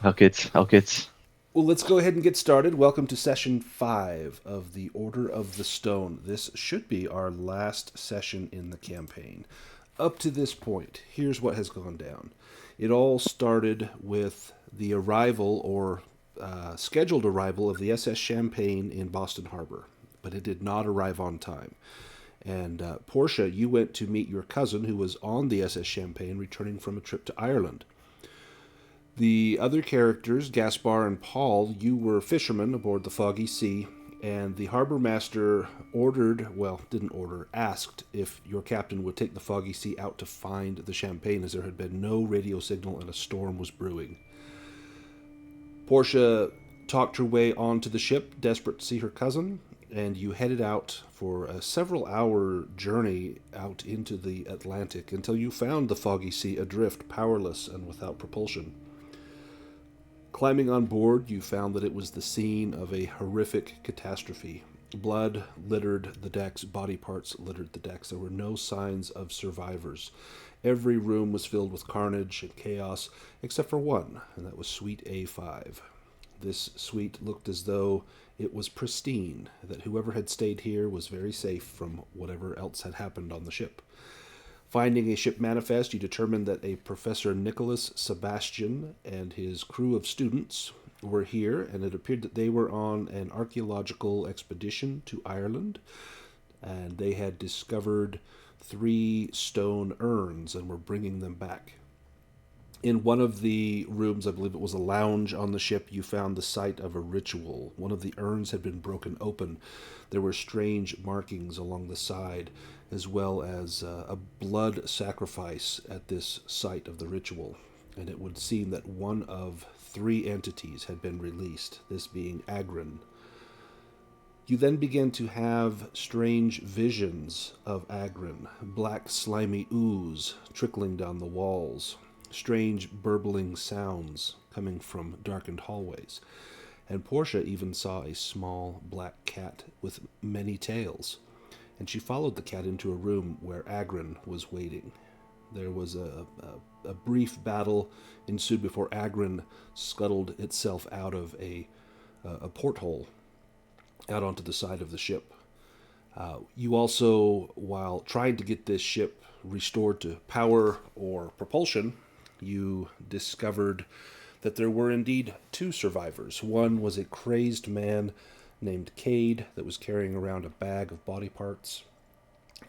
Auch geht's. Well, let's go ahead and get started. Welcome to session 5 of the Order of the Stone. This should be our last session in the campaign. Up to this point, here's what has gone down. It all started with the arrival or scheduled arrival of the SS Champagne in Boston Harbor, but it did not arrive on time. And Portia, you went to meet your cousin who was on the SS Champagne returning from a trip to Ireland. The other characters, Gaspar and Paul, you were fishermen aboard the Foggy Sea, and the harbor master didn't order, asked if your captain would take the Foggy Sea out to find the champagne, as there had been no radio signal and a storm was brewing. Portia talked her way onto the ship, desperate to see her cousin, and you headed out for a several-hour journey out into the Atlantic until you found the Foggy Sea adrift, powerless and without propulsion. Climbing on board, you found that it was the scene of a horrific catastrophe. Blood littered the decks, body parts littered the decks. There were no signs of survivors. Every room was filled with carnage and chaos, except for one, and that was Suite A5. This suite looked as though it was pristine, that whoever had stayed here was very safe from whatever else had happened on the ship. Finding a ship manifest, you determined that a Professor Nicholas Sebastian and his crew of students were here, and it appeared that they were on an archaeological expedition to Ireland, and they had discovered 3 stone urns and were bringing them back. In one of the rooms, I believe it was a lounge on the ship, you found the site of a ritual. One of the urns had been broken open. There were strange markings along the side, as well as a blood sacrifice at this site of the ritual. And it would seem that one of 3 entities had been released, this being Agrin. You then begin to have strange visions of Agrin, black slimy ooze trickling down the walls, strange burbling sounds coming from darkened hallways, and Portia even saw a small black cat with many tails, and she followed the cat into a room where Agrin was waiting. There was a brief battle ensued before Agrin scuttled itself out of a porthole out onto the side of the ship. You also, while trying to get this ship restored to power or propulsion, you discovered that there were indeed 2 survivors. One was a crazed man named Cade that was carrying around a bag of body parts,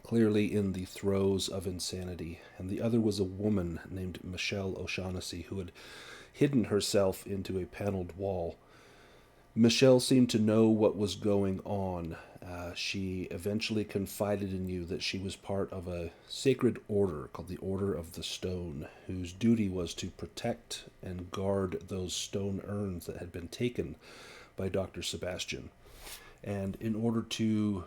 clearly in the throes of insanity, and the other was a woman named Michelle O'Shaughnessy who had hidden herself into a paneled wall. Michelle seemed to know what was going on. She eventually confided in you that she was part of a sacred order called the Order of the Stone, whose duty was to protect and guard those stone urns that had been taken by Dr. Sebastian. And in order to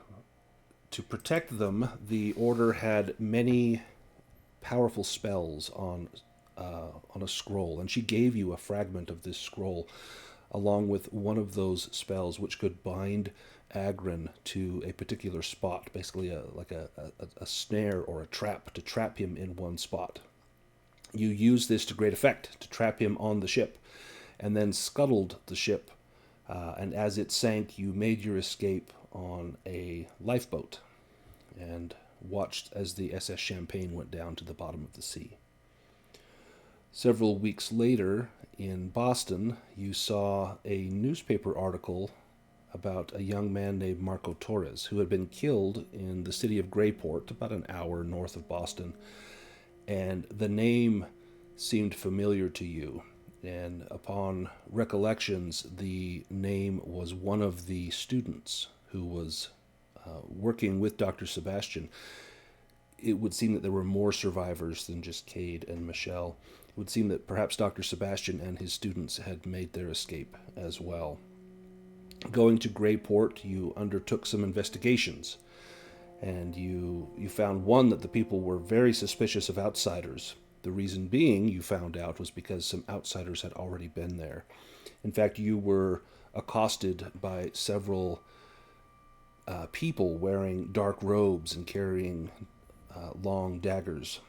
protect them, the order had many powerful spells on a scroll, and she gave you a fragment of this scroll along with one of those spells which could bind Agrin to a particular spot, basically a snare or a trap to trap him in one spot. You used this to great effect to trap him on the ship, and then scuttled the ship. And as it sank, you made your escape on a lifeboat and watched as the SS Champagne went down to the bottom of the sea. Several weeks later, in Boston, you saw a newspaper article about a young man named Marco Torres who had been killed in the city of Grayport, about an hour north of Boston. And the name seemed familiar to you. And upon recollections, the name was one of the students who was working with Dr. Sebastian. It would seem that there were more survivors than just Cade and Michelle. It would seem that perhaps Dr. Sebastian and his students had made their escape as well. Going to Grayport, you undertook some investigations, and you found one that the people were very suspicious of outsiders. The reason being, you found out, was because some outsiders had already been there. In fact, you were accosted by several people wearing dark robes and carrying long daggers,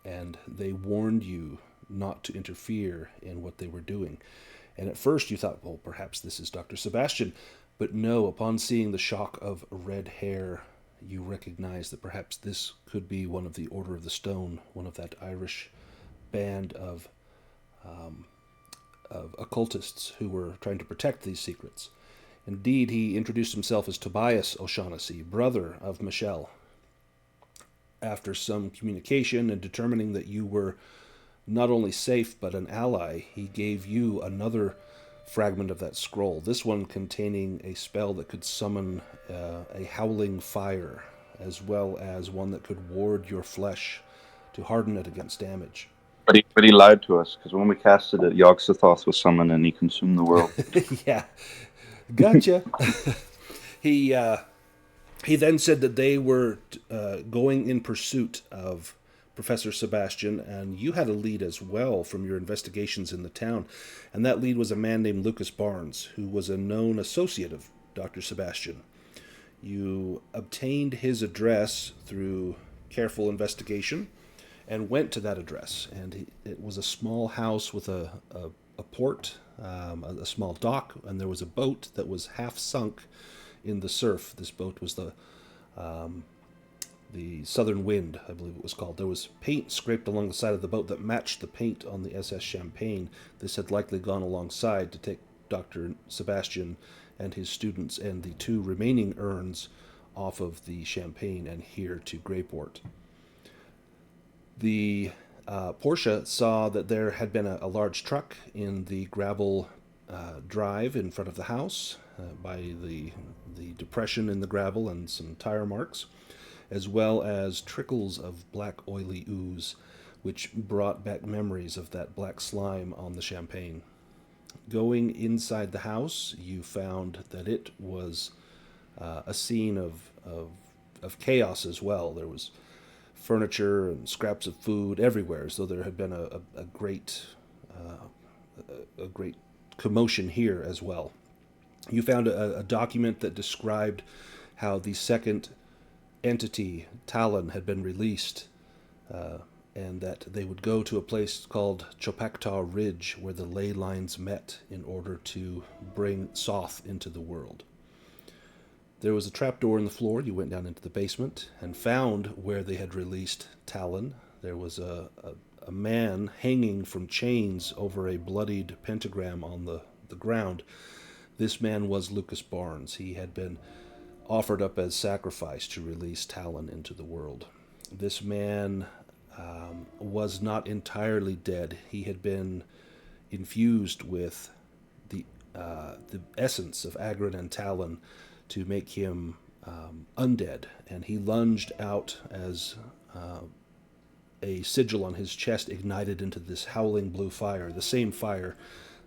and they warned you not to interfere in what they were doing. And at first you thought, well, perhaps this is Dr. Sebastian. But no, upon seeing the shock of red hair, you recognize that perhaps this could be one of the Order of the Stone, one of that Irish band of occultists who were trying to protect these secrets. Indeed, he introduced himself as Tobias O'Shaughnessy, brother of Michelle. After some communication and determining that you were not only safe but an ally, he gave you another fragment of that scroll, this one containing a spell that could summon a howling fire, as well as one that could ward your flesh to harden it against damage. But he lied to us, because when we casted it, Yog-Sothoth was summoned and he consumed the world. Yeah, gotcha. he then said that they were going in pursuit of Professor Sebastian, and you had a lead as well from your investigations in the town. And that lead was a man named Lucas Barnes, who was a known associate of Dr. Sebastian. You obtained his address through careful investigation and went to that address. And it was a small house with a port, a small dock, and there was a boat that was half sunk in the surf. This boat was the Southern Wind, I believe it was called. There was paint scraped along the side of the boat that matched the paint on the SS Champagne. This had likely gone alongside to take Dr. Sebastian and his students and the 2 remaining urns off of the Champagne and here to Greyport. The Portia saw that there had been a large truck in the gravel drive in front of the house by the depression in the gravel and some tire marks, as well as trickles of black oily ooze, which brought back memories of that black slime on the Champagne. Going inside the house, you found that it was a scene of chaos as well. There was furniture and scraps of food everywhere, as though there had been a great commotion here as well. You found a document that described how the second entity, Talon, had been released, and that they would go to a place called Chopactaw Ridge, where the ley lines met in order to bring Soth into the world. There was a trapdoor in the floor. You went down into the basement and found where they had released Talon. There was a man hanging from chains over a bloodied pentagram on the ground. This man was Lucas Barnes. He had been offered up as sacrifice to release Talon into the world. This man was not entirely dead. He had been infused with the essence of Agrin and Talon to make him undead, and he lunged out as a sigil on his chest ignited into this howling blue fire, the same fire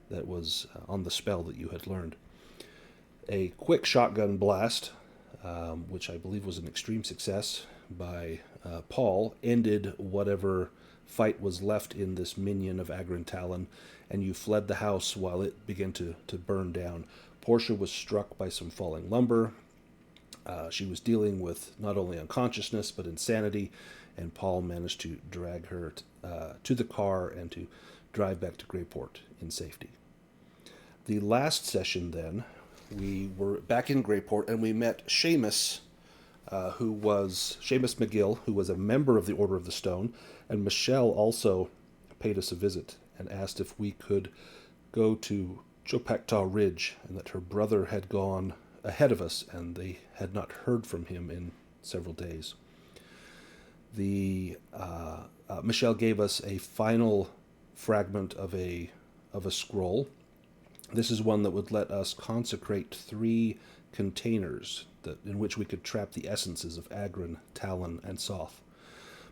that was on the spell that you had learned. A quick shotgun blast, which I believe was an extreme success by Paul, ended whatever fight was left in this minion of Agrin Talon, and you fled the house while it began to burn down. Portia was struck by some falling lumber. She was dealing with not only unconsciousness but insanity, and Paul managed to drag her to the car and to drive back to Greyport in safety. The last session then, we were back in Greyport and we met Seamus, Seamus McGill, who was a member of the Order of the Stone, and Michelle also paid us a visit and asked if we could go to Chopactaw Ridge, and that her brother had gone ahead of us and they had not heard from him in several days. Michelle gave us a final fragment of a scroll. This is one that would let us consecrate 3 containers in which we could trap the essences of Agrin, Talon, and Soth.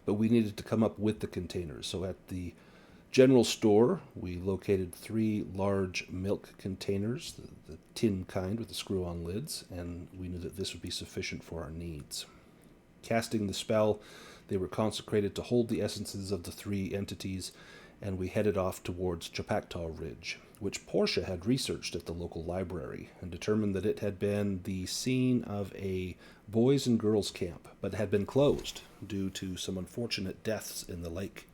But we needed to come up with the containers. So at the general store, we located 3 large milk containers, the tin kind with the screw-on lids, and we knew that this would be sufficient for our needs. Casting the spell, they were consecrated to hold the essences of the 3 entities, and we headed off towards Chopactaw Ridge, which Portia had researched at the local library and determined that it had been the scene of a boys and girls camp, but had been closed due to some unfortunate deaths in the lake.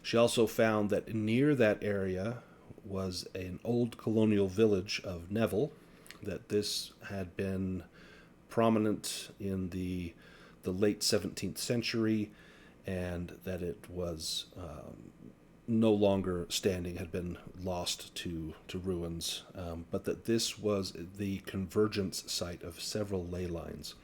She also found that near that area was an old colonial village of Neville, that this had been prominent in the late 17th century, and that it was no longer standing, had been lost to ruins, but that this was the convergence site of several ley lines.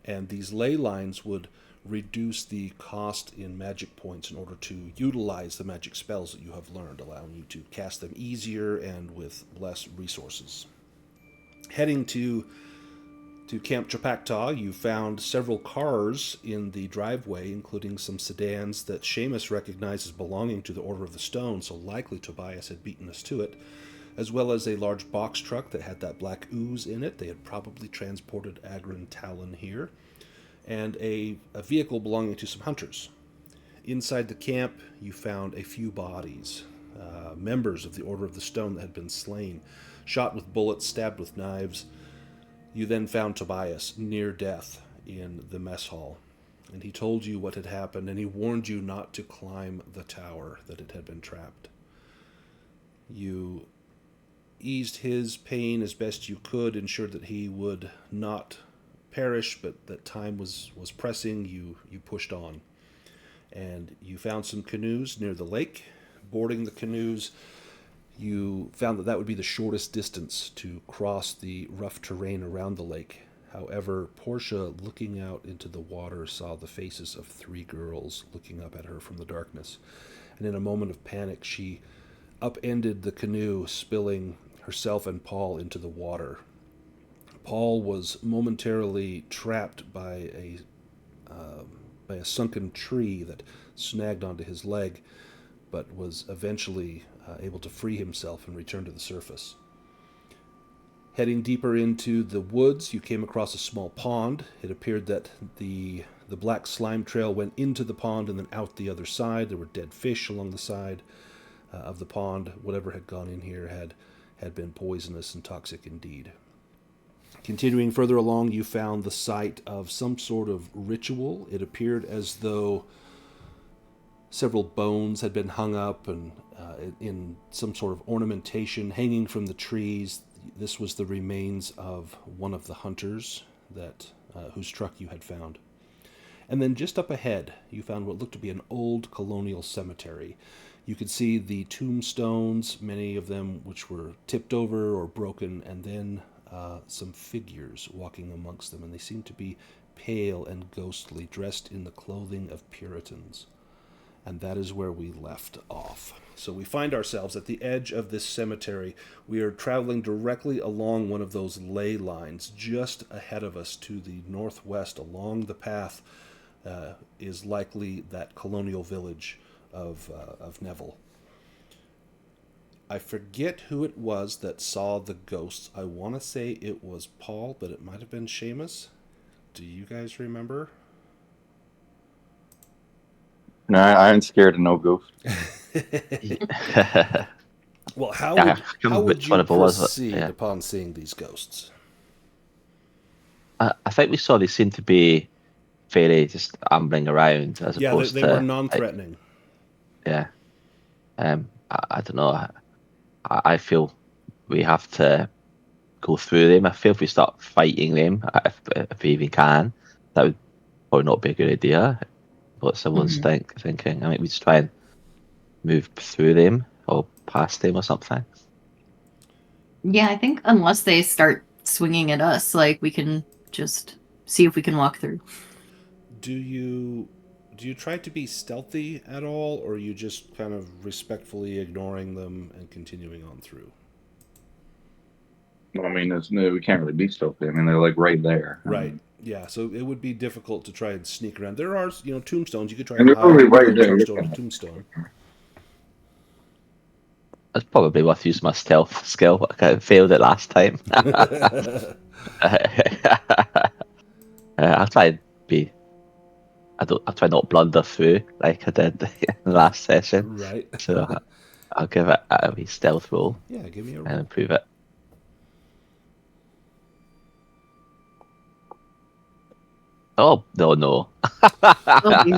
And these ley lines would reduce the cost in magic points in order to utilize the magic spells that you have learned, allowing you to cast them easier and with less resources. Heading to Camp Chapactaw, you found several cars in the driveway, including some sedans that Seamus recognized as belonging to the Order of the Stone, so likely Tobias had beaten us to it, as well as a large box truck that had that black ooze in it. They had probably transported Agrin Talon here, and a vehicle belonging to some hunters. Inside the camp, you found a few bodies, members of the Order of the Stone that had been slain, shot with bullets, stabbed with knives. You then found Tobias near death in the mess hall, and he told you what had happened, and he warned you not to climb the tower, that it had been trapped. You eased his pain as best you could, ensured that he would not perish, but that time was pressing. You pushed on, and you found some canoes near the lake. Boarding the canoes, you found that would be the shortest distance to cross the rough terrain around the lake. However, Portia, looking out into the water, saw the faces of 3 girls looking up at her from the darkness. And in a moment of panic, she upended the canoe, spilling herself and Paul into the water. Paul was momentarily trapped by a sunken tree that snagged onto his leg, but was eventually able to free himself and return to the surface. Heading deeper into the woods, you came across a small pond. It appeared that the black slime trail went into the pond and then out the other side. There were dead fish along the side of the pond. Whatever had gone in here had been poisonous and toxic indeed. Continuing further along, you found the site of some sort of ritual. It appeared as though several bones had been hung up and in some sort of ornamentation hanging from the trees. This was the remains of one of the hunters whose truck you had found. And then just up ahead, you found what looked to be an old colonial cemetery. You could see the tombstones, many of them which were tipped over or broken, and then some figures walking amongst them, and they seemed to be pale and ghostly, dressed in the clothing of Puritans. And that is where we left off. So we find ourselves at the edge of this cemetery. We are traveling directly along one of those ley lines. Just ahead of us to the northwest along the path is likely that colonial village of Neville. I forget who it was that saw the ghosts. I want to say it was Paul, but it might have been Seamus. Do you guys remember? No, I ain't scared of no ghost. Well, how would which you one of it was it? proceed Yeah. upon seeing these ghosts? I think we saw they seemed to be very just ambling around as Yeah, opposed they to were non-threatening. yeah. I don't know. I feel we have to go through them. I feel if we start fighting them, if we even can, that would probably not be a good idea. What someone's thinking. I mean, we just try and move through them or past them or something. Yeah, I think unless they start swinging at us, like, we can just see if we can walk through. Do you try to be stealthy at all, or are you just kind of respectfully ignoring them and continuing on through? Well, I mean, we can't really be stealthy. I mean, they're like right there. Right. Yeah, so it would be difficult to try and sneak around. There are, tombstones. You could try And and they're probably hide right there. tombstone to tombstone. It's probably worth using my stealth skill. I kind of failed it last time. I'll try and be. I'll try not blunder through like I did in the last session. Right. So I'll give it a wee stealth roll Yeah, give me a and roll. improve it. Oh no! Oh, dear.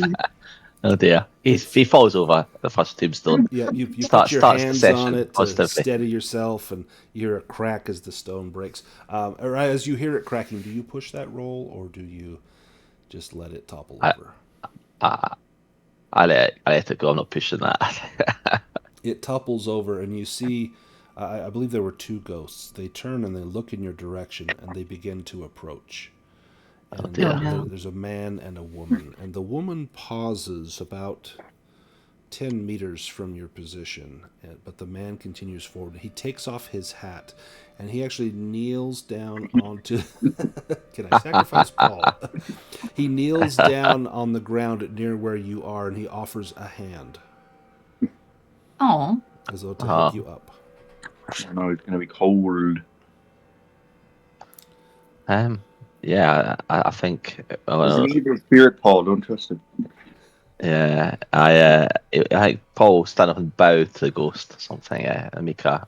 Oh dear. He falls over the first tombstone. Yeah, you put Starts your the hands session on it to positively. steady yourself, and you hear a crack as the stone breaks. Or as you hear it cracking, do you push that roll, or do you just let it topple I- over? I let it go. I'm not pushing that. It topples over, and you see, I believe there were two ghosts. They turn and they look in your direction, and they begin to approach. Oh And dear. no. there's a man and a woman, and the woman pauses about 10 meters from your position, but the man continues forward. He takes off his hat, and he actually kneels down onto. Can I sacrifice Paul? He kneels down on the ground near where you are, and he offers a hand Oh, as though to help Oh. you up. I know it's gonna be cold. Yeah, I think. He's Well, an evil spirit, Paul. Don't trust him. yeah, I think Paul stand up and bow to the ghost or something. And make a.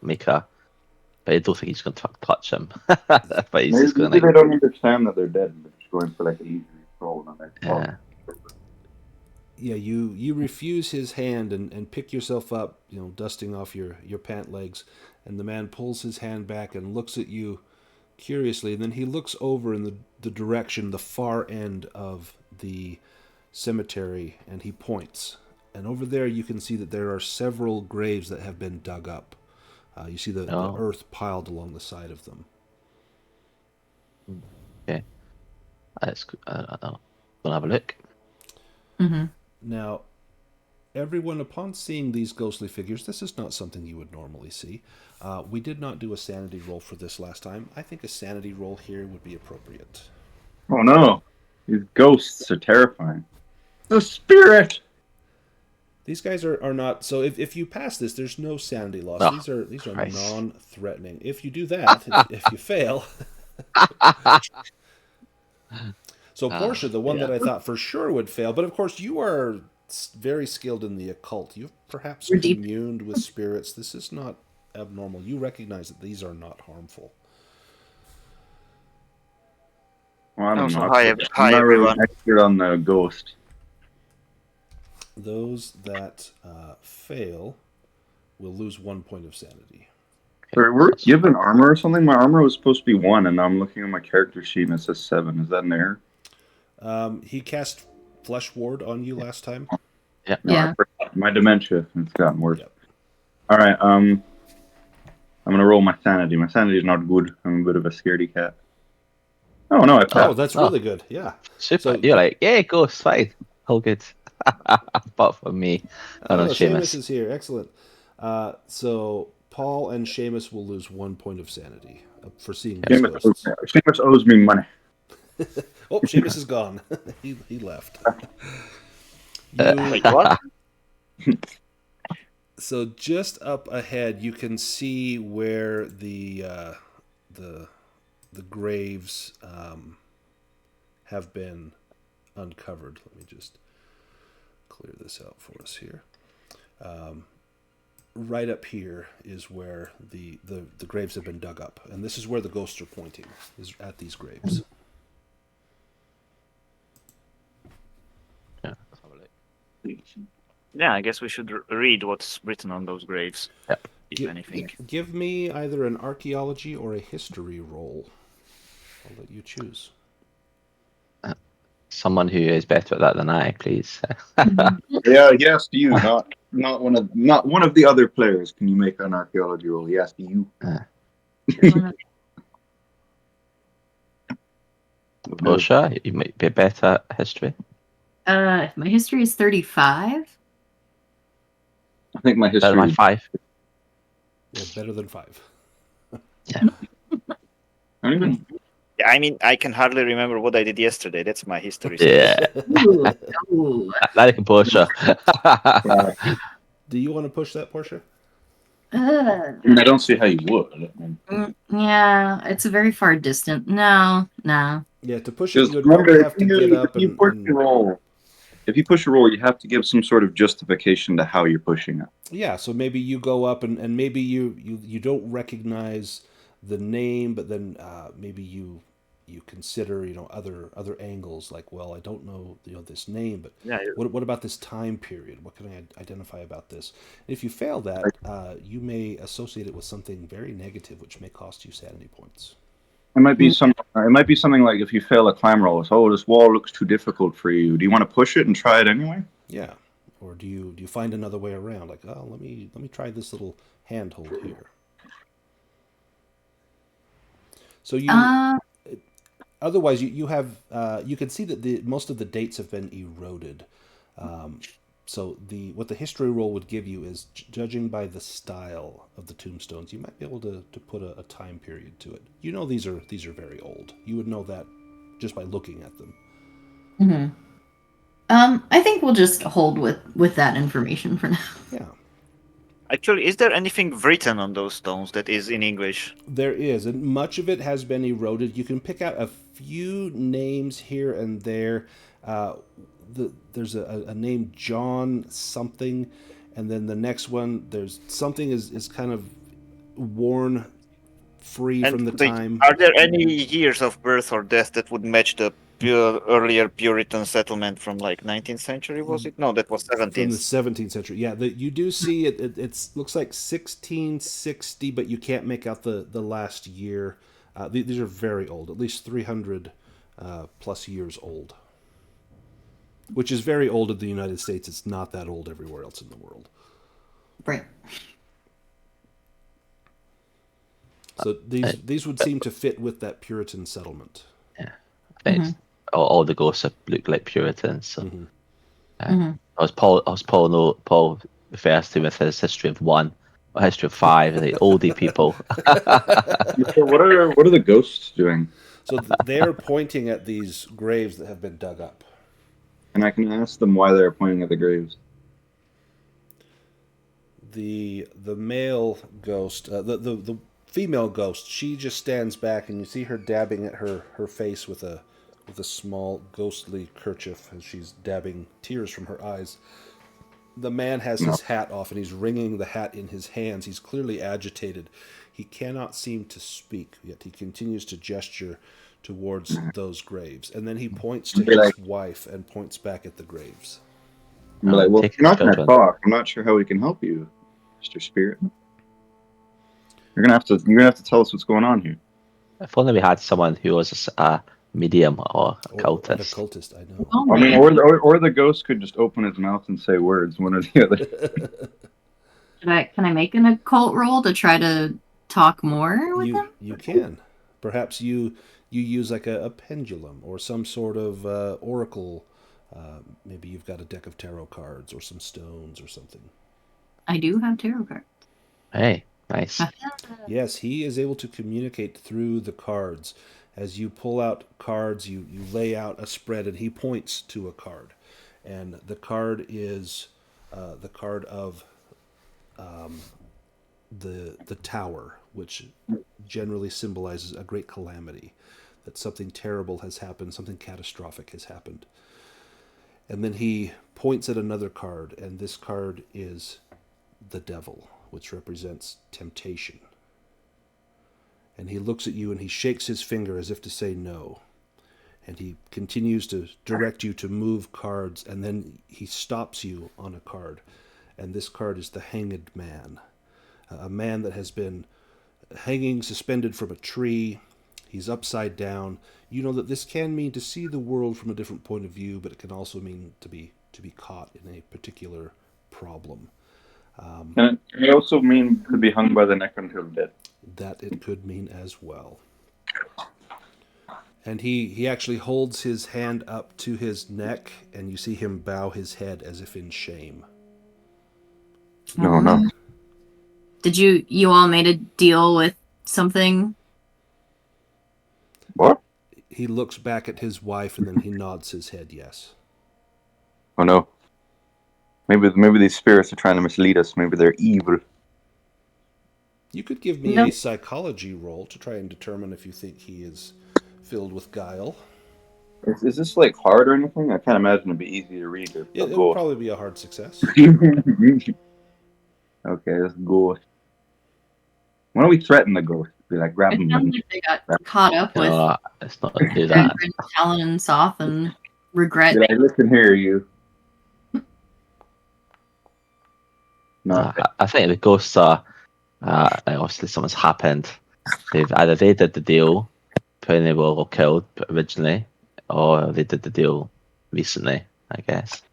But I don't think he's going to touch him. But he's Maybe, just going maybe to they don't understand that they're dead. They're just going for like an easy roll, and they fall. Yeah. Yeah, you refuse his hand and pick yourself up, dusting off your pant legs, and the man pulls his hand back and looks at you curiously, and then he looks over in the direction, the far end of the cemetery, and he points. And over there you can see that there are several graves that have been dug up. You see the Oh. earth piled along the side of them. Okay. That's good. I don't know. Gonna have a look. mm-hmm. Now, everyone, upon seeing these ghostly figures, this is not something you would normally see. We did not do a sanity roll for this last time. I think a sanity roll here would be appropriate. Oh no! These ghosts are terrifying. The spirit. These guys are not. So if you pass this, there's no sanity loss. Oh, These are Christ. non-threatening. If you do that, if you fail. So Portia, the one yeah. that I thought for sure would fail, but of course you are very skilled in the occult. You've perhaps We're deep. communed with spirits. This is not abnormal. You recognize that these are not harmful. Well, I don't Also, know. hi, I'm hi not really everyone. an expert on the ghost. Those that fail will lose 1 point of sanity. Were you have an armor or something? My armor was supposed to be 1, and now I'm looking at my character sheet and it says 7. Is that an error? He cast Flesh Ward on you last time. Yeah. No, Yeah. I forgot. My dementia. It's gotten worse. Yep. All right. I'm gonna roll my sanity. My sanity is not good. I'm a bit of a scaredy cat. Oh no, I Oh, passed. that's really good. Yeah. Super. So- You're like, yeah, ghost, fine. All good. Apart from me. And Oh, on Seamus Seamus. is here. Excellent. So Paul and Seamus will lose 1 point of sanity for seeing these ghosts. Seamus owes me money. Oh, Seamus is gone. he left. Wait, what? So just up ahead, you can see where the graves have been uncovered. Let me just clear this out for us here. Right up here is where the graves have been dug up, and this is where the ghosts are pointing, is at these graves. Yeah, let's have a look. Yeah, I guess we should read what's written on those graves, Yep. if anything. Give me either an archaeology or a history roll. I'll let you choose. Someone who is better at that than I, please. Yeah, yes, you, not one of the other players. Can you make an archaeology roll? Yes, you. Portia, you might be better at history. My history is 35. I think my Better than my history. 5. Yeah, better than 5. Yeah. I don't even. Yeah, I mean, I can hardly remember what I did yesterday. That's my history. Yeah. Ooh. Ooh. That can Portia. Do you want to push that, Portia? I don't see how you would. Yeah, it's a very far distant. No. Yeah, to push it, Just you would remember, probably have to get up if you and... push a roll, if you push a roll, you have to give some sort of justification to how you're pushing it. Yeah, so maybe you go up and maybe you don't recognize the name, but then maybe you you consider, other angles, like, well, I don't know, this name, but Yeah. what about this time period? What can I identify about this? If you fail that, you may associate it with something very negative, which may cost you sanity points. It might be something like if you fail a climb roll, it's, oh, this wall looks too difficult for you. Do you want to push it and try it anyway? Yeah. Or do you find another way around? Like, oh, let me try this little handhold here. So otherwise, you have you can see that most of the dates have been eroded. So what the history roll would give you is, judging by the style of the tombstones, you might be able to put a time period to it. These are very old. You would know that just by looking at them. Mm-hmm. I think we'll just hold with that information for now. Yeah. Actually, is there anything written on those stones that is in English? There is, and much of it has been eroded. You can pick out a few names here and there. There's a name John something, and then the next one, there's something is kind of worn free from the time. Are there any years of birth or death that would match the earlier Puritan settlement from like 19th century? Was it? No, that was 17th. From the 17th century. Yeah, you do see it. It looks like 1660, but you can't make out the last year. These are very old, at least 300 plus years old, which is very old in the United States. It's not that old everywhere else in the world. Right. So these would seem to fit with that Puritan settlement. Yeah, I think all the ghosts look like Puritans. So. Paul refers to with his history of 1, or history of 5, the oldie people. What are the ghosts doing? So they're pointing at these graves that have been dug up. And I can ask them why they're pointing at the graves. The male ghost, the female ghost, she just stands back, and you see her dabbing at her face with a small ghostly kerchief as she's dabbing tears from her eyes. The man has his hat off, and he's wringing the hat in his hands. He's clearly agitated. He cannot seem to speak, yet he continues to gesture towards those graves. And then he points to his wife and points back at the graves. I'm like, well, if you're not going to talk, I'm not sure how we can help you, Mr. Spirit. You're gonna have to tell us what's going on here. If only we had someone who was a medium or a cultist. An occultist, I know. Oh, I mean, or the ghost could just open his mouth and say words, one or the other. Can I make an occult roll to try to talk more with them? You can. Perhaps you use like a pendulum or some sort of oracle. Maybe you've got a deck of tarot cards or some stones or something. I do have tarot cards. Hey, nice. Yes, he is able to communicate through the cards. As you pull out cards, you lay out a spread, and he points to a card. And the card is the card of the tower, which generally symbolizes a great calamity, that something terrible has happened, something catastrophic has happened. And then he points at another card, and this card is the devil, which represents temptation. And he looks at you and he shakes his finger as if to say no. And he continues to direct you to move cards, and then he stops you on a card. And this card is the Hanged Man. A man that has been hanging suspended from a tree. He's upside down. You know that this can mean to see the world from a different point of view, but it can also mean to be caught in a particular problem. And it also mean to be hung by the neck until dead. That it could mean as well. And he actually holds his hand up to his neck, and you see him bow his head as if in shame. No. Did you all made a deal with something? What? He looks back at his wife, and then he nods his head yes. Oh no. Maybe these spirits are trying to mislead us. Maybe they're evil. You could give me a psychology roll to try and determine if you think he is filled with guile. Is this like hard or anything? I can't imagine it'd be easy to read. It would probably be a hard success. Okay, let's go. Why don't we threaten the ghost? Be like, grab It them. sounds like they got caught up with No, it's not do Edgar that. and Talon and Soth and regret. Be like, listen here, you. No, I think the ghosts are obviously something's happened. They did the deal when they were all killed originally, or they did the deal recently, I guess.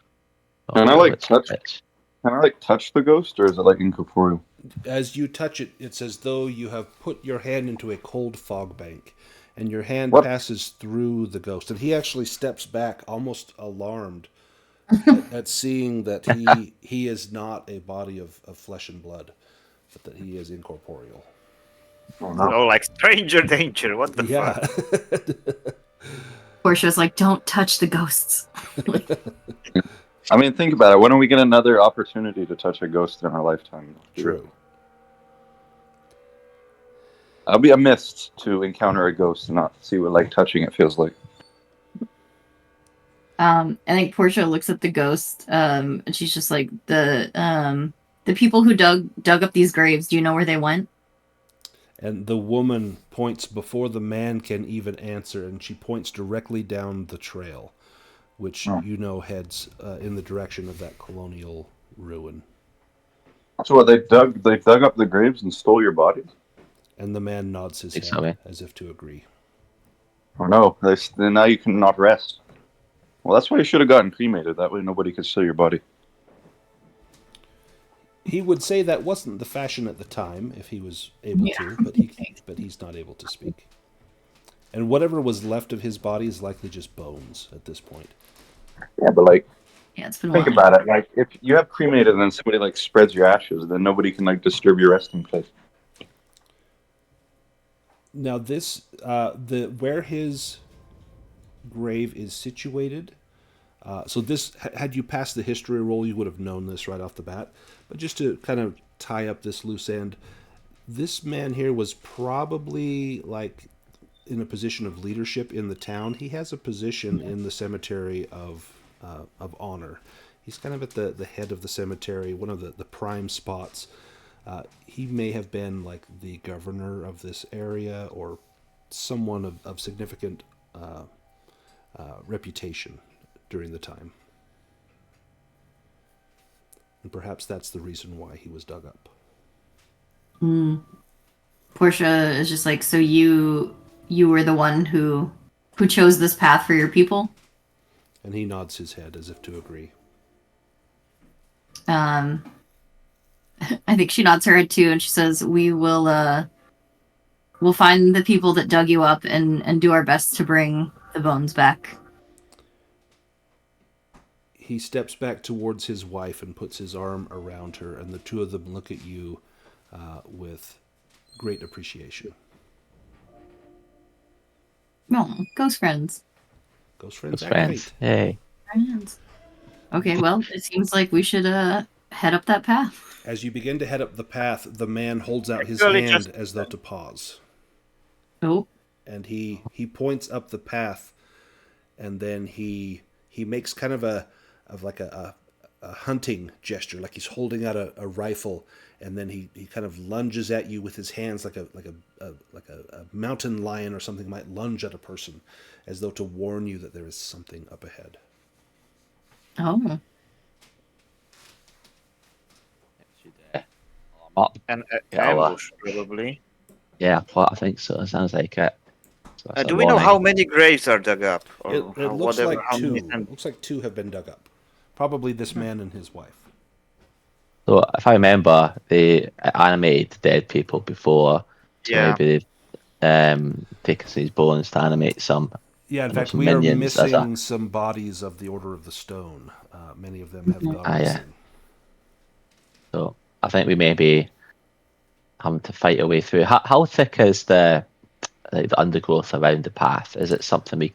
Can I like touch? Which. Can I like touch the ghost, or is it like incorporeal? As you touch it, it's as though you have put your hand into a cold fog bank, and your hand What? passes through the ghost, and he actually steps back, almost alarmed at seeing that he is not a body of flesh and blood, but that he is incorporeal. Oh no! Oh, like stranger danger. What the Yeah. fuck? Portia's like, don't touch the ghosts. I mean, think about it. When do we get another opportunity to touch a ghost in our lifetime? True. I'll be amiss to encounter a ghost and not see what like touching it feels like. I think Portia looks at the ghost, and she's just like, the people who dug up these graves, do you know where they went? And the woman points before the man can even answer, and she points directly down the trail, which you know heads in the direction of that colonial ruin. So what, they dug up the graves and stole your bodies? And the man nods his head Sorry. as if to agree. Oh no! Then now you cannot rest. Well, that's why you should have gotten cremated. That way nobody could steal your body. He would say that wasn't the fashion at the time, if he was able to, but he's not able to speak. And whatever was left of his body is likely just bones at this point. Yeah, but like, Yeah, it's been think about it. Like, if you have cremated and then somebody like spreads your ashes, then nobody can like disturb your resting place. Now this, where his grave is situated. So this, had you passed the history roll, you would have known this right off the bat. But just to kind of tie up this loose end, this man here was probably like in a position of leadership in the town. He has a position in the cemetery of honor. He's kind of at the head of the cemetery, one of the prime spots. He may have been like the governor of this area or someone of significant reputation during the time. And perhaps that's the reason why he was dug up. Portia is just like, so you were the one who chose this path for your people? And he nods his head as if to agree. I think she nods her head too, and she says, we'll find the people that dug you up and do our best to bring the bones back. He steps back towards his wife and puts his arm around her, and the two of them look at you with great appreciation. No, ghost friends. Ghost friends. Ghost friends. Hey. Friends. Okay, well, it seems like we should head up that path. As you begin to head up the path, the man holds out his Really hand just- as though to pause. Oh. And he points up the path, and then he makes kind of a hunting gesture, like he's holding out a rifle, and then he kind of lunges at you with his hands like a mountain lion or something might lunge at a person, as though to warn you that there is something up ahead. Oh. Up. An Yeah, well, ambush, probably. Yeah, I think so. It sounds like it. So that's Do a we know warning. how many graves are dug up? Or It looks whatever, like how two. many- It looks like two have been dug up. Probably this man and his wife. So if I remember, they animated dead people before. So Yeah. maybe they've taken these bones to animate some. Yeah, in And fact, some we are minions as missing some bodies of the Order of the Stone. Many of them have gone Ah, yeah. missing. So I think we may be having to fight our way through. How thick is the undergrowth around the path? Is it something we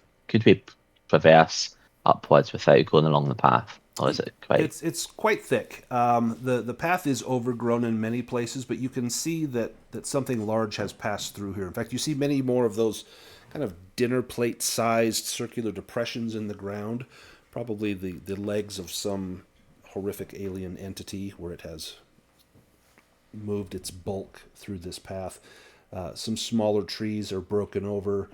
traverse upwards without going along the path, or is it quite? It's quite thick. The path is overgrown in many places, but you can see that something large has passed through here. In fact, you see many more of those kind of dinner plate sized circular depressions in the ground, probably the legs of some horrific alien entity where it has moved its bulk through this path. Some smaller trees are broken over,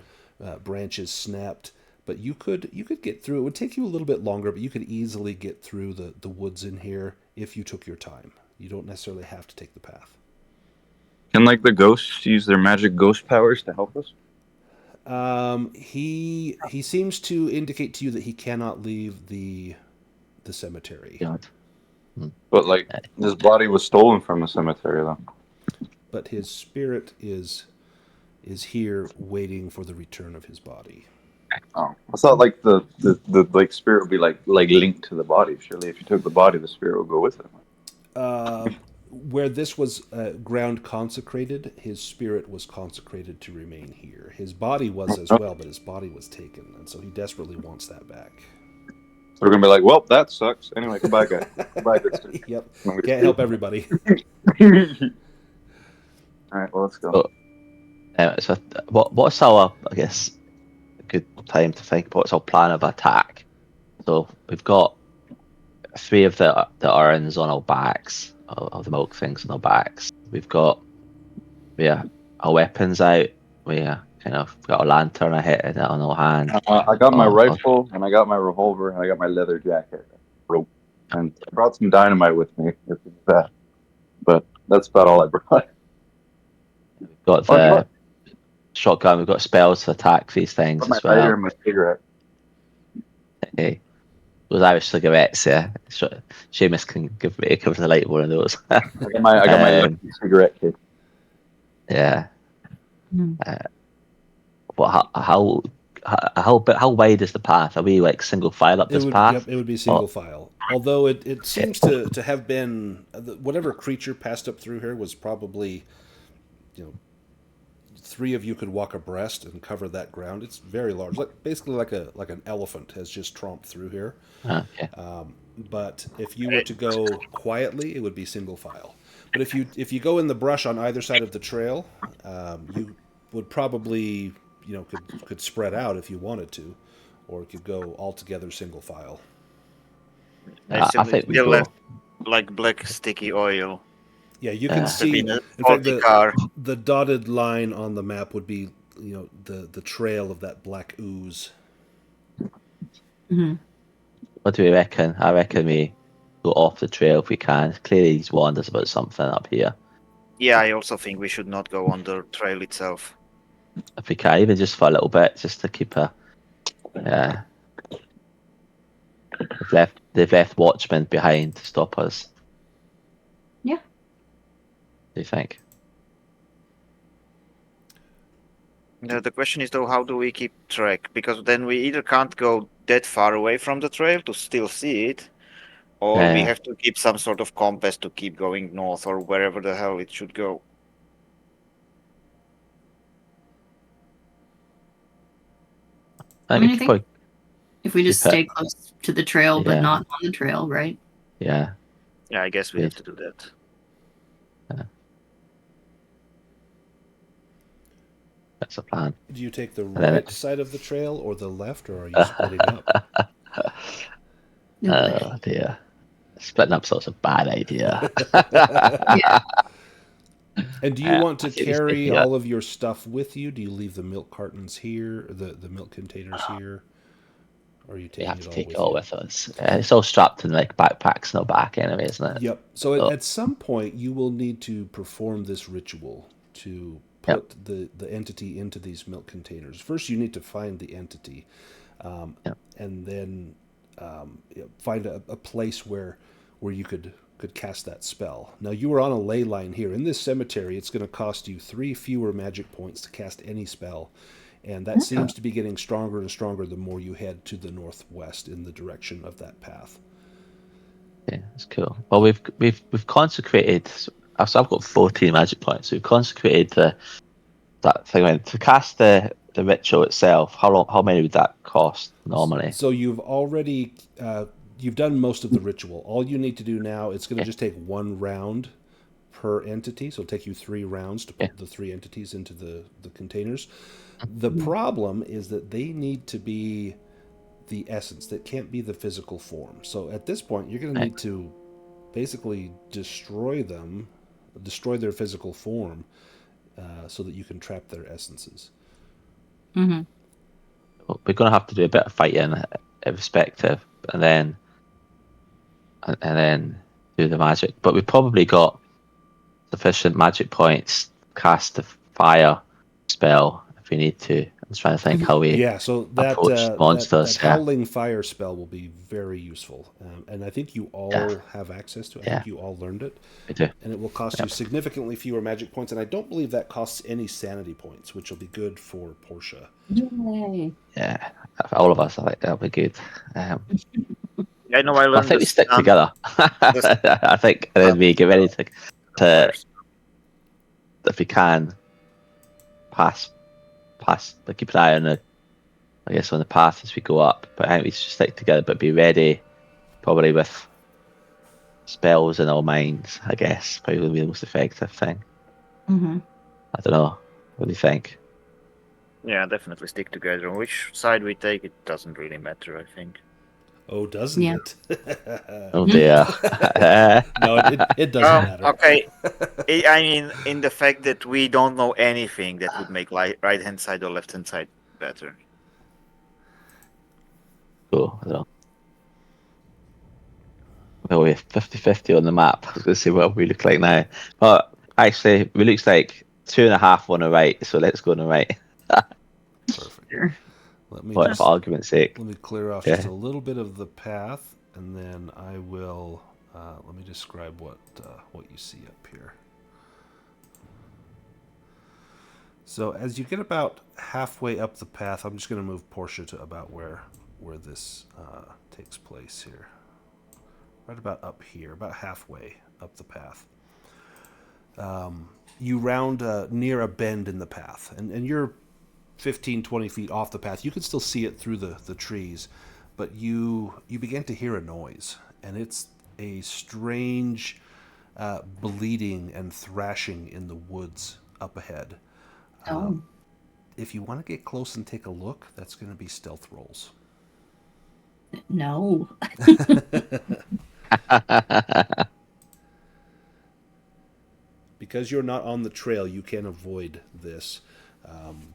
branches snapped. But you could get through. It would take you a little bit longer, but you could easily get through the woods in here if you took your time. You don't necessarily have to take the path. Can like the ghosts use their magic ghost powers to help us? He seems to indicate to you that he cannot leave the cemetery. God. But like his body was stolen from the cemetery, though. But his spirit is here waiting for the return of his body. Oh, I thought like the like spirit would be like linked to the body. Surely, if you took the body, the spirit would go with it. Where this was ground consecrated, his spirit was consecrated to remain here. His body was as well, but his body was taken, and so he desperately wants that back. So we're gonna be like, well, that sucks. Anyway, goodbye, guys. Goodbye, Dexter. Yep, can't help everybody. All right, well, let's go. So what's our, I guess, a good time to think about what's our plan of attack? So we've got 3 of the urns on our backs, of the milk things on our backs. We've got our weapons out. We kind of got a lantern in our hand. I got my rifle, and I got my revolver, and I got my leather jacket, rope, and I brought some dynamite with me. If it's that, but that's about all I brought. We've got the shotgun. We've got spells to attack these things as well. Lighter and my cigarette. Hey, those Irish cigarettes. Yeah, Seamus can give the light one of those. I got my cigarette kit. Yeah. How wide is the path? Are we like single file up this path? Yep, it would be single file. Although it seems to have been whatever creature passed up through here was probably, 3 of you could walk abreast and cover that ground. It's very large, basically like an elephant has just tromped through here. Okay. But if you were to go quietly, it would be single file. But if you go in the brush on either side of the trail, you would probably could spread out if you wanted to, or could go all together single file. I think we still go left like black sticky oil. Yeah, you can see. In fact, the dotted line on the map would be the trail of that black ooze. Mm-hmm. What do we reckon? I reckon we go off the trail if we can. Clearly, he's warned us about something up here. Yeah, I also think we should not go on the trail itself. If we can, even just for a little bit, just to keep they've left watchmen behind to stop us. Yeah. Do you think? The question is though, how do we keep track? Because then we either can't go that far away from the trail to still see it, or we have to keep some sort of compass to keep going north or wherever the hell it should go. I think if we just stay close to the trail but not on the trail, right? Yeah. Yeah, I guess we have to do that. Yeah. That's a plan. Do you take the right side of the trail or the left, or are you splitting up? Oh dear. Splitting up's also a bad idea. Yeah. And do you want to carry all of your stuff with you? Do you leave the milk cartons here, the milk containers here? Or are you taking it all with us? It's all strapped in like backpacks in the back anyway, isn't it? Yep. So at some point you will need to perform this ritual to put the entity into these milk containers. First you need to find the entity, and then find a place where you could cast that spell. Now you are on a ley line here. In this cemetery, it's going to cost you 3 fewer magic points to cast any spell. And that seems to be getting stronger and stronger the more you head to the northwest in the direction of that path. Yeah, that's cool. Well, we've consecrated. So I've got 14 magic points. So we've consecrated that thing to cast the ritual itself. How many would that cost normally? So you've already you've done most of the ritual. All you need to do now, it's going to just take 1 round per entity. So it'll take you 3 rounds to put the 3 entities into the containers. The problem is that they need to be the essence. That can't be the physical form. So at this point, you're going to need to basically destroy their physical form so that you can trap their essences. Mm-hmm. We're going to have to do a bit of fighting irrespective, and then do the magic. But we've probably got sufficient magic points to cast the fire spell if we need to. I'm trying to think how we Yeah, so that approach monsters. that howling fire spell will be very useful, and I think you all have access to it. I think you all learned it, We do. and it will cost you significantly fewer magic points. And I don't believe that costs any sanity points, which will be good for Portia. Yay. Yeah, for all of us, I think that'll be good. I know I I learned think we stick stun- together. the I think, and then we get ready to fire if we can pass, like keep an eye on the path as we go up. But I think we should stick together, but be ready, probably with spells in our minds. I guess probably will be the most effective thing. Mm-hmm. I don't know. What do you think? Yeah, definitely stick together. On which side we take, it doesn't really matter, I think. Oh, doesn't Yeah. it? Oh dear. No, it doesn't matter. Okay. I mean, in the fact that we don't know anything that would make right-hand side or left-hand side better. Cool. I don't know. Well, we're 50-50 on the map. I was going to say what we look like now. But actually, we looks like 2.5 on the right, so let's go on the right. Perfect. Sure. Let me For just argument's sake. let me clear off Yeah. just a little bit of the path, and then I will. Let me describe what you see up here. So as you get about halfway up the path, I'm just going to move Portia to about where this takes place here. Right about up here, about halfway up the path. You round near a bend in the path, and you're 15, 20 feet off the path. You can still see it through the trees, but you begin to hear a noise, and it's a strange bleeding and thrashing in the woods up ahead. Oh. If you want to get close and take a look, that's going to be stealth rolls. No. Because you're not on the trail, you can avoid this.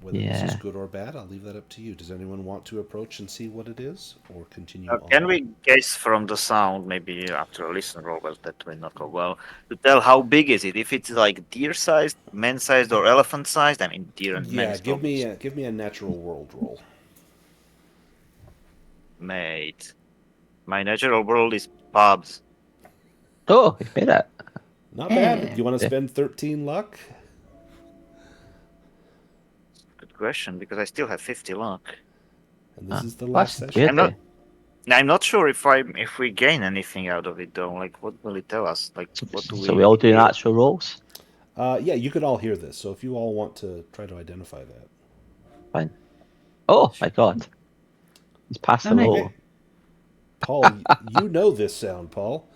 Whether this is Yeah. good or bad, I'll leave that up to you. Does anyone want to approach and see what it is, or continue on? Can we guess from the sound, maybe after a listen roll, but that will not go well, to tell how big is it? If it's like deer-sized, man-sized, or elephant-sized? I mean, deer and man. Yeah, give me a natural world roll. Mate. My natural world is pubs. Oh, you made it. Not bad. Yeah. You want to spend 13 luck? Good question, because I still have 50 luck. And this is the That's last weird. session. I'm not sure if we gain anything out of it though. Like, what will it tell us? Like, what do So we all do hear? natural rolls? Yeah, you could all hear this. So if you all want to try to identify that. Fine. Oh my god. He's past the Oh, nice. roll. Okay. Paul, you know this sound, Paul.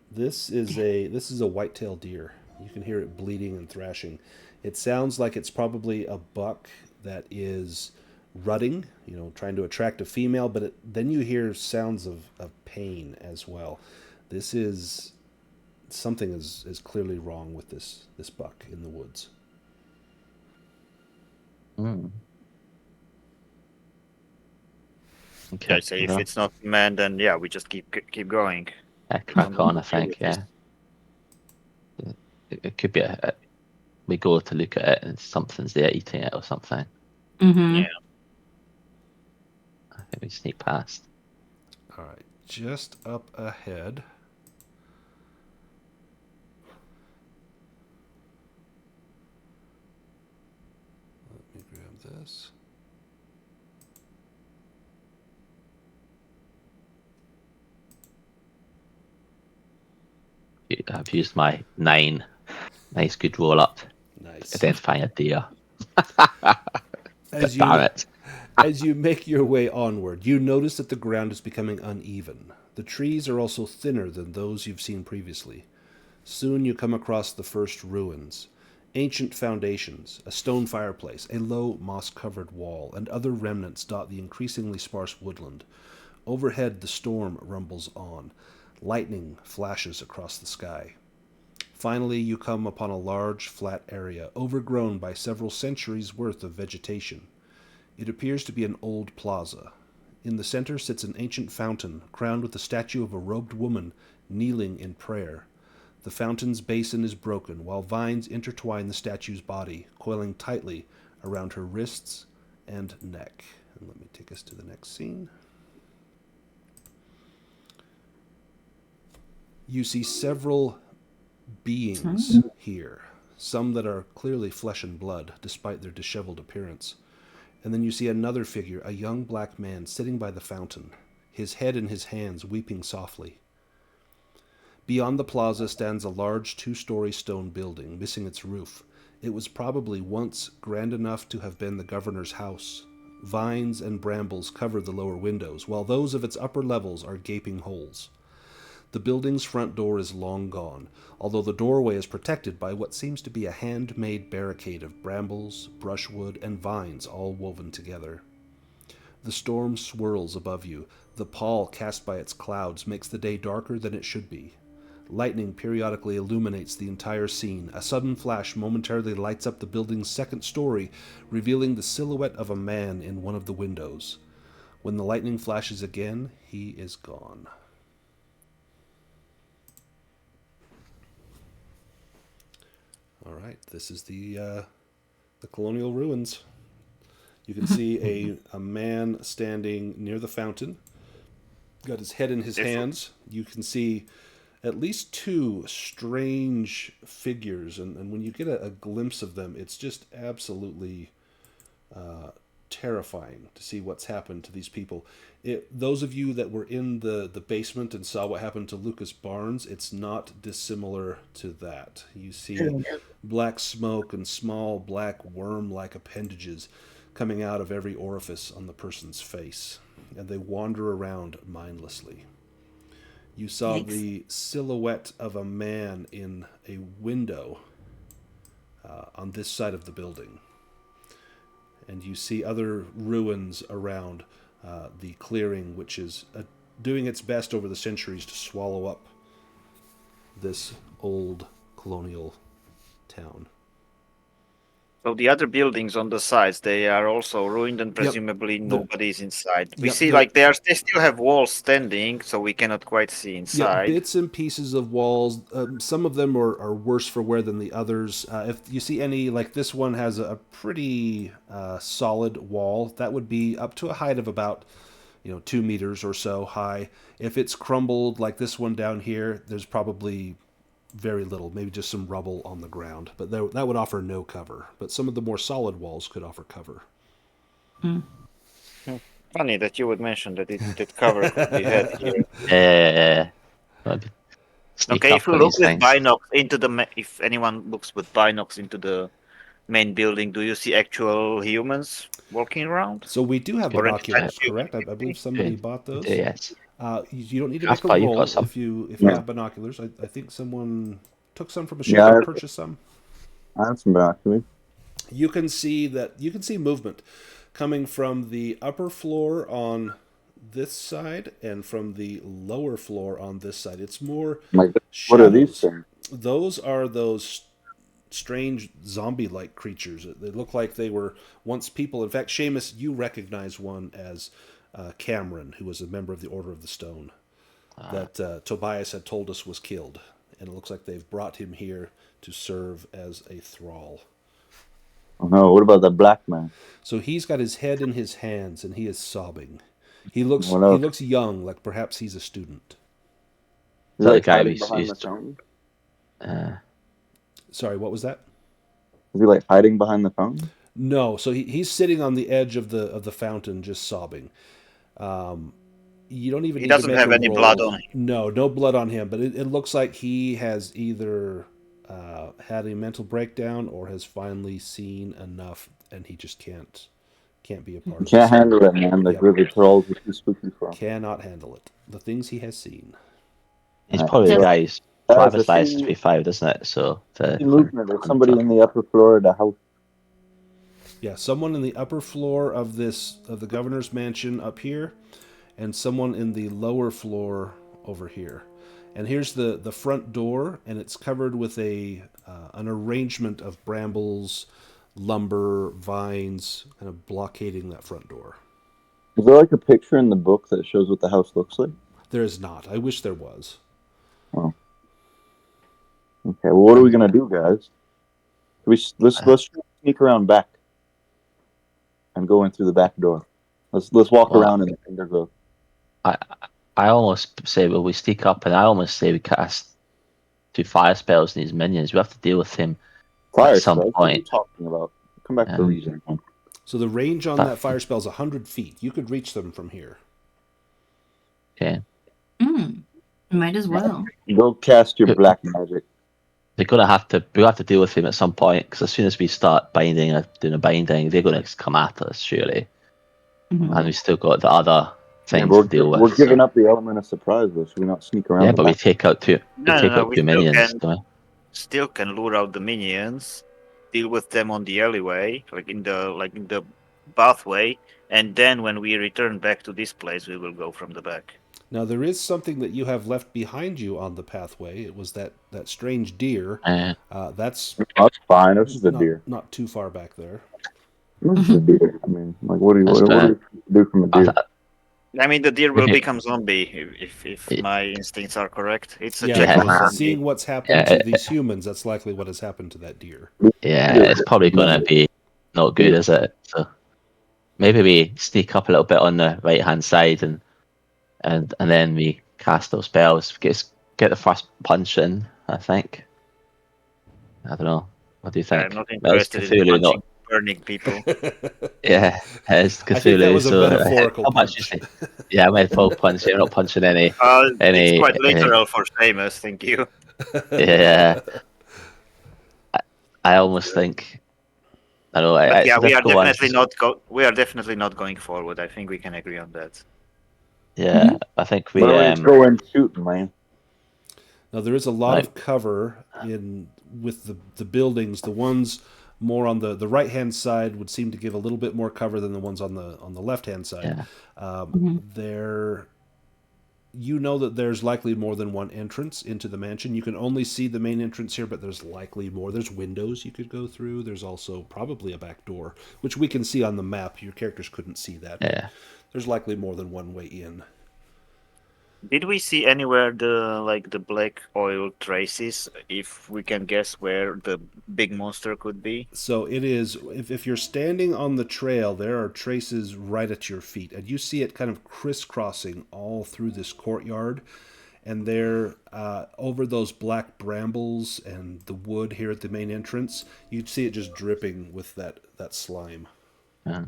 This is a white-tailed deer. You can hear it bleeding and thrashing. It sounds like it's probably a buck that is rutting, trying to attract a female, but then you hear sounds of pain as well. This is something is clearly wrong with this buck in the woods. Mm. Okay, so if it's not man, then yeah, we just keep going. Crack on, I think, yeah. It could be we go to look at it and something's there eating it or something. Mm-hmm. Yeah. I think we sneak past. All right, just up ahead. Let me grab this. I've used my 9. Nice, good roll up. Nice. Identifying a deer. As Damn it. As you make your way onward, you notice that the ground is becoming uneven. The trees are also thinner than those you've seen previously. Soon you come across the first ruins. Ancient foundations, a stone fireplace, a low moss-covered wall, and other remnants dot the increasingly sparse woodland. Overhead, the storm rumbles on. Lightning flashes across the sky. Finally, you come upon a large, flat area, overgrown by several centuries' worth of vegetation. It appears to be an old plaza. In the center sits an ancient fountain, crowned with the statue of a robed woman kneeling in prayer. The fountain's basin is broken, while vines intertwine the statue's body, coiling tightly around her wrists and neck. And let me take us to the next scene. You see several beings here, some that are clearly flesh and blood, despite their disheveled appearance. And then you see another figure, a young black man sitting by the fountain, his head in his hands, weeping softly. Beyond the plaza stands a large 2-story stone building, missing its roof. It was probably once grand enough to have been the governor's house. Vines and brambles cover the lower windows, while those of its upper levels are gaping holes. The building's front door is long gone, although the doorway is protected by what seems to be a handmade barricade of brambles, brushwood, and vines all woven together. The storm swirls above you. The pall cast by its clouds makes the day darker than it should be. Lightning periodically illuminates the entire scene. A sudden flash momentarily lights up the building's second story, revealing the silhouette of a man in one of the windows. When the lightning flashes again, he is gone. All right, this is the colonial ruins. You can see a man standing near the fountain, got his head in his hands. You can see at least 2 strange figures, and when you get a glimpse of them, it's just absolutely terrifying to see what's happened to these people. Those of you that were in the basement and saw what happened to Lucas Barnes, it's not dissimilar to that. You see black smoke and small black worm-like appendages coming out of every orifice on the person's face, and they wander around mindlessly. You saw the silhouette of a man in a window on this side of the building. And you see other ruins around the clearing, which is doing its best over the centuries to swallow up this old colonial town. So the other buildings on the sides, they are also ruined, and presumably nobody's inside. We see like they still have walls standing, so we cannot quite see inside. Yeah, bits and pieces of walls. Some of them are worse for wear than the others. If you see any, like this one has a pretty solid wall. That would be up to a height of about 2 meters or so high. If it's crumbled like this one down here, there's probably very little, maybe just some rubble on the ground, but that would offer no cover. But some of the more solid walls could offer cover. Funny that you would mention that cover could be had here. Okay, if you look with binocs into if anyone looks with binocs into the main building, do you see actual humans walking around? So we do have binoculars, correct? I believe somebody bought those. Yes. You don't need to make a roll if you have binoculars. I think someone took some from a ship and purchased some. I have some binoculars. You can see movement coming from the upper floor on this side and from the lower floor on this side. It's more shadows. What are these things? Those are those strange zombie-like creatures. They look like they were once people. In fact, Seamus, you recognize one as Cameron, who was a member of the Order of the Stone, that Tobias had told us was killed. And it looks like they've brought him here to serve as a thrall. Oh no, what about the black man? So he's got his head in his hands and he is sobbing. He looks young, like perhaps he's a student. Is that the guy behind the fountain? Sorry, what was that? Is he like hiding behind the fountain? No, so he's sitting on the edge of the fountain, just sobbing. You don't even. He doesn't have any blood on him. No blood on him. But it looks like he has either had a mental breakdown or has finally seen enough, and he just can't be a part of it. Can't handle it, man. Like really trolls are too spooky for him. Cannot handle it. The things he has seen. He's probably the guy's driver's license to be 5, doesn't it? So movement. There's somebody in the upper floor of the house. Yeah, someone in the upper floor of the governor's mansion up here, and someone in the lower floor over here. And here's the front door, and it's covered with an arrangement of brambles, lumber, vines, kind of blockading that front door. Is there like a picture in the book that shows what the house looks like? There is not. I wish there was. Oh. Okay. Well, what are we gonna do, guys? Let's sneak around back and go in through the back door. Let's walk around in the undergrowth. I almost say, well, we sneak up, and I almost say we cast 2 fire spells on these minions. We have to deal with him Fire at some spells? What are you point. talking about? Come back to the region. So the range on that fire spell is 100 feet. You could reach them from here. Okay. Might as well. Go cast your black magic. We'll have to deal with him at some point, because as soon as we start binding or doing a binding, they're going to come at us, surely. And we still got the other things to deal with. We're giving up the element of surprise, though. Should we not sneak around? Yeah, but we take out two We minions. still can lure out the minions, deal with them on the alleyway, like in the pathway, and then when we return back to this place, we will go from the back. Now, there is something that you have left behind you on the pathway. It was that strange deer. That's fine. It's just a deer. Not too far back there. It's just a deer. I mean, like, what do you do from a deer? I mean, the deer will become zombie if my instincts are correct. It's a jackal zombie. Seeing what's happened to these humans, that's likely what has happened to that deer. Yeah, it's probably going to be not good, is it? So maybe we sneak up a little bit on the right-hand side and then we cast those spells. Get the first punch in, I think. I don't know. What do you think? I'm not interested in punching burning people. Yeah, it's Cthulhu. I think that was a metaphorical punch. Yeah, metaphorical punch. You're not punching any. It's quite literal for Seamus, thank you. Yeah. I almost think. I don't know. We are definitely not going forward. I think we can agree on that. Yeah, I think we go and shoot, man. Now there is a lot of cover with the buildings. The ones more on the right hand side would seem to give a little bit more cover than the ones on the left hand side. There, you know that there's likely more than one entrance into the mansion. You can only see the main entrance here, but there's likely more. There's windows you could go through. There's also probably a back door, which we can see on the map. Your characters couldn't see that. Yeah. There's likely more than one way in. Did we see anywhere the black oil traces? If we can guess where the big monster could be. So it is. If you're standing on the trail, there are traces right at your feet, and you see it kind of crisscrossing all through this courtyard. And there, over those black brambles and the wood here at the main entrance, you'd see it just dripping with that slime. Yeah.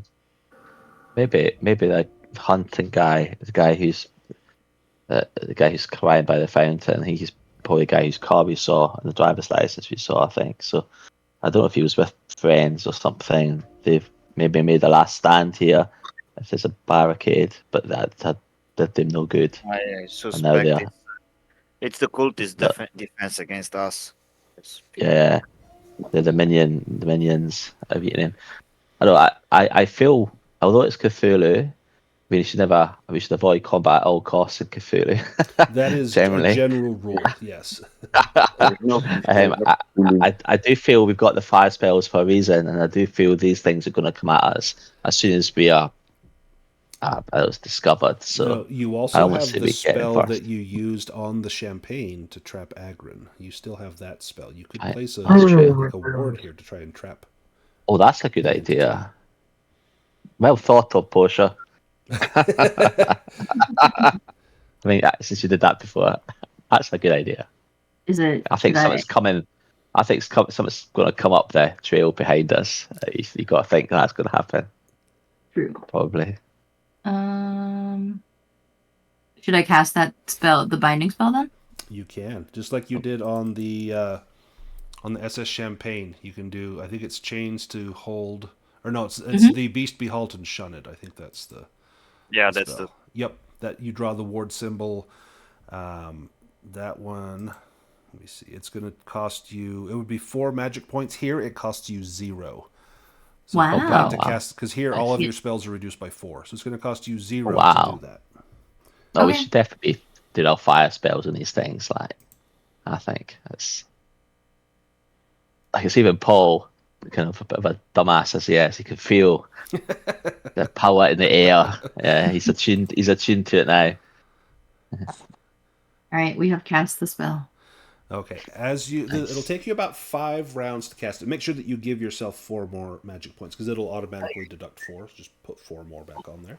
Maybe that hunting guy, the guy who's crying by the fountain, he's probably the guy whose car we saw and the driver's license we saw, I think. So I don't know if he was with friends or something. They've maybe made a last stand here. If there's a barricade, but that did them no good. I suspect it's the cultist defense against us. Yeah, the minions have eaten him. I know. I feel, although it's Cthulhu, we should avoid combat at all costs in Cthulhu. That is generally a general rule, yes. I do feel we've got the fire spells for a reason, and I do feel these things are going to come at us as soon as we are discovered. So you also have the spell that you used on the champagne to trap Agrin. You still have that spell. You could place a ward here to try and trap. Oh, that's a good idea. Well thought of, Portia. I mean, since you did that before, that's a good idea. Is it? I think something's coming. I think something's going to come up the trail behind us. You got to think that's going to happen. True. Probably. Should I cast that spell, the binding spell, then? You can, just like you did on the SS Champagne. You can do. I think it's chains to hold, or no, it's the Beast Behold and Shun It. I think that's the. Yeah, that's spell. Yep, that you draw the ward symbol. That one. Let me see. It's going to cost you. It would be 4 magic points. Here, it costs you 0. So wow. To cast, because here all of your spells are reduced by 4, so it's going to cost you 0 to do that. No, we should definitely doing all fire spells and these things. Like, I think it's like it's even Paul, kind of a bit of a dumbass as he is. He can feel the power in the air. Yeah, he's attuned. He's attuned to it now. All right, we have cast the spell. Okay, it'll take you about 5 rounds to cast it. Make sure that you give yourself 4 more magic points because it'll automatically deduct 4. Just put 4 more back on there.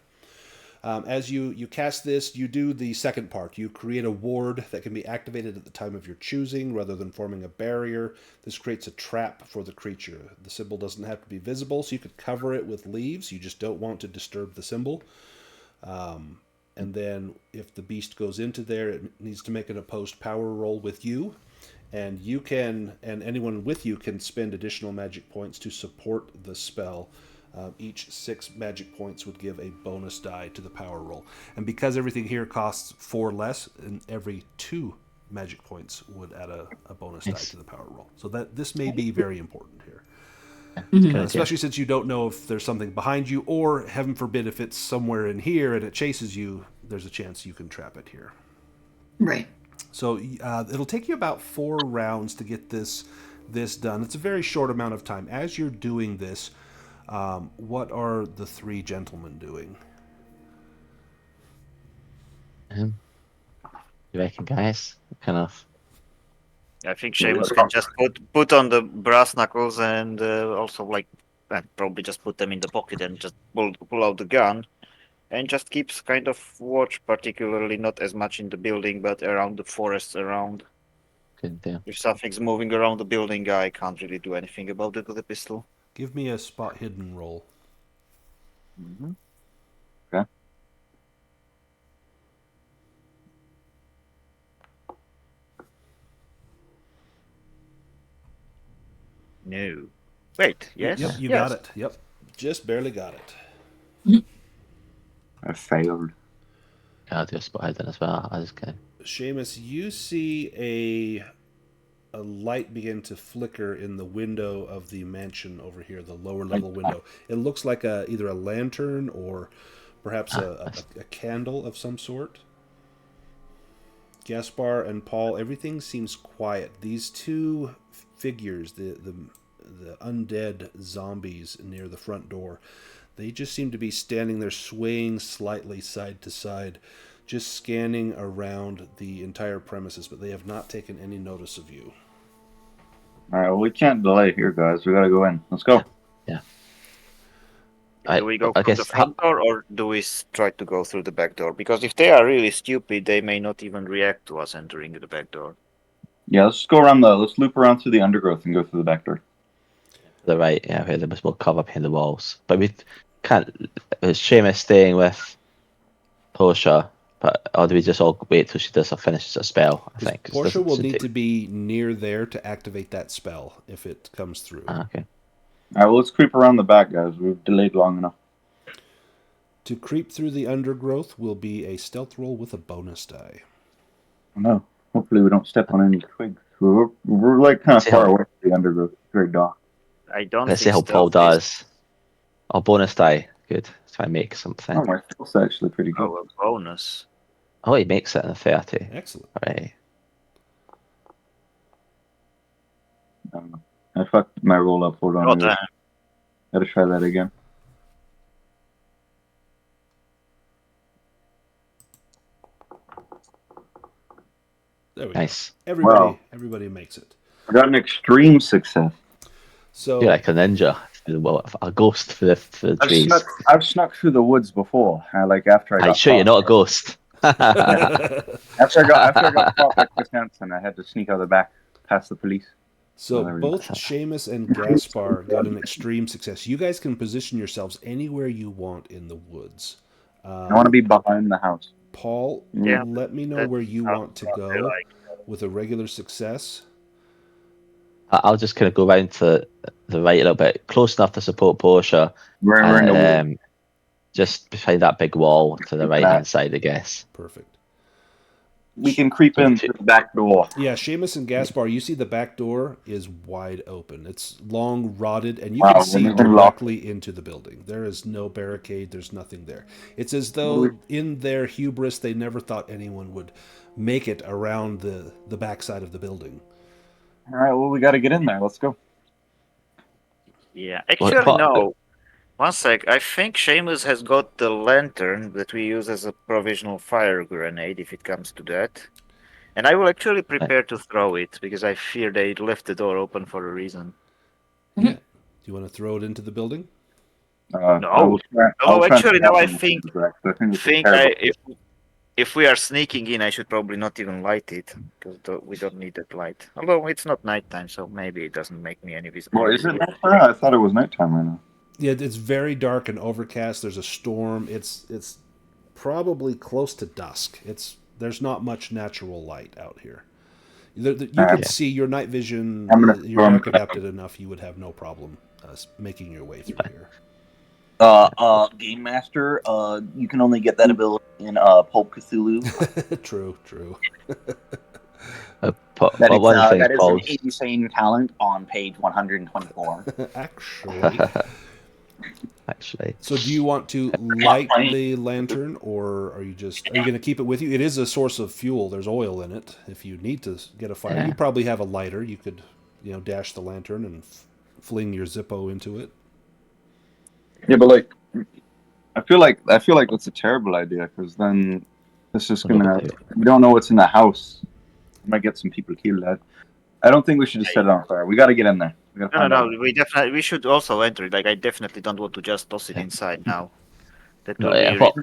As you cast this, you do the second part. You create a ward that can be activated at the time of your choosing rather than forming a barrier. This creates a trap for the creature. The symbol doesn't have to be visible, so you could cover it with leaves. You just don't want to disturb the symbol. And then if the beast goes into there, it needs to make an opposed power roll with you. And you can, and anyone with you can spend additional magic points to support the spell. Each 6 magic points would give a bonus die to the power roll. And because everything here costs 4 less, and every 2 magic points would add a bonus die to the power roll. So that this may be very important here. Especially since you don't know if there's something behind you, or heaven forbid, if it's somewhere in here and it chases you, there's a chance you can trap it here. Right. So it'll take you about 4 rounds to get this done. It's a very short amount of time. As you're doing this, what are the 3 gentlemen doing? You reckon, guys? Kind of. I think Seamus can just put on the brass knuckles and also probably just put them in the pocket and just pull out the gun and just keeps kind of watch, particularly not as much in the building but around the forests around. Good deal. If something's moving around the building, I can't really do anything about it with a pistol. Give me a spot hidden roll. Mm-hmm. Okay. No. Wait, yes? Yep, you Yes. got it. Yep. Just barely got it. I failed. I'll do a spot hidden as well. I just go. Seamus, you see a light begin to flicker in the window of the mansion over here, the lower level window. It looks like either a lantern or perhaps a candle of some sort. Gaspar and Paul, everything seems quiet. These 2 figures, the undead zombies near the front door, they just seem to be standing there swaying slightly side to side, just scanning around the entire premises, but they have not taken any notice of you. All right, well, we can't delay here, guys. We gotta go in. Let's go. Yeah. Do we go through the front door or do we try to go through the back door? Because if they are really stupid, they may not even react to us entering the back door. Yeah, let's go around let's loop around through the undergrowth and go through the back door. The right, yeah, where there was more cover behind the walls. But we can't. Is Seamus staying with Portia? Or do we just all wait till she does or finishes a spell? I think Portia will need to be near there to activate that spell if it comes through. Okay. All right, well, let's creep around the back, guys. We've delayed long enough. To creep through the undergrowth will be a stealth roll with a bonus die. Oh, no. Hopefully we don't step on any twigs. We're like kind of far away from the undergrowth. It's very dark. I don't Let's see think how Paul stealth does. Oh, bonus die. Good. Let's try and make something. Oh, my stealth's actually pretty good. Oh, a bonus. Oh, he makes it in a 30. Excellent. All right. I fucked my roll up. Hold on. Oh, damn. Gotta try that again. There we go. Nice. Everybody makes it. I got an extreme success. So You're like a ninja. Well, a ghost for the trees. I've snuck through the woods before. After I got sure you're not a ghost. After I got caught by Chris Hansen, I had to sneak out the back past the police. So both Seamus and Gaspar got an extreme success. You guys can position yourselves anywhere you want in the woods. I want to be behind the house. Paul, Yeah, let me know where you want to go with a regular success. I'll just kind of go round to the right a little bit, close enough to support Portia. We're in the woods. Just behind that big wall to the right hand side, I guess. Perfect. we can creep in through the back door. Yeah, Seamus and Gaspar, you see the back door is wide open. It's long, rotted, and you Wow, can see we're even locked. directly into the building. There is no barricade. There's nothing there. It's as though in their hubris, they never thought anyone would make it around the backside of the building. All right, well, we got to get in there. Let's go. Yeah, actually, no. One sec. I think Seamus has got the lantern that we use as a provisional fire grenade, if it comes to that. And I will actually prepare to throw it, because I fear they left the door open for a reason. Yeah. Do you want to throw it into the building? No. Actually, now I think if we are sneaking in, I should probably not even light it, because we don't need that light. Although it's not nighttime, so maybe it doesn't make me any visible. Well, is it nighttime? I thought it was nighttime right now. Yeah, it's very dark and overcast. There's a storm. It's probably close to dusk. There's not much natural light out here. You can see your night vision. You're dark adapted enough. You would have no problem making your way through here. Game Master, you can only get that ability in Pulp Cthulhu. True. That is an insane talent on page 124. Actually. So do you want to light the lantern, or are you going to keep it with you? It is a source of fuel. There's oil in it. If you need to get a fire, you probably have a lighter. You could, dash the lantern and fling your Zippo into it. Yeah, but I feel like that's a terrible idea, because then it's just gonna. We don't know what's in the house. We might get some people killed. I don't think we should just set it on fire. We got to get in there. No. We should also enter it. I definitely don't want to just toss it inside now. That would it would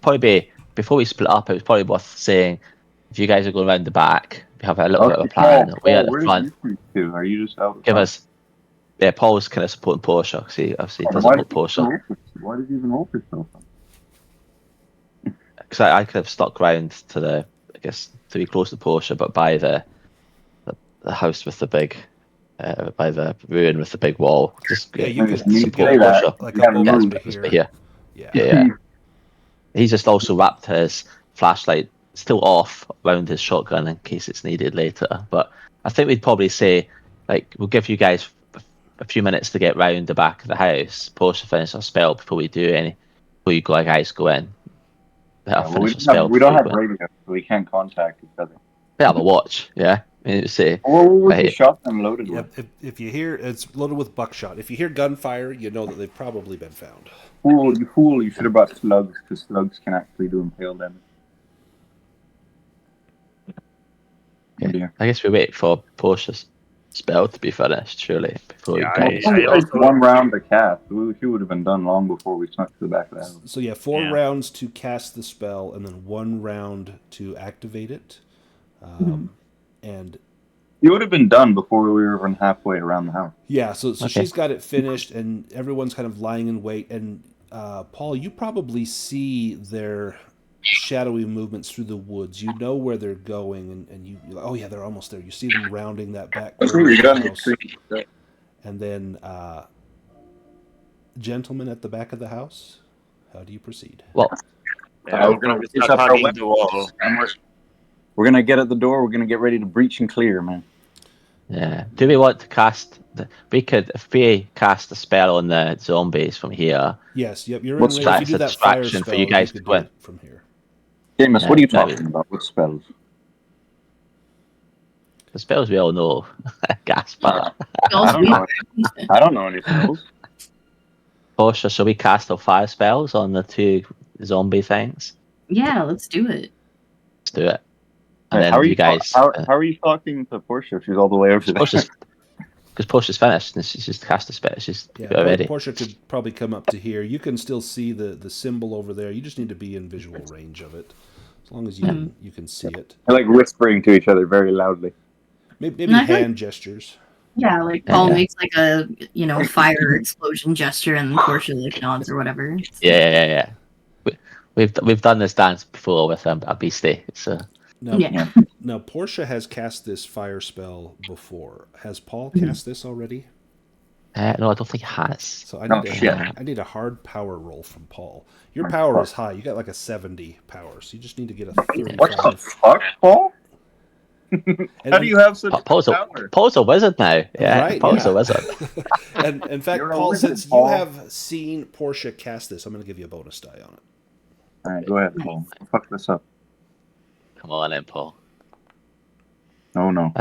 probably be, before we split up, it was probably worth saying, if you guys are going around the back, we have a little bit of a plan. We at the front. Are you just out? Give us. Yeah, Paul's kind of supporting Portia, because he obviously doesn't support Portia. Why did you even roll for yourself? Because I could have stuck around to be close to Portia, but by the house with the big, by the ruin with the big wall. You could support Portia. Like a moment here. Yeah. He's just also wrapped his flashlight still off around his shotgun in case it's needed later. But I think we'd probably say, we'll give you guys a few minutes to get round the back of the house. Portia finish our spell before you guys go in. We don't have radio, so we can't contact each other. We have a watch, yeah. What was the shotgun loaded with? If you hear, it's loaded with buckshot. If you hear gunfire, you know that they've probably been found. You fool! You should have brought slugs, because slugs can actually do impale damage. Yeah. I guess we wait for Portia's spell to be finished, surely, before we go. One round to cast. She would have been done long before we snuck to the back of the house. So 4 rounds to cast the spell, and then 1 round to activate it. And it would have been done before we were even halfway around the house. Yeah, so she's got it finished, and everyone's kind of lying in wait. And Paul, you probably see their shadowy movements through the woods. You know where they're going, and they're almost there. You see them rounding that back house. And then, gentlemen at the back of the house, how do you proceed? Well, we're going to start hugging the walls. We're going to get at the door. We're going to get ready to breach and clear, man. Yeah. Do we want to cast... if we cast a spell on the zombies from here... Yes, yep. You're what's in range. If you do that fire spell, for you guys to win from here. James, what are you talking about? What spells? The spells we all know. Gaspar. I don't know any spells. Portia, shall we cast our fire spells on the 2 zombie things? Yeah, let's do it. Let's do it. And then how are you guys... how are you talking to Portia if she's all the way over there? Because Portia's finished, and she's just cast a spell. She's ready. Portia could probably come up to here. You can still see the symbol over there. You just need to be in visual range of it. As long as you can see it. They're whispering to each other very loudly. Maybe hand gestures. Yeah, Paul makes a fire explosion gesture, and Portia nods or whatever. Yeah. We've done this dance before with a beastie. So. Now, Portia has cast this fire spell before. Has Paul cast this already? No, I don't think he has. So I No, need shit. I need a hard power roll from Paul. Your power is high. You got like a 70 power, so you just need to get a 35. What the fuck, Paul? How do you have such Paul's power? Paul's a wizard now. Yeah, Right, Paul's yeah. a wizard. And in fact, You're a Paul, wizard, since you Paul. have seen Portia cast this, I'm going to give you a bonus die on it. All right, go ahead, Paul. Fuck this up. Come on in, Paul. Oh no.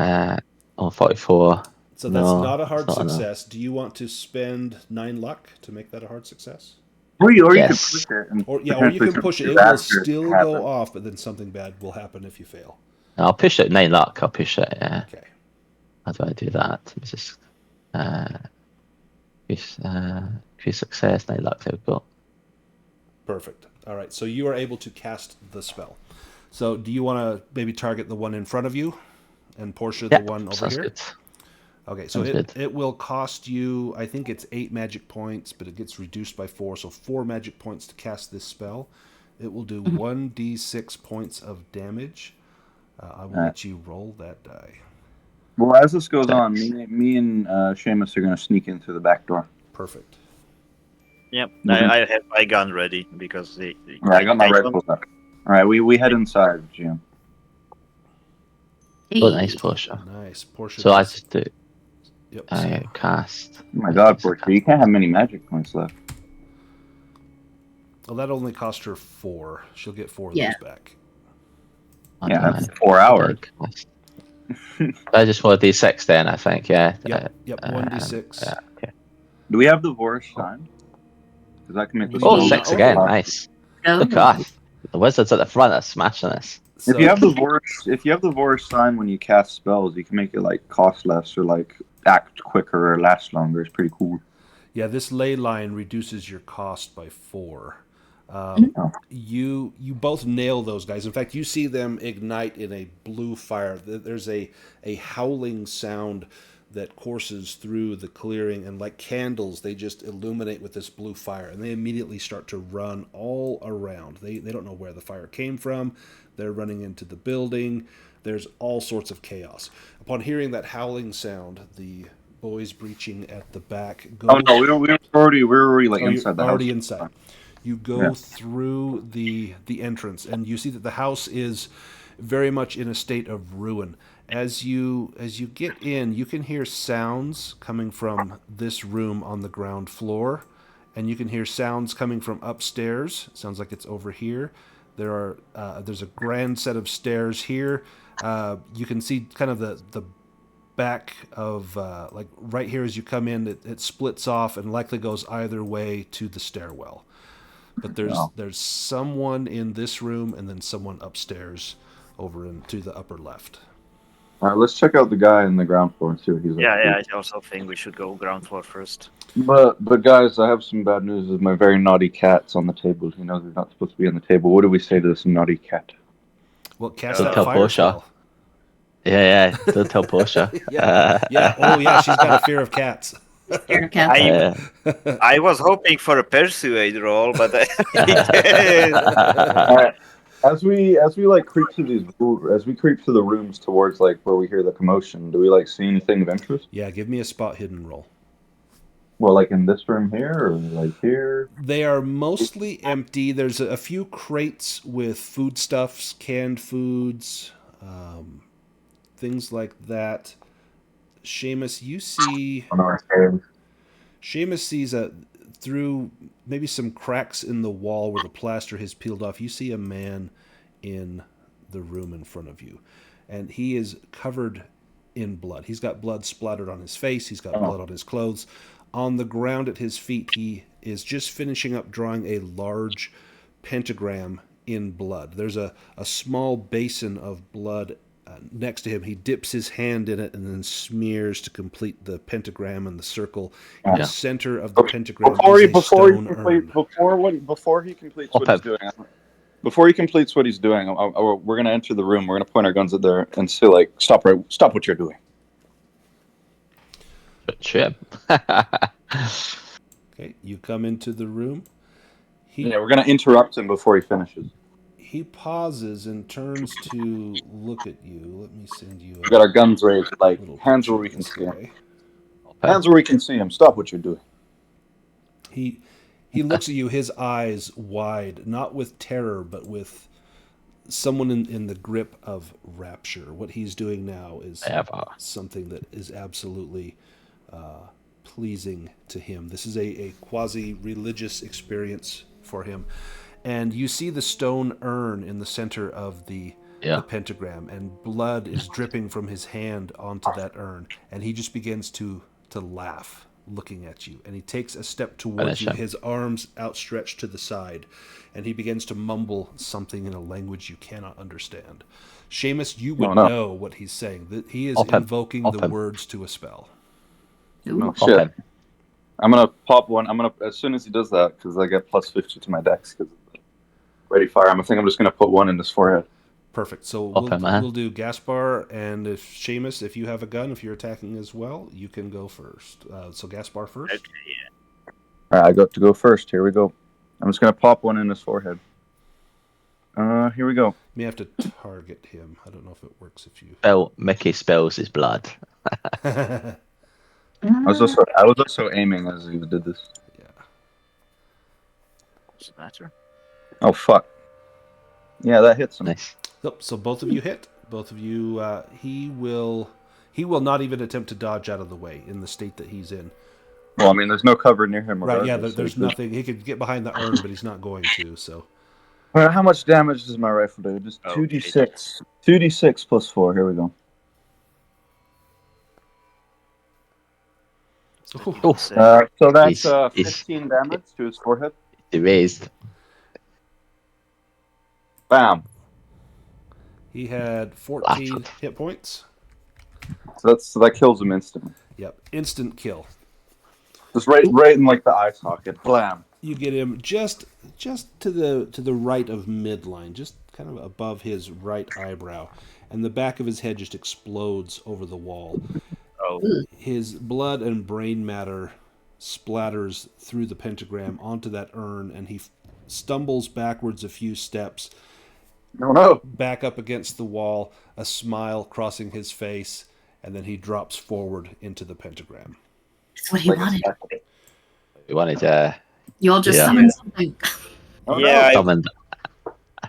44. So that's No, not a hard it's not enough. success. Do you want to spend 9 luck to make that a hard success? Or you Yes. can push it. And Or you potentially can push it. something It will bad still happen. go off, but then something bad will happen if you fail. I'll push it. 9 luck. I'll push it. Yeah. Okay. How do I do that? Let me just increase success. 9 luck. There we go. Perfect. All right. So you are able to cast the spell. So do you want to maybe target the one in front of you, and Portia the one over sounds here? good. Okay, so Sounds good. it will cost you, I think it's 8 magic points, but it gets reduced by 4, so 4 magic points to cast this spell. It will do 1d6 points of damage. I will let you roll that die. Well, as this goes on, me and Seamus are going to sneak in through the back door. Perfect. Yep, Mhm. I have my gun ready because All right, I got my don't- rifle up. All right, we head inside, Jim. Oh, nice, Portia. Nice. Portia So I does- just do. Yep. I cast. Oh my God, Portia, you can't have many magic points left. Well, that only cost her 4. She'll get 4 of Yeah. those back. Yeah, that's 4 hours. I just want to d6 then, I think, yeah. Yep, 1d6. Yeah, okay. Do we have the Vorish sign? Because that can make us Oh, Oh, know- 6 Oh. again, nice. Look at that. The wizards at the front are smashing this. So, If you have the Vorish sign when you cast spells, you can make it like cost less or like act quicker or last longer. It's pretty cool. yeah, this ley line reduces your cost by 4. You both nail those guys. In fact, you see them ignite in a blue fire. There's a howling sound that courses through the clearing, and like candles, they just illuminate with this blue fire, and they immediately start to run all around. They don't know where the fire came from. They're running into the building. There's all sorts of chaos. Upon hearing that howling sound, the boys breaching at the back go. Oh no, we're already like Oh, inside the you're already house. inside. You go through the entrance, and you see that the house is very much in a state of ruin. As you get in, you can hear sounds coming from this room on the ground floor, and you can hear sounds coming from upstairs. Sounds like it's over here. There's a grand set of stairs here. You can see kind of the back of like right here as you come in. It splits off and likely goes either way to the stairwell. But there's someone in this room and then someone upstairs over into the upper left. All right, let's check out the guy in the ground floor and see what he's up to. Yeah, I also think we should go ground floor first. But guys, I have some bad news. My very naughty cat's on the table. He knows he's not supposed to be on the table. What do we say to this naughty cat? Well, cast Don't that tell fire Portia. spell. Yeah, don't tell Portia. Yeah. Oh, yeah. She's got a fear of cats. Scared of cats. I was hoping for a persuade roll, but All right. As we like creep through the rooms towards like where we hear the commotion, do we like see anything of interest? Yeah, give me a spot hidden roll. Well, like in this room here, or like here? They are mostly empty. There's a few crates with foodstuffs, canned foods, things like that. Seamus, you see... Seamus sees through maybe some cracks in the wall where the plaster has peeled off. You see a man in the room in front of you, and he is covered in blood. He's got blood splattered on his face. He's got blood on his clothes. On the ground at his feet, he is just finishing up drawing a large pentagram in blood. There's a small basin of blood next to him. He dips his hand in it and then smears to complete the pentagram and the circle. In the center of the pentagram Before he completes what he's doing, we're gonna enter the room. We're gonna point our guns at there and say like, stop what you're doing. Chip. Okay, you come into the room. We're gonna interrupt him before he finishes. He pauses and turns to look at you. Let me send you. We got our guns raised, like little hands picture where we can this see him. guy. Hands where we can see him. Stop what you're doing. He looks at you, his eyes wide, not with terror, but with someone in the grip of rapture. What he's doing now is something that is absolutely pleasing to him. This is a quasi-religious experience for him. And you see the stone urn in the center of the pentagram, and blood is dripping from his hand onto that urn, and he just begins to laugh, looking at you. And he takes a step towards you, his arms outstretched to the side, and he begins to mumble something in a language you cannot understand. Seamus, you would know what he's saying. That he is invoking the words to a spell. No shit. I'm gonna pop one. As soon as he does that, because I get plus 50 to my dex because ready fire. I'm just gonna put one in his forehead. Perfect. So we'll do Gaspar, and if Seamus, if you have a gun, if you're attacking as well, you can go first. So Gaspar first. Okay, yeah. All right, I got to go first. Here we go. I'm just gonna pop one in his forehead. Here we go. You may have to target him. I don't know if it works if you. Mickey spells his blood. I was also aiming as he did this. Yeah. Does it matter? Oh fuck. Yeah, that hits him. Nice. So both of you hit. Both of you. He will not even attempt to dodge out of the way in the state that he's in. Well, I mean, there's no cover near him. Right? Yeah. There's nothing. He could get behind the urn, but he's not going to. So. How much damage does my rifle do? Just 2d6. 2d6 plus 4. Here we go. So that's 15 damage to his forehead. Erased. Bam. He had 14 hit points. So that kills him instantly. Yep, instant kill. Just right in like the eye socket. Blam. You get him just to the right of midline, just kind of above his right eyebrow, and the back of his head just explodes over the wall. Oh. His blood and brain matter splatters through the pentagram onto that urn, and he stumbles backwards a few steps. No. Back up against the wall, a smile crossing his face, and then he drops forward into the pentagram. That's what he wanted. He wanted You all just summoned something. Summoned.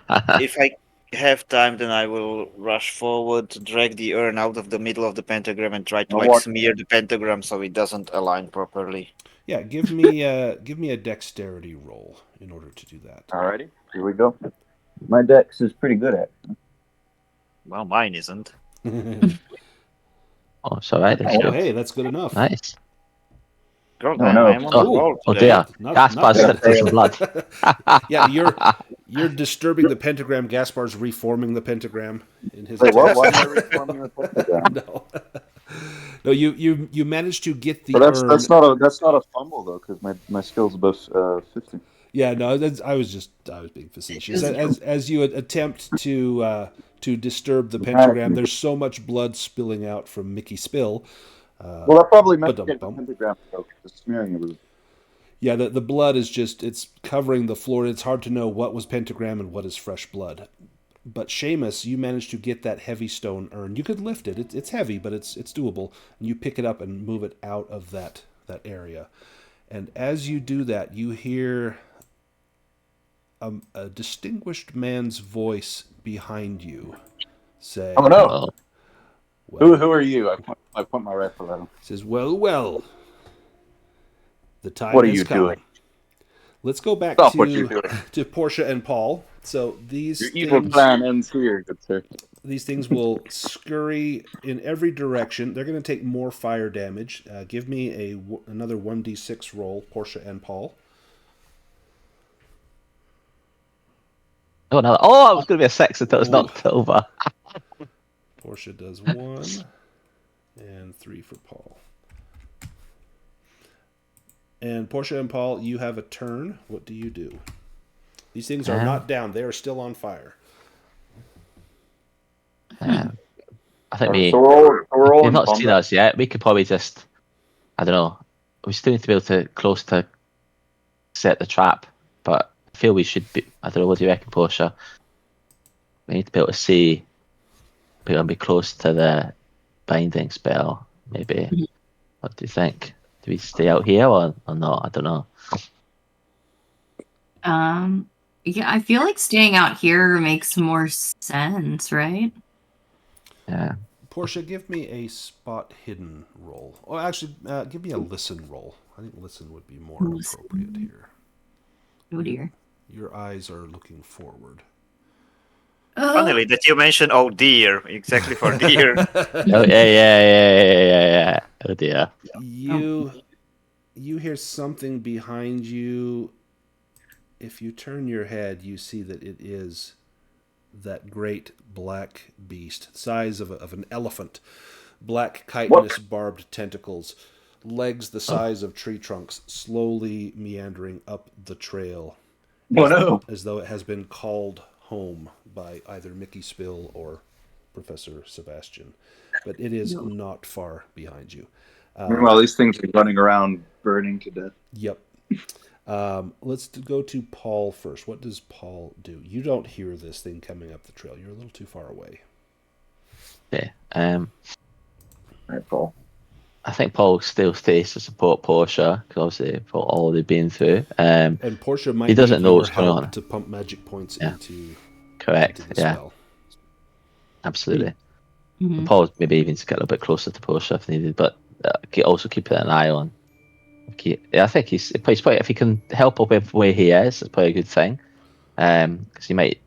If I have time, then I will rush forward, drag the urn out of the middle of the pentagram, and try to smear the pentagram so it doesn't align properly. Yeah, give me a dexterity roll in order to do that. Alrighty, here we go. My dex is pretty good at it. Well, mine isn't. Oh, it's alright. Hey, that's good enough. Nice. I'm on the roll dear. Gaspar's slipped through some blood. Yeah, you're disturbing the pentagram. Gaspar's reforming the pentagram in his. Wait, what? Why am I reforming the pentagram? No, you managed to get the. But that's not a fumble though, because my skill's above 50. Yeah, no, I was being facetious. As you attempt to disturb the pentagram, there's so much blood spilling out from Mickey Spill. Well, that probably meant to get the pentagram broke. The smearing of it. Yeah, the blood is it's covering the floor. It's hard to know what was pentagram and what is fresh blood. But Seamus, you managed to get that heavy stone urn. You could lift it. It's heavy, but it's doable. And you pick it up and move it out of that area. And as you do that, you hear a distinguished man's voice behind you say, "Oh no! Well, who are you?" I point my rifle at him. Says, "Well, the time what are has you come." doing? Let's go back to Portia and Paul. So your evil plan ends here, good sir. These things will scurry in every direction. They're going to take more fire damage. Give me another 1d6 roll, Portia and Paul. Oh, no. I was going to be a 6 until it's knocked over. Portia does 1 and 3 for Paul. And Portia and Paul, you have a turn. What do you do? These things are not down. They are still on fire. I think we've not seen us yet. We could probably just, I don't know. We still need to be able to close to set the trap, but I feel we should be. I don't know. What do you reckon, Portia? We need to be able to be close to the binding spell, maybe. What do you think? Do we stay out here or not? I don't know. Yeah, I feel like staying out here makes more sense, right? Yeah. Portia, give me a spot hidden roll. Or actually, give me a listen roll. I think listen would be more Listen. appropriate here. Oh dear. Your eyes are looking forward. Funnily that you mentioned, oh dear, exactly for deer. Oh, yeah. Oh dear. You hear something behind you. If you turn your head, you see that it is that great black beast, size of an elephant, black chitinous barbed tentacles, legs the size of tree trunks, slowly meandering up the trail, Oh no! as though it has been called home by either Mickey Spill or Professor Sebastian. But it is not far behind you. Meanwhile, these things are running around, burning to death. Yep. Let's go to Paul first. What does Paul do? You don't hear this thing coming up the trail. You're a little too far away. Okay. All right, Paul. I think Paul still stays to support Portia because obviously for all they've been through. And Portia might he doesn't need know your what's going help on. to pump magic points into Correct. the Yeah. spell. Absolutely. Mm-hmm. And Paul maybe even to get a little bit closer to Portia if needed, but also keeping an eye on. I think he's probably, if he can help up with where he is, it's probably a good thing. Because he might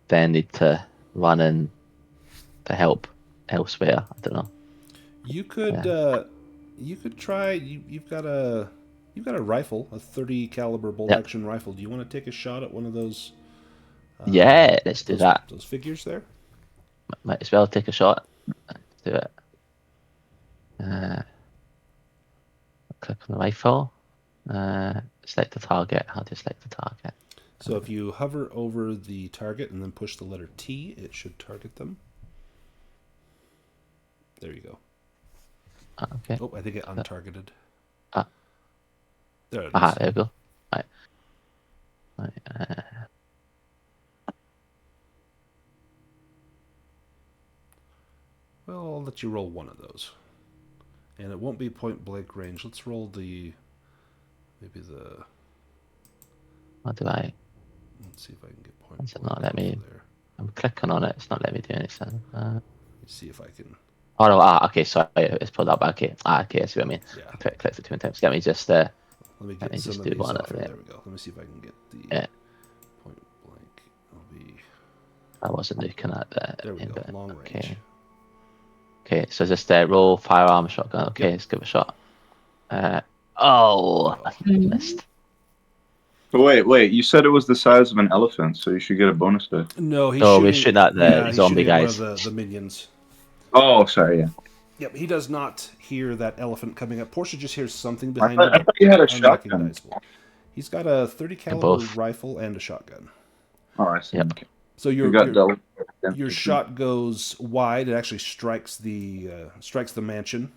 then need to run in to help elsewhere. I don't know. You could try. You've got a rifle, a 30 caliber bolt action rifle. Do you want to take a shot at one of those? Yeah, let's do that. Those figures there. Might as well take a shot. Let's do it. Click on the rifle. Select the target. How do you select the target? So if you hover over the target and then push the letter T, it should target them. There you go. Okay. Oh, I think it untargeted. There it is. There we go. Right. Well, I'll let you roll one of those. And it won't be point blank range. Let's roll maybe the... What do I... Let's see if I can get point It's blank. not let me... There. I'm clicking on it. It's not letting me do anything. Let's see if I can... Oh, no. Okay. Sorry. It's pulled up. Okay. Okay. I see what I mean. Yeah. Click it 2 times. Let me just... Let me let me some just of do these one off of here. them. There we go. Let me see if I can get the point blank. It'll be... I wasn't looking at that. There we go. Long range. Okay. So just roll firearm shotgun. Okay. Let's give it a shot. Missed. But wait, you said it was the size of an elephant, so you should get a bonus die. No, we're shooting at the zombie he's guys. One of the minions. Oh, sorry, yeah. Yep, he does not hear that elephant coming up. Portia just hears something behind I thought you had a shotgun. Unrecognizable. He's got a 30 caliber rifle and a shotgun. Oh, I see. Yep. Okay. So your shot goes wide. It actually strikes the mansion.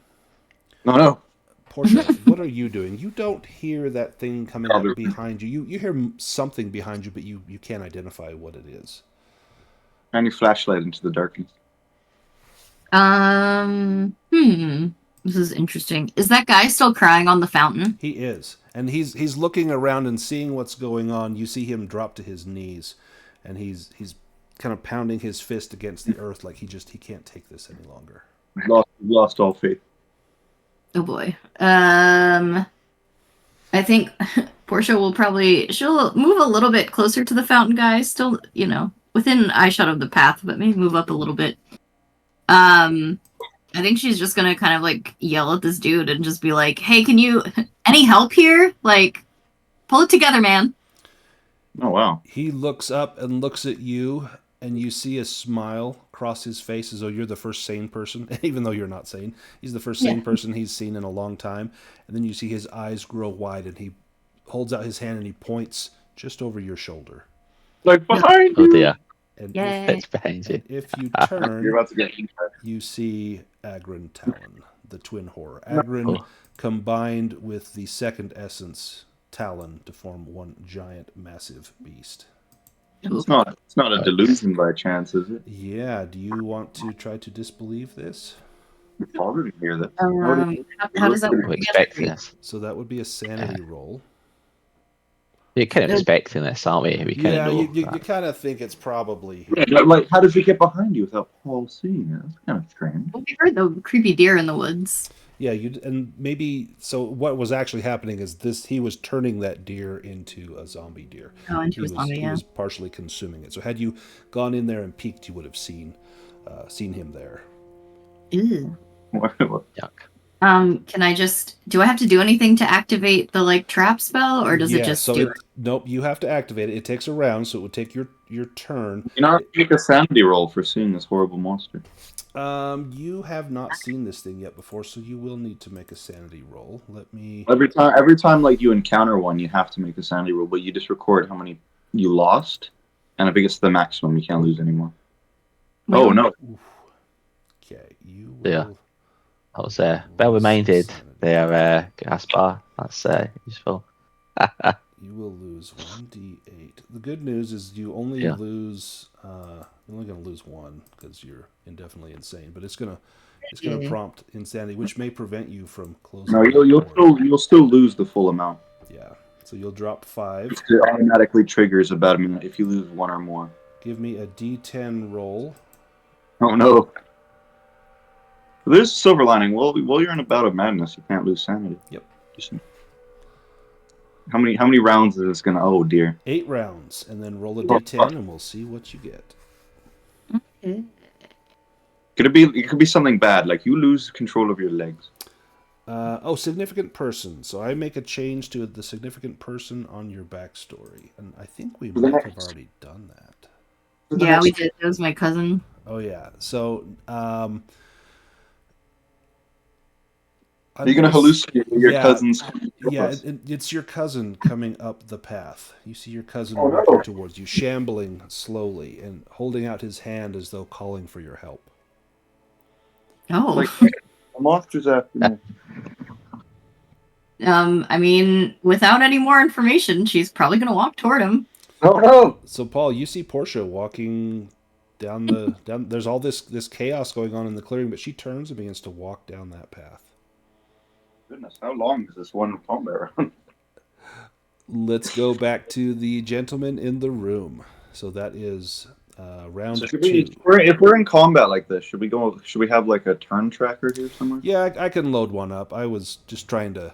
No. Portia, what are you doing? You don't hear that thing coming up behind you. You hear something behind you, but you can't identify what it is. Shine your flashlight into the darkness. This is interesting. Is that guy still crying on the fountain? He is. And he's looking around and seeing what's going on. You see him drop to his knees, and he's kind of pounding his fist against the earth like he can't take this any longer. Lost all faith. Oh boy. I think Portia she'll move a little bit closer to the fountain guy, still, within eyeshot of the path, but maybe move up a little bit. I think she's just gonna kind of like yell at this dude and just be like, "Hey, any help here? Like, pull it together, man." Oh wow. He looks up and looks at you, and you see a smile cross his face as though you're the first sane person, even though you're not sane. He's the first sane person he's seen in a long time. And then you see his eyes grow wide, and he holds out his hand and he points just over your shoulder. Like behind you. Oh dear. And it's behind you. If you turn, you're about to get you see Agrin Talon, the twin horror. Agrin combined with the second essence, Talon, to form one giant, massive beast. It's not a delusion by chance, is it? Yeah, do you want to try to disbelieve this? Probably hear that. How does that work? We're expecting this. So that would be a sanity roll. You're kind of expecting this, aren't we? We kind of Yeah, know. you kind of think it's probably him. Yeah, like, how does he get behind you without Paul seeing it? That's kind of strange. We heard the creepy deer in the woods. Yeah, and maybe so. What was actually happening is this: he was turning that deer into a zombie deer. Oh, into a zombie, He yeah. was partially consuming it. So had you gone in there and peeked, you would have seen him there. Ew. Yuck. Can I do I have to do anything to activate the like trap spell, or does it just do it? Nope, you have to activate it. It takes a round, so it would take your turn. You know, make a sanity roll for seeing this horrible monster. You have not seen this thing yet before, so you will need to make a sanity roll. Let me. Every time, like you encounter one, you have to make a sanity roll, but you just record how many you lost, and if it gets to the maximum, you can't lose anymore. Well, Oh no! Okay, you will. Yeah. I was well reminded there, Gaspar. That's useful. You will lose 1d8. The good news is you only lose. You're only going to lose one because you're indefinitely insane. But it's gonna prompt insanity, which may prevent you from closing. No, you'll still lose the full amount. Yeah. So you'll drop 5. It automatically triggers about a minute if you lose one or more. Give me a d10 roll. Oh no! There's a silver lining. While you're in a bout of madness, you can't lose sanity. Yep. How many rounds is this gonna? Oh dear. 8 rounds, and then roll a d10, and we'll see what you get. Okay. It could be something bad, like you lose control of your legs. Significant person. So I make a change to the significant person on your backstory, and I think we might have already done that. Yeah, we did. It was my cousin. Oh yeah. So You're gonna hallucinate your cousin's. Yeah, it's your cousin coming up the path. You see your cousin walking towards you, shambling slowly and holding out his hand as though calling for your help. Oh. Like, the monster's after me. I mean, without any more information, she's probably gonna walk toward him. Oh no! So Paul, you see Portia walking down. There's all this chaos going on in the clearing, but she turns and begins to walk down that path. Goodness, how long is this one combat round? Let's go back to the gentleman in the room. So that is round 2. If we're in combat like this, should we have like a turn tracker here somewhere? Yeah, I can load one up. I was just trying to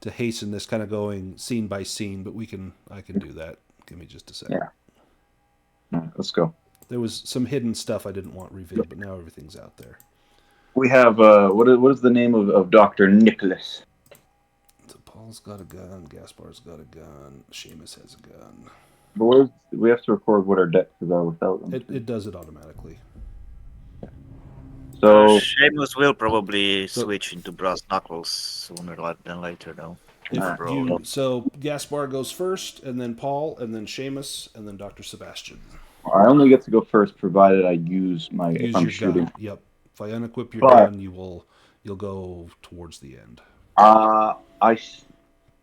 hasten this, kind of going scene by scene, but I can do that. Give me just a second. Yeah. All right, let's go. There was some hidden stuff I didn't want revealed, but now everything's out there. We have what is the name of Dr. Nicholas? So Paul's got a gun, Gaspar's got a gun, Seamus has a gun. But we have to record what our dexes are without them. It does it automatically. So Seamus will probably switch into brass knuckles sooner than later, though. So Gaspar goes first, and then Paul, and then Seamus, and then Dr. Sebastian. I only get to go first, provided I use if I'm shooting. Gun. Yep. If I unequip your gun, you'll go towards the end. I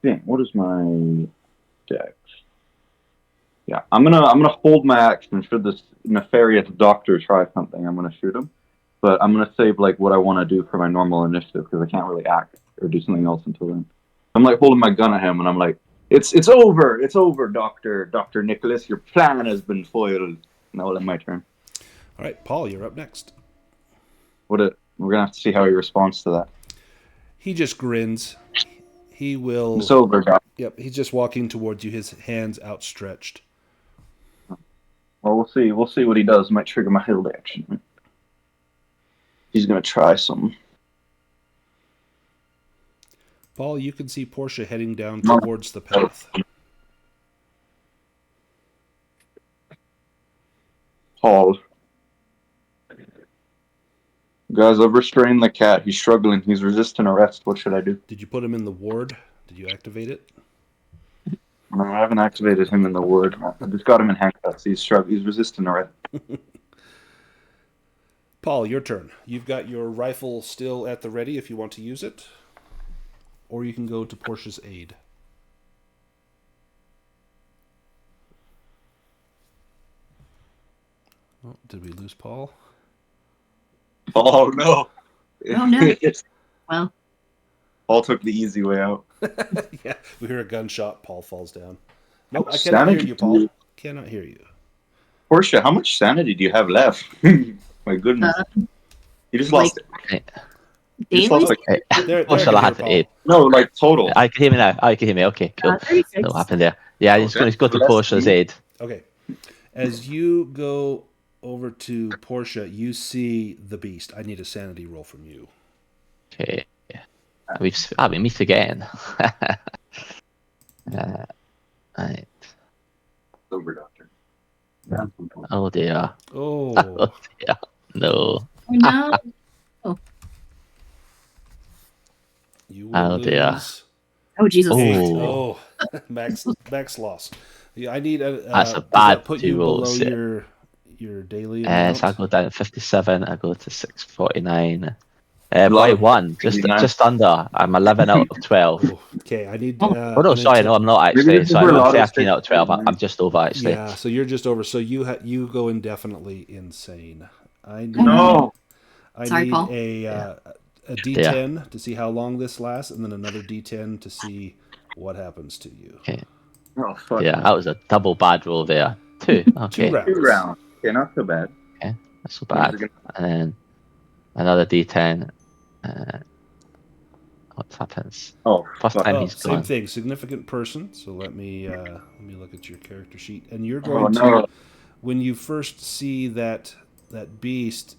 think. What is my dex? Yeah, I'm gonna hold my action should this nefarious doctor try something. I'm gonna shoot him, but I'm gonna save like what I want to do for my normal initiative because I can't really act or do something else until then. I'm like holding my gun at him, and I'm like, "It's over, Doctor Nicholas. Your plan has been foiled." Now it's my turn. All right, Paul, you're up next. We're gonna have to see how he responds to that. He just grins. He will. It's over, Doc. Yep, he's just walking towards you, his hands outstretched. Well, we'll see. We'll see what he does. Might trigger my held action. He's gonna try something. Paul, you can see Portia heading down towards the path. Paul. Guys, I've restrained the cat. He's struggling. He's resisting arrest. What should I do? Did you put him in the ward? Did you activate it? No, I haven't activated him in the ward. I just got him in handcuffs. He's struggling. He's resisting arrest. Paul, your turn. You've got your rifle still at the ready if you want to use it. Or you can go to Portia's aid. Oh, did we lose Paul? Oh, no. Oh, no. Well, Paul took the easy way out. Yeah, we hear a gunshot. Paul falls down. Nope, I much cannot hear sanity you, do Paul. you- Cannot hear you. Portia, how much sanity do you have left? My goodness. You just like, lost it. You just daily? lost like There What shall you I hear, have to Paul. eat? no, like total. I can hear me now. I can hear me. Okay, cool. 36. What happened there? Yeah, Oh, he's going to that's go to less Portia's than me. aid. Okay. As you go over to Portia, you see the beast. I need a sanity roll from you. Okay. We meet again. Right. Sober doctor. Oh dear. Oh, Oh dear. No. Oh, no. you will Oh dear. lose. Oh, Jesus. Oh, Max lost. Yeah, I need a. that's a does bad that put two you rolls. below your daily amount? So I go down to 57. I go to 649. By lot of 1, just under. I'm 11 out of 12. Oh, okay, I need. Oh no, sorry, no, I'm not Maybe actually. this is Sorry, where I'm Lotto 13 out of 12. I'm just over actually. Yeah, so you're just over. So you go indefinitely insane. I need. No. I Sorry, need Paul. a D10 to see how long this lasts, and then another D10 to see what happens to you. Okay. Oh fuck. Yeah, man. that was a double bad roll there. 2. Okay. 2 rounds. 2 rounds. Okay, not so bad. Okay, that's so bad. And then another D10. What happens? Oh, First fuck. time Oh, he's same gone. thing. Significant person. So let me look at your character sheet, and you're Oh, going no. to when you first see that beast.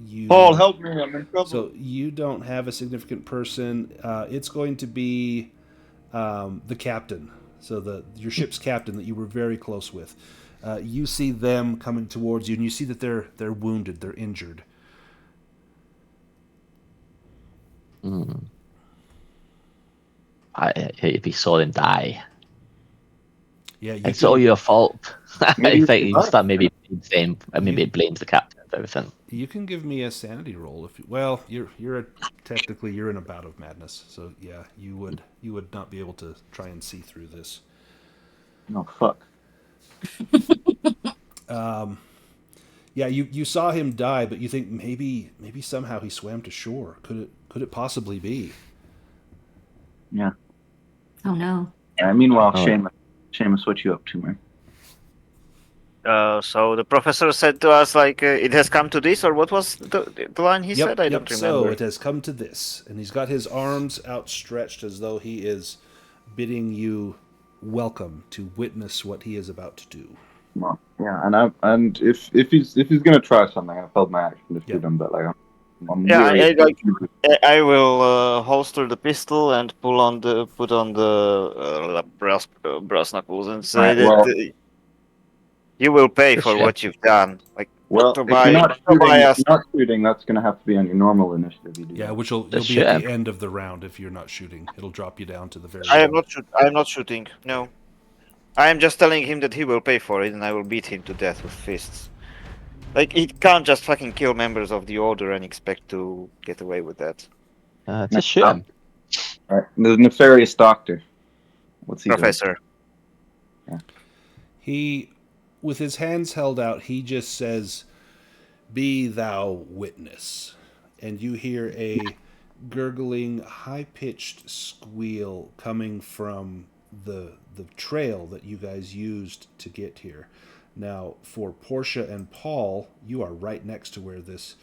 You Paul, help me! I'm in trouble. So you don't have a significant person. It's going to be the captain. So your ship's captain that you were very close with. You see them coming towards you, and you see that they're wounded, they're injured. If he saw them die, Yeah, you it's all your fault. Maybe I think it's you start maybe it blames the captain for everything. You can give me a sanity roll if technically you're in a bout of madness. So yeah, you would not be able to try and see through this. No, fuck. Yeah, you saw him die, but you think maybe somehow he swam to shore. Could it possibly be? Yeah. Oh, no. Meanwhile, Oh. Seamus, what you up to, man? So the professor said to us, like, it has come to this, or what was the line he said? I don't remember. So it has come to this, and he's got his arms outstretched as though he is bidding you welcome to witness what he is about to do. Well, yeah, and if he's gonna try something, I've held my action to shoot him, but like I'm Yeah, really I will holster the pistol and put on the brass knuckles and say Right, that well- you will pay Good for shit. what you've done. Like, well. to If buy- you're not to buy us. shooting, that's gonna have to be on your normal initiative. You do Yeah, that. which you'll Just be at shoot the end of the round if you're not shooting. It'll drop you down to the very I end. am not shooting. No, I am just telling him that he will pay for it, and I will beat him to death with fists. Like, he can't just fucking kill members of the order and expect to get away with that. Just shoot him. All right, the nefarious doctor. What's he doing? Professor. He, with his hands held out, he just says, "Be thou witness." And you hear a gurgling, high-pitched squeal coming from the trail that you guys used to get here. Now, for Portia and Paul, you are right next to where this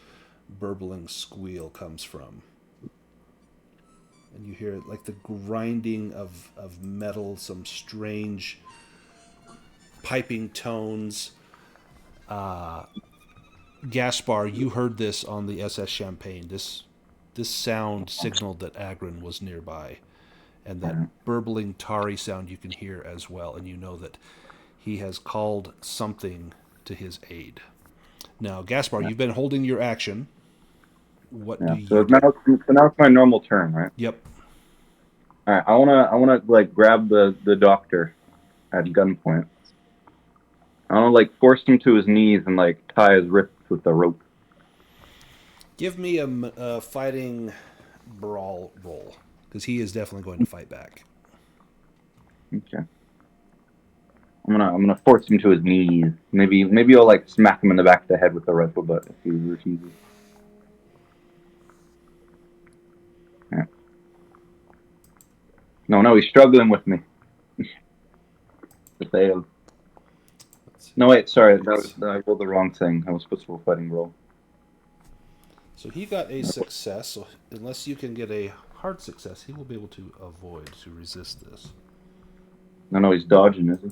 burbling squeal comes from. And you hear like the grinding of metal, some strange piping tones. Gaspar, you heard this on the SS Champagne. This sound signaled that Agron was nearby. And that burbling tarry sound you can hear as well, and you know that he has called something to his aid. Now, Gaspar, you've been holding your action. What do you So do? now it's my normal turn, right? Yep. All right, I wanna like grab the doctor at gunpoint. I wanna like force him to his knees and like tie his wrists with the rope. Give me a fighting brawl roll, because he is definitely going to fight back. Okay. I'm gonna force him to his knees. Maybe I'll like smack him in the back of the head with the rifle butt if he refuses. No, he's struggling with me. It failed. No, wait, sorry. I rolled the wrong thing. I was supposed to roll fighting roll. So he got a success. So unless you can get a hard success, he will be able to avoid, to resist this. No, he's dodging, is he?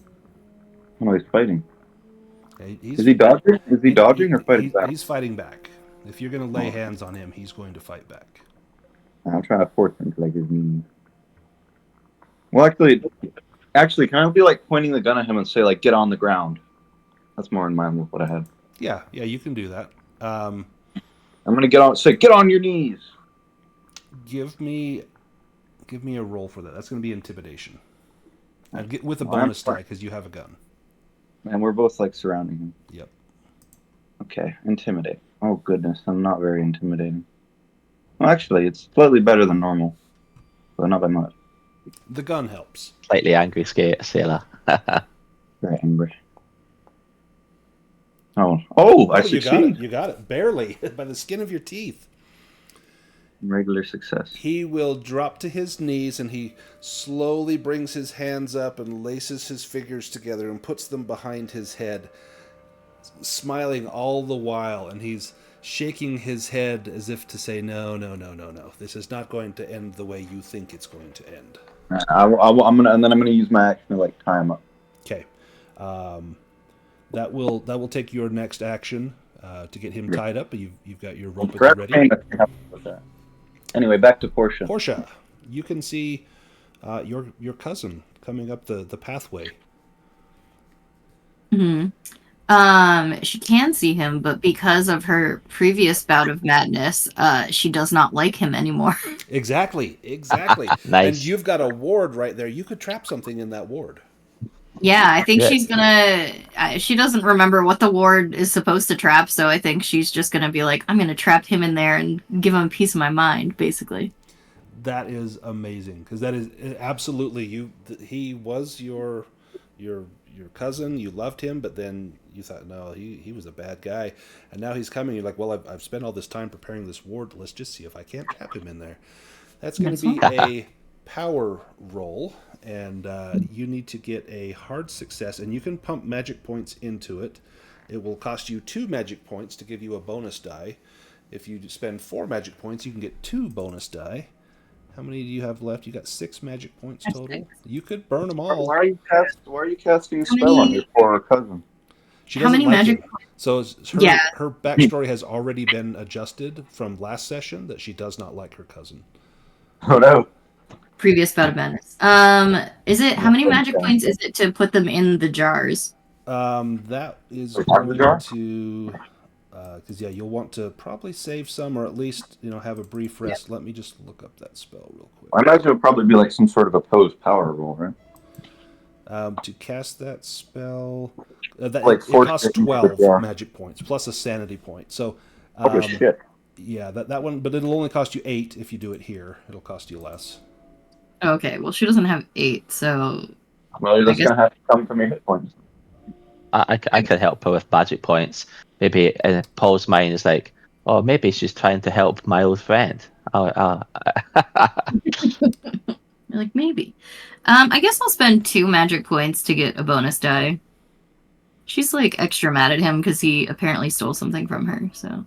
No, he's fighting. Is he dodging? Is he dodging or fighting back? He's fighting back. If you're going to lay hands on him, he's going to fight back. I'm trying to force him to like his knees. Well, actually, can I be like pointing the gun at him and say like, "Get on the ground"? That's more in line with what I had. Yeah, you can do that. I'm gonna say, "Get on your knees." Give me a roll for that. That's going to be intimidation. And get with a bonus die because you have a gun. And we're both like surrounding him. Yep. Okay, intimidate. Oh goodness, I'm not very intimidating. Well, actually, it's slightly better than normal, but not by much. The gun helps. Slightly angry sailor. Very angry. Oh! I succeed. You got it. Barely. By the skin of your teeth. Regular success. He will drop to his knees and he slowly brings his hands up and laces his fingers together and puts them behind his head, smiling all the while, and he's shaking his head as if to say, no. This is not going to end the way you think it's going to end. I'm gonna use my action to like tie him up. Okay. That will take your next action to get him tied up. You've got your rope at the ready. Anyway, back to Portia. Portia, you can see your cousin coming up the pathway. Hmm. She can see him, but because of her previous bout of madness, she does not like him anymore. Exactly. Nice. And you've got a ward right there. You could trap something in that ward. Yeah, I think she's gonna... she doesn't remember what the ward is supposed to trap, so I think she's just gonna be like, I'm gonna trap him in there and give him a piece of my mind, basically. That is amazing, because that is absolutely... He was your cousin, you loved him, but then you thought, no, he was a bad guy. And now he's coming, you're like, well, I've spent all this time preparing this ward, let's just see if I can't trap him in there. That's going to be a power roll, and you need to get a hard success, and you can pump magic points into it. It will cost you 2 magic points to give you a bonus die. If you spend 4 magic points, you can get 2 bonus die. How many do you have left? You got 6 magic points total. You could burn them all. Why are you casting a spell on your poor cousin? She doesn't like magic it. So her backstory has already been adjusted from last session that she does not like her cousin. Oh no. Previous bout of madness. Is it... How many magic points is it to put them in the jars? That is going to... Because, you'll want to probably save some, or at least, have a brief rest. Let me just look up that spell real quick. I imagine it would probably be like some sort of opposed power roll, right? To cast that spell... it costs 12 magic points, plus a sanity point. So, holy shit. Yeah, that one, but it'll only cost you 8 if you do it here. It'll cost you less. Okay, well, she doesn't have 8, so... Well, you're just going to have to come from your hit points. I could help her with magic points. Maybe Paul's mind is like, oh, maybe she's trying to help my old friend. You're like, maybe. I guess I'll spend 2 magic points to get a bonus die. She's like extra mad at him because he apparently stole something from her, so...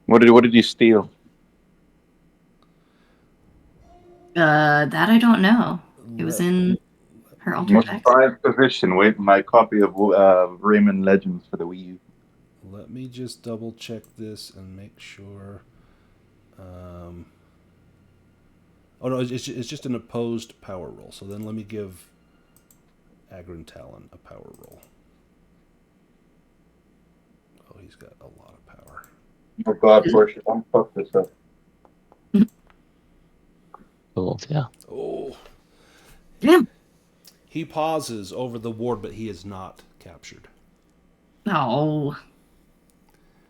What did you steal? That I don't know. It was in her alter text. Most position. Wait, my copy of Rayman Legends for the Wii U. Let me just double check this and make sure. Oh no, it's just an opposed power roll. So then let me give Agrin Talon a power roll. Oh, he's got a lot of power. Oh God, Portia, don't fuck this up. Yeah. Oh. Damn. He pauses over the ward, but he is not captured. Oh.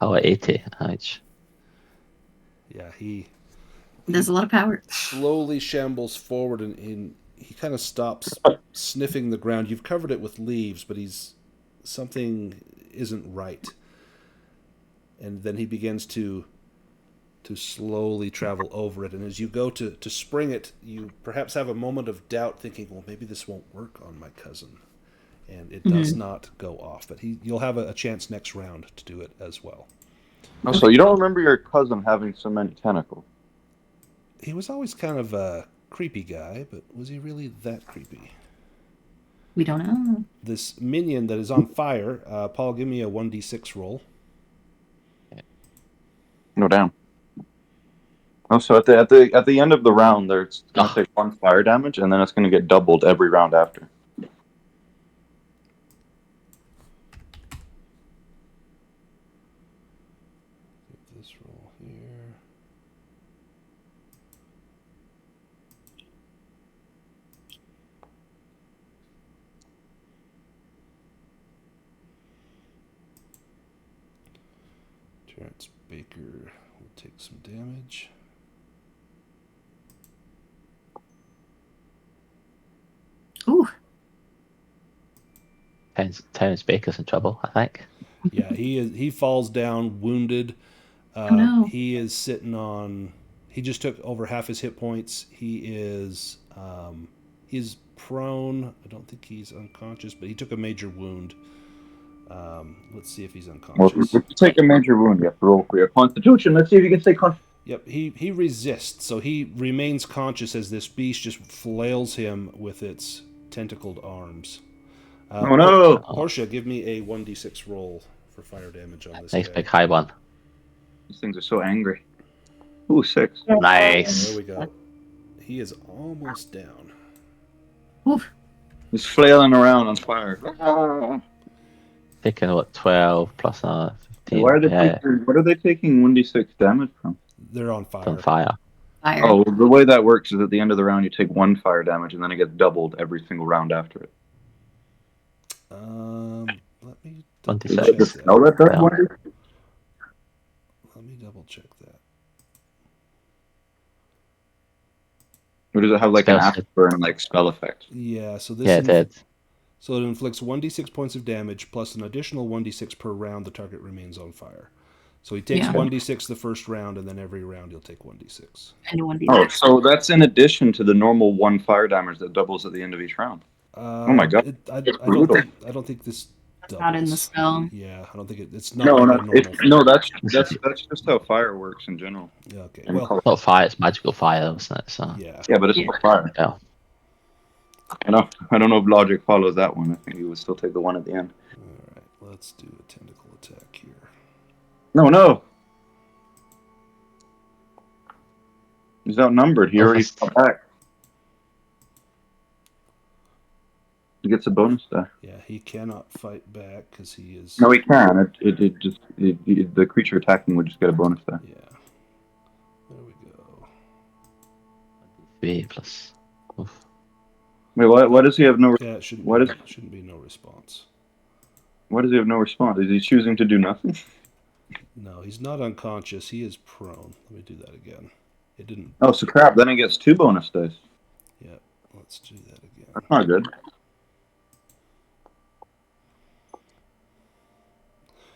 Oh, 80. Ouch. Yeah, he... There's a lot of power. Slowly shambles forward, and he kind of stops sniffing the ground. You've covered it with leaves, but something isn't right. And then he begins to to slowly travel over it. And as you go to spring it, you perhaps have a moment of doubt, thinking, well, maybe this won't work on my cousin. And it does not go off. But you'll have a chance next round to do it as well. Oh, so you don't remember your cousin having so many tentacles? He was always kind of a creepy guy, but was he really that creepy? We don't know. This minion that is on fire, Paul, give me a 1d6 roll. No, down. Oh, so at the end of the round, there's going to take 1 fire damage, and then it's going to get doubled every round after. Get this roll here. Terrence Baker will take some damage. Ooh. Terrence Baker's in trouble, I think. Yeah, he falls down wounded. Oh, no. He is sitting on. He just took over half his hit points. He's prone. I don't think he's unconscious, but he took a major wound. Let's see if he's Well, unconscious. if you take a major wound, you have to roll for your constitution. Let's see if you can stay conscious. Yep, he resists, so he remains conscious as this beast just flails him with its tentacled arms. Oh no! Portia, give me a 1d6 roll for fire damage on this Nice guy. big high one. These things are so angry. Ooh, 6. Nice. There we go. He is almost down. Oof. He's flailing around on fire. Taking what, 12 plus 15. Why are they taking, what are they taking 1d6 damage from? They're on It's fire. on fire. Fire. Oh, the way that works is at the end of the round you take 1 fire damage and then it gets doubled every single round after it. Let me One double d check six. that. Let me double check that. Or does it have like an Spell- afterburn, like spell effect? Yeah, so this Yeah, it did. So it inflicts 1d6 points of damage plus an additional 1d6 per round the target remains on fire. So he takes Yeah. 1d6 the first round, and then every round he'll take 1d6. And 1d6. Oh, so that's in addition to the normal 1 fire damage that doubles at the end of each round. Oh my god. I brutal. don't think this doubles. Not in the spell. Yeah, I don't think it's not No, like no, a normal. no, that's just how fire works in general. Yeah, okay. And Well, It's not fire, it's magical fire, though, isn't it? So, yeah. Yeah, but it's still fire. yeah. I don't know if logic follows that one. I think you would still take the 1 at the end. All right, let's do a tentacle attack here. No. He's outnumbered. He already fought back. He gets a bonus die. Yeah, he cannot fight back because he is. No, he can. The creature attacking would just get a bonus die. Yeah. There we go. 3 plus. Oof. Wait, why does he have no? Yeah, it shouldn't. What be, is- shouldn't be no response. Why does he have no response? Is he choosing to do nothing? No, he's not unconscious. He is prone. Let me do that again. It didn't. Oh, so crap. Then he gets 2 bonus dice. Yeah, let's do that again. That's not good.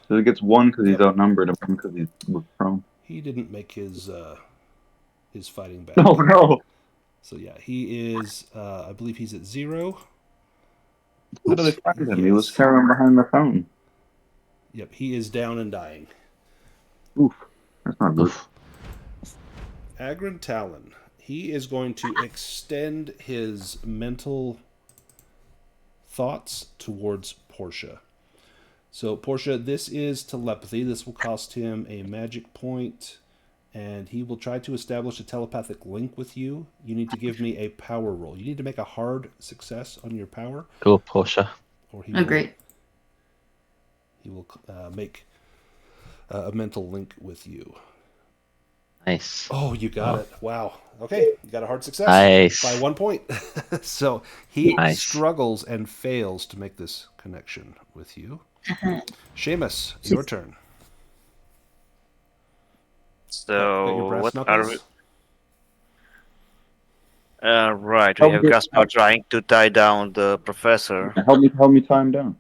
So he gets 1 because he's outnumbered and 1 because he's prone. He didn't make his fighting back. Oh no! So yeah, he is. I believe he's at 0. How do they find him? He was carrying behind the fountain. Yep, he is down and dying. Oof. That's not good. Oof. Agron Talon. He is going to extend his mental thoughts towards Portia. So, Portia, this is telepathy. This will cost him a magic point, and he will try to establish a telepathic link with you. You need to give me a power roll. You need to make a hard success on your power, Go, Portia. or he Oh, great. He will make a mental link with you. Nice. Oh, you got it. Wow. Okay, you got a hard success Nice. by 1 point. So he Nice. struggles and fails to make this connection with you. Seamus, your turn. Got your So brass what knuckles? are we? Right, we Help have me- Gaspar trying to tie down the professor. Help me tie him down.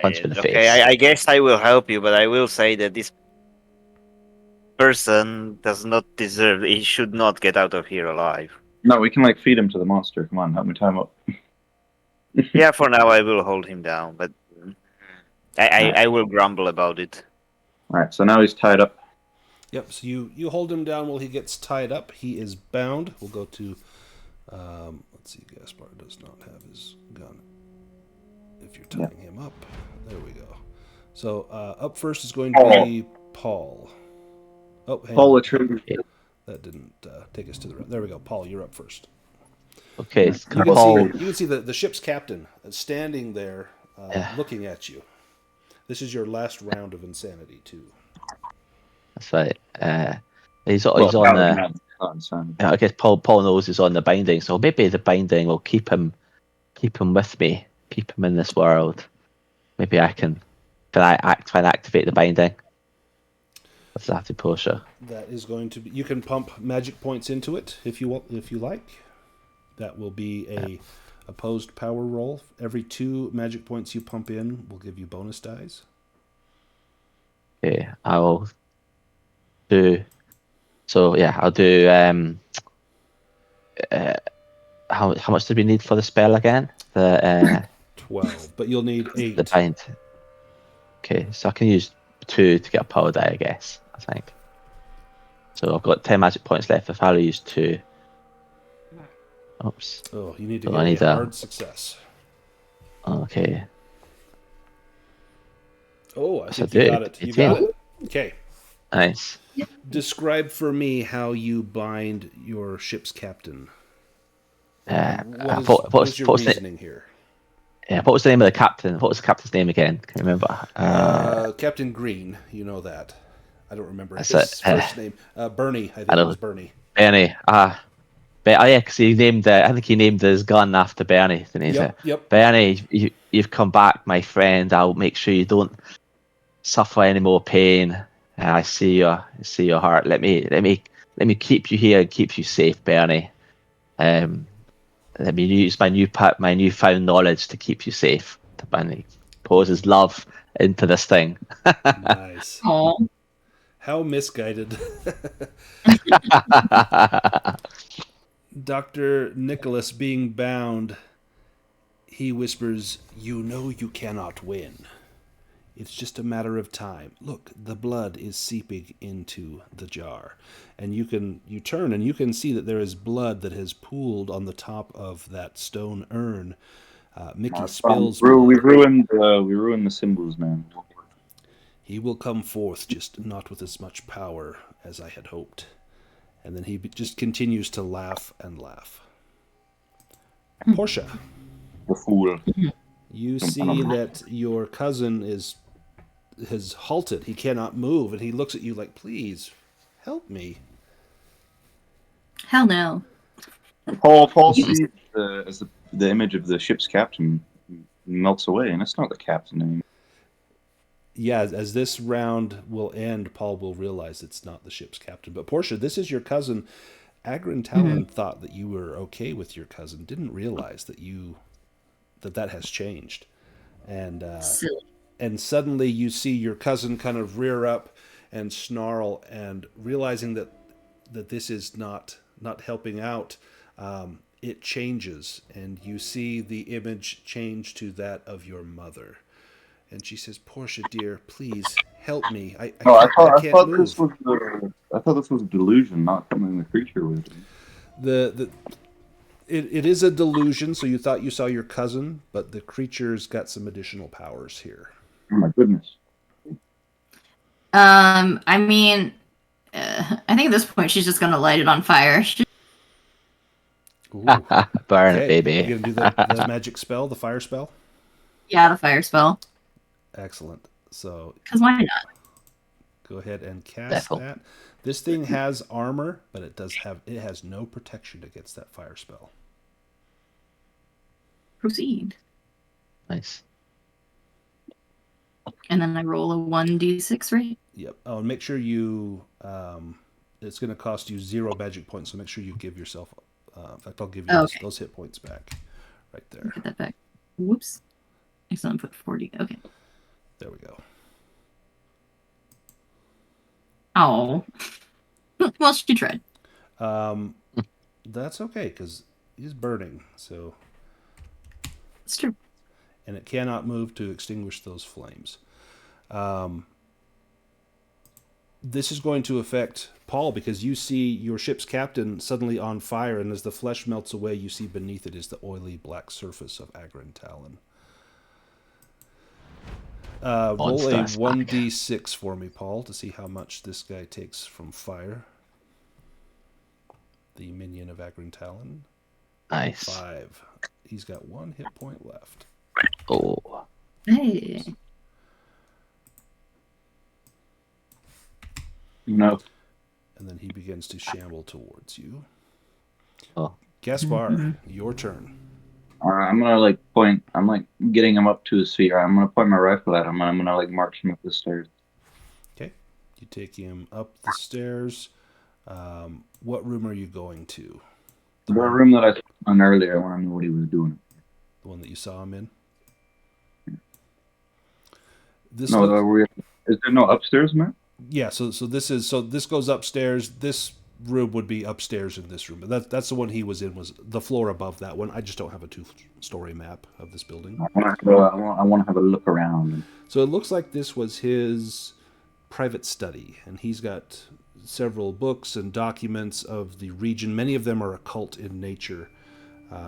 Punch him in the Okay, face. I guess I will help you, but I will say that this person does not deserve. He should not get out of here alive. No, we can like feed him to the monster. Come on, help me tie him up. Yeah, for now I will hold him down, but I will grumble about it. All right, so now he's tied up. Yep. So you hold him down while he gets tied up. He is bound. We'll go to. Let's see. Gaspar does not have his gun. If you're tying him up, there we go. So up first is going to be Paul. Oh, hang Paul on. Atreides. That didn't take us to the right. There we go. Paul, you're up first. Okay, You can see the ship's captain standing there looking at you. This is your last round of insanity, too. That's right. He's on the. I guess Paul knows he's on the binding, so maybe the binding will keep him with me, keep him in this world. Maybe I can try and activate the binding. What's that to Portia? That is going to be. You can pump magic points into it if you like. That will be a opposed power roll. Every 2 magic points you pump in will give you bonus dice. Okay, I will do. So yeah, I'll do. How much do we need for the spell again? The 12, but you'll need 8. the bind. Okay, so I can use 2 to get a power die, I guess. I think. So I've got 10 magic points left. If I'll use 2. Oops. Oh, you need to get a hard success. Okay. Oh, I think you got it. You got it. Okay. Nice. Describe for me how you bind your ship's captain. What is your reasoning here? Yeah, what was the name of the captain? What was the captain's name again? Can you remember? Captain Green. You know that. I don't remember his first name. Bernie, I think it was Bernie. Bernie. Yeah, because he named. I think he named his gun after Bernie. Didn't he? Yep. Bernie, you've come back, my friend. I'll make sure you don't suffer any more pain. I see your heart. Let me keep you here and keep you safe, Bernie. Let me use my newfound knowledge to keep you safe. And he pours his love into this thing. Nice. Aww. How misguided. Dr. Nicholas being bound, he whispers, "You know you cannot win. It's just a matter of time. Look, the blood is seeping into the jar." And you turn and you can see that there is blood that has pooled on the top of that stone urn. Mickey spills blood. We ruined the symbols, man. He will come forth, just not with as much power as I had hoped. And then he just continues to laugh and laugh. Portia. The fool. You see that your cousin has halted. He cannot move, and he looks at you like, "Please, help me." Hell no. Paul sees as the image of the ship's captain melts away, and it's not the captain anymore. Yeah, as this round will end, Paul will realize it's not the ship's captain. But Portia, this is your cousin. Agrin Talon thought that you were okay with your cousin, didn't realize that has changed. And and suddenly you see your cousin kind of rear up and snarl, and realizing that this is not helping out, it changes, and you see the image change to that of your mother. And she says, "Portia, dear, please help me. I can't move." I thought this was a delusion, not something the creature would do. It is a delusion, so you thought you saw your cousin, but the creature's got some additional powers here. Oh my goodness. I mean, I think at this point she's just gonna light it on fire. Burn it, baby. You're gonna do the magic spell, the fire spell? Yeah, the fire spell. Excellent. So, because why not? Go ahead and cast that. This thing has armor, but it has no protection against that fire spell. Proceed. Nice. And then I roll a 1d6, right? Yep. Oh, and make sure you. It's going to cost you 0 magic points, so make sure you give yourself. In fact, I'll give you those hit points back, right there. Get that back. Whoops. Excellent. Put 40. Okay. There we go. Oh. Well, she tried. That's okay, because he's burning, so... It's true. And it cannot move to extinguish those flames. This is going to affect Paul, because you see your ship's captain suddenly on fire, and as the flesh melts away, you see beneath it is the oily black surface of Agrin Talon. Roll a 1d6 for me, Paul, to see how much this guy takes from fire. The minion of Agrin Talon. Nice. 5. He's got 1 hit point left. Oh. Hey. No. And then he begins to shamble towards you. Oh. Gaspar, your turn. I'm gonna point. I'm getting him up to his feet. I'm gonna point my rifle at him, and I'm gonna march him up the stairs. Okay, you take him up the stairs. What room are you going to? The room that I saw on earlier. I want to know what he was doing. The one that you saw him in. Is there no upstairs, man? Yeah. So this goes upstairs. This room would be upstairs in this room. That's the one he was in. Was the floor above that one? I just don't have a 2-story map of this building. I want to have a look around. So it looks like this was his private study, and he's got several books and documents of the region. Many of them are occult in nature.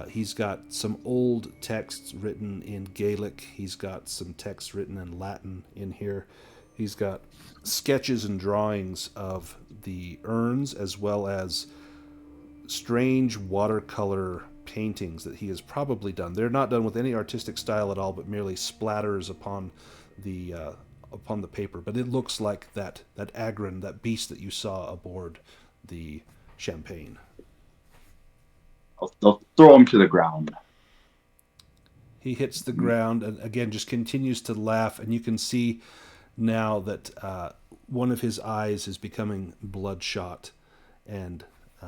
He's got some old texts written in Gaelic. He's got some texts written in Latin in here. He's got sketches and drawings of the urns, as well as strange watercolor paintings that he has probably done. They're not done with any artistic style at all, but merely splatters upon the paper. But it looks like that Agrin, that beast that you saw aboard the Champagne. I'll throw him to the ground. He hits the ground and again just continues to laugh, and you can see now that one of his eyes is becoming bloodshot, and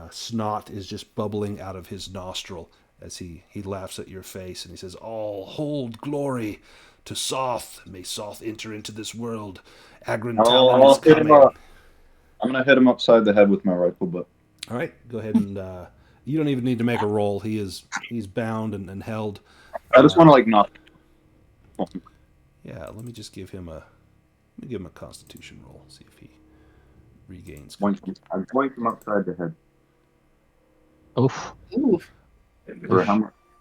snot is just bubbling out of his nostril as he laughs at your face, and he says, "All hold glory to Soth. May Soth enter into this world. Agrin Talon is coming." I'm going to hit him upside the head with my rifle butt. All right, go ahead and you don't even need to make a roll. He's bound and held. I just want to knock. Yeah, let me just give him a Constitution roll. See if he regains. I'm pointing him upside the head. Oof. Oof.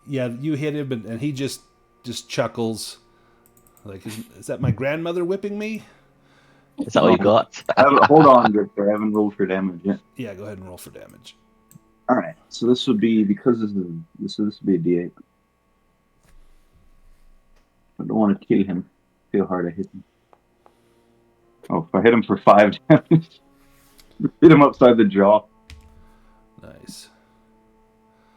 Yeah, you hit him, and he just chuckles. Like, is that my grandmother whipping me? Is that what you got? Hold on, Victor. I haven't rolled for damage yet. Yeah, go ahead and roll for damage. All right. So this would be, because this would be a D8. I don't want to kill him. See how hard I hit him. Oh, if I hit him for 5 damage, hit him upside the jaw. Nice.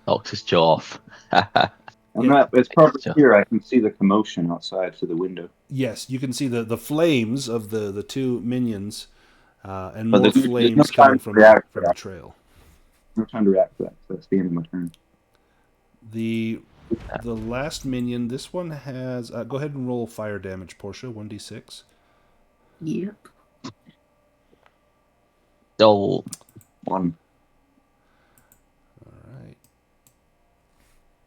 Knocks his jaw off. It's perfect here. I can see the commotion outside through the window. Yes, you can see the flames of the two minions, and But more there's flames no coming from the trail. No time to react to that. So that's the end of my turn. The last minion, this one has... go ahead and roll fire damage, Portia, 1d6. Yep. Oh. 1. All right.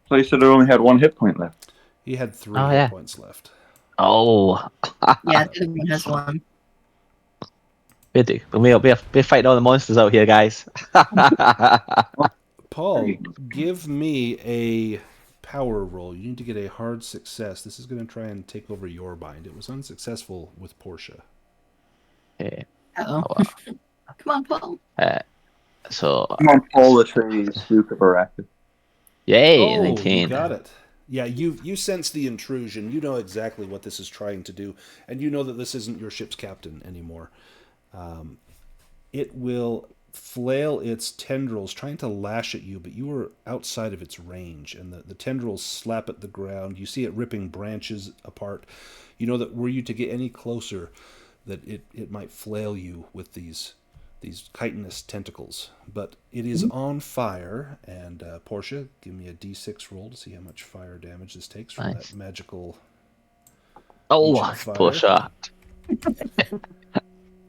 So you said I only had 1 hit point left. He had 3 hit points left. Oh. Yeah, the other one has 1. We're fighting all the monsters out here, guys. Paul, give me a power roll. You need to get a hard success. This is going to try and take over your mind. It was unsuccessful with Portia. Okay. Uh-oh. Come on, Paul. So. Come on, Paul, the trees. Duke of Arrakis. Yay, Oh, 19. You got it. Yeah, you sense the intrusion. You know exactly what this is trying to do, and you know that this isn't your ship's captain anymore. It will flail its tendrils, trying to lash at you, but you are outside of its range, and the tendrils slap at the ground. You see it ripping branches apart. You know that were you to get any closer, that it might flail you with these chitinous tentacles. But it is on fire, and Portia, give me a d6 roll to see how much fire damage this takes from that magical... Oh, Portia.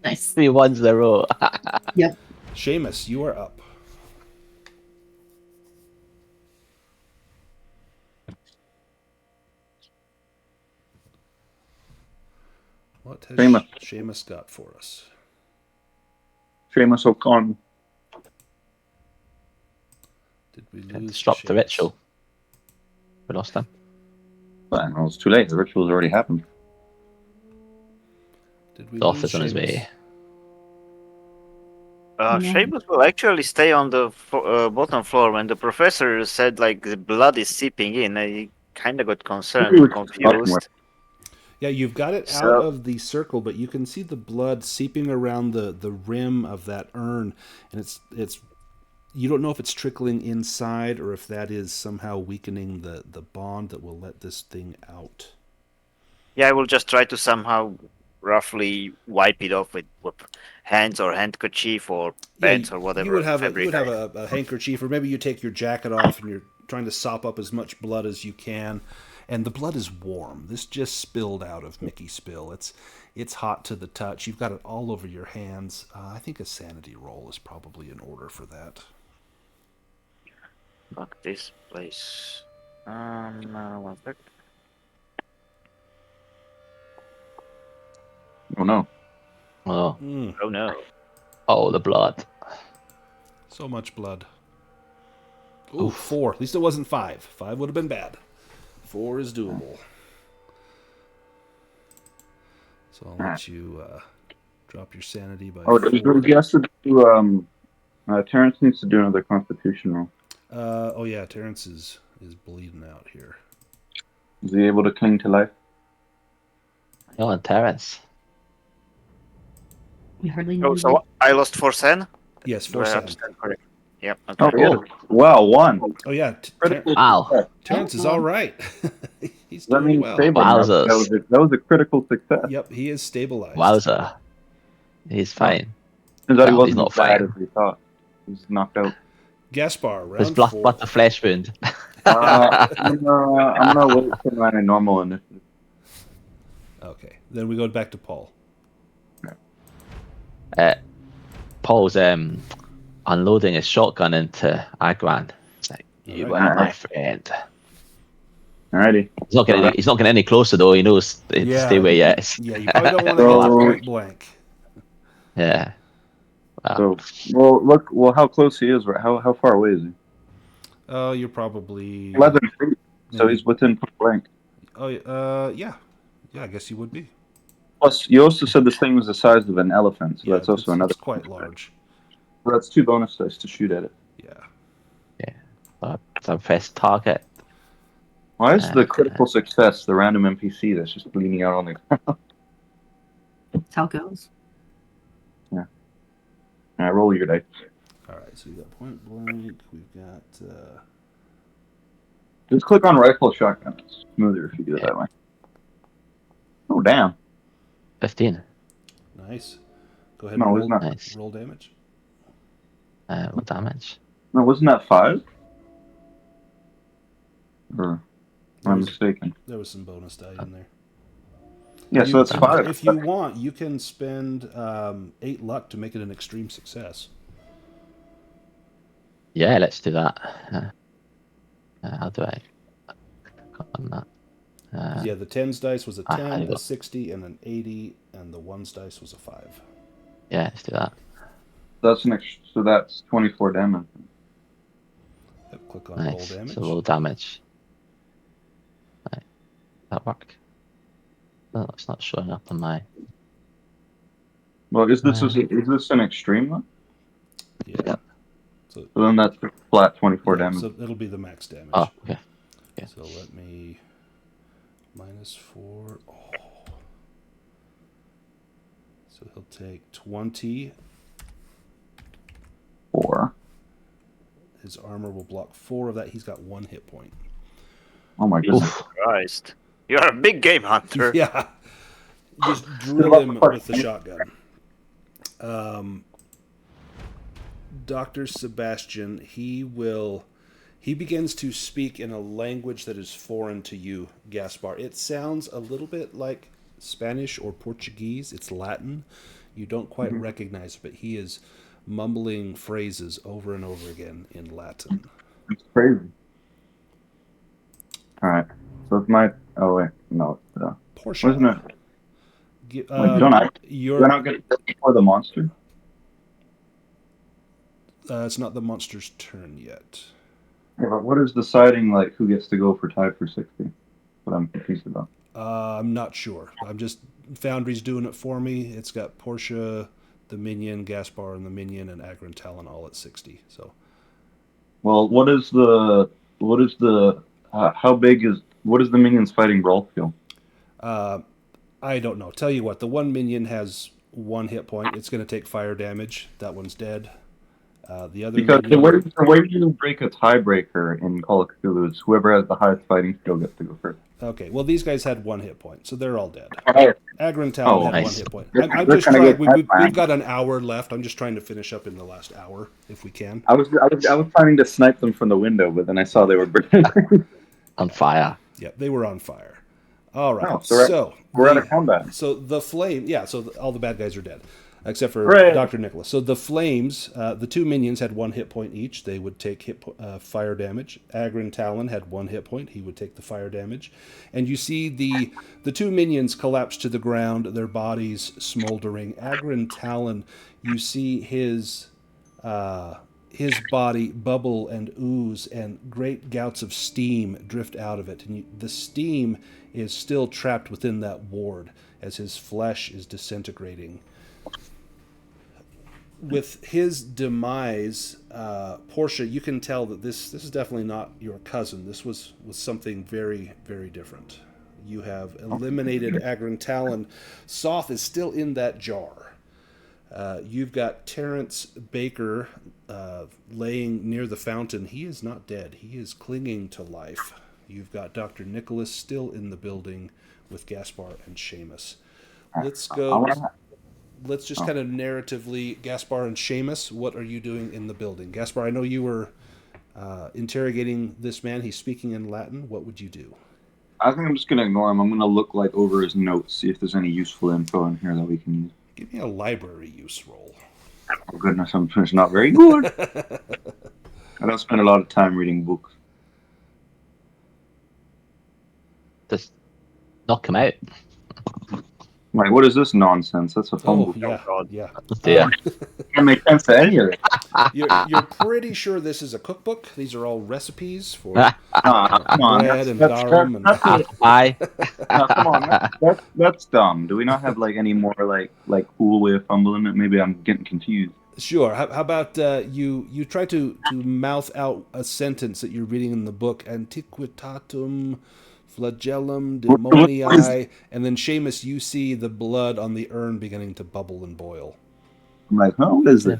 Nice. 3 ones in a row. Yep. Seamus, you are up. What has Seamus got for us? Seamus O'Connor. Did we lose? Disrupt the ritual. We lost him. Well, it's too late. The ritual's already happened. Did we The lose office on his way. Seamus will actually stay on the bottom floor when the professor said like the blood is seeping in. I kind of got concerned and confused. Yeah, you've got it out of the circle, but you can see the blood seeping around the rim of that urn, and it's you don't know if it's trickling inside or if that is somehow weakening the bond that will let this thing out. Yeah, I will just try to somehow roughly wipe it off with hands or handkerchief or pants or whatever. You would have a handkerchief, or maybe you take your jacket off and you're trying to sop up as much blood as you can. And the blood is warm. This just spilled out of Mickey Spill. It's hot to the touch. You've got it all over your hands. I think a sanity roll is probably in order for that. Fuck this place. 1 sec. Oh no. Oh. Oh no. Oh, the blood. So much blood. Ooh, 4. At least it wasn't 5. 5 would have been bad. 4 is doable. So I'll let you drop your sanity by 4. He has to do, Terrence needs to do another constitution roll. Oh yeah, Terrence is bleeding out here. Is he able to cling to life? Oh, and Terrence. We hardly know. Oh, so I lost 4 sen? Yes, 4 sen. Correct. Yep. Okay. Oh, wow, 1. Oh yeah, Wow. Terrence is all right. He's doing well. Wowzers. That was a critical success. Yep, he is stabilized. Wowzer. He's fine. Turns out he Well, wasn't he's not as bad fine. as we thought. He's knocked out. Gaspar, round His 4. but a flesh wound. I'm gonna wait for my normal initiative. Okay, then we go back to Paul. Paul's unloading his shotgun into Agran. It's like, you are my friend. Alrighty. He's not getting any closer though. He knows to stay where he is. Yeah, you probably don't want to go point blank. Yeah. Wow. So, how close he is, right? How far away is he? Oh, you're probably 11 feet. So he's within point blank. Oh, yeah. Yeah, I guess you would be. Plus, you also said this thing was the size of an elephant, so that's also another. It's quite large. So that's 2 bonus dice to shoot at it. Yeah. So press target. Why is the critical success the random NPC that's just bleeding out on the ground? That's how it goes. Yeah. Alright, roll your dice. Alright, so we got point blank. We've got. Just click on rifle shotgun. It's smoother if you do it that way. Oh, damn. 15. Nice. Go ahead and roll damage. What damage? No, wasn't that 5? Or am I mistaken? There was some bonus die in there. Yeah, so it's 5. If you want, you can spend 8 luck to make it an extreme success. Yeah, let's do that. How do I click on that? Yeah, the 10s dice was a 10, a 60, and an 80, and the 1s dice was a 5. Yeah, let's do that. So that's 24 damage. Click on roll damage. So roll damage. Right. That work? No, it's not showing up on my. Well, is this an extreme one? Yeah. So then that's flat 24 damage. So it'll be the max damage. Oh, okay. So let me -4. Oh. So he'll take 20. 4. His armor will block 4 of that. He's got 1 hit point. Oh my goodness. Christ. You're a big game hunter. Yeah. Just drill him with the shotgun. Dr. Sebastian, he begins to speak in a language that is foreign to you, Gaspar. It sounds a little bit like Spanish or Portuguese. It's Latin. You don't quite recognize it, but he is mumbling phrases over and over again in Latin. It's crazy. All right. So it's my. Oh wait, no. Portia. Wasn't it? You're not going to before the monster. It's not the monster's turn yet. Yeah, but what is deciding like who gets to go for tie for 60? What I'm confused about. I'm not sure. I'm just Foundry's doing it for me. It's got Portia, the minion, Gaspar, and the minion, and Agron and Talon all at 60. So. Well, what is the how big is what is the minions fighting brawl feel? I don't know. Tell you what, the one minion has 1 hit point. It's going to take fire damage. That one's dead. The other because minion... the way you break a tiebreaker in Call of Cthulhu is whoever has the highest fighting skill gets to go first. Okay, well these guys had 1 hit point, so they're all dead. Oh. Agron and Talon had nice. 1 hit point. They're I'm just trying to trying. get We've got an hour left. I'm just trying to finish up in the last hour if we can. I was planning to snipe them from the window, but then I saw they were burning. On fire. Yeah, they were on fire. All right, Oh, so we're out of combat. So the flame, all the bad guys are dead, except for Hooray. Dr. Nicholas. So the flames, the 2 minions had 1 hit point each. They would take fire damage. Agron Talon had 1 hit point. He would take the fire damage. And you see the 2 minions collapse to the ground, their bodies smoldering. Agron Talon, you see his body bubble and ooze, and great gouts of steam drift out of it. And the steam is still trapped within that ward as his flesh is disintegrating. With his demise, Portia, you can tell that this is definitely not your cousin. This was something very, very different. You have eliminated Agron Talon. Soth is still in that jar. You've got Terrence Baker laying near the fountain. He is not dead. He is clinging to life. You've got Dr. Nicholas still in the building with Gaspar and Seamus. Let's go. Let's just kind of narratively, Gaspar and Seamus, what are you doing in the building? Gaspar, I know you were interrogating this man. He's speaking in Latin. What would you do? I think I'm just going to ignore him. I'm going to look like over his notes, see if there's any useful info in here that we can use. Give me a library use roll. Oh, goodness, it's not very good. I don't spend a lot of time reading books. Just knock him out. Like, what is this nonsense? That's a phone book. Yeah, God. yeah. Yeah. Can't make sense to any of it. You're pretty sure this is a cookbook. These are all recipes for Come on, bread and garum and Aye. come on, that's dumb. Do we not have like any more like cool way of fumbling it? Maybe I'm getting confused. Sure. How about you try to mouth out a sentence that you're reading in the book, Antiquitatum Flagellum Demonii, and then Seamus, you see the blood on the urn beginning to bubble and boil. I'm like, oh, what is it?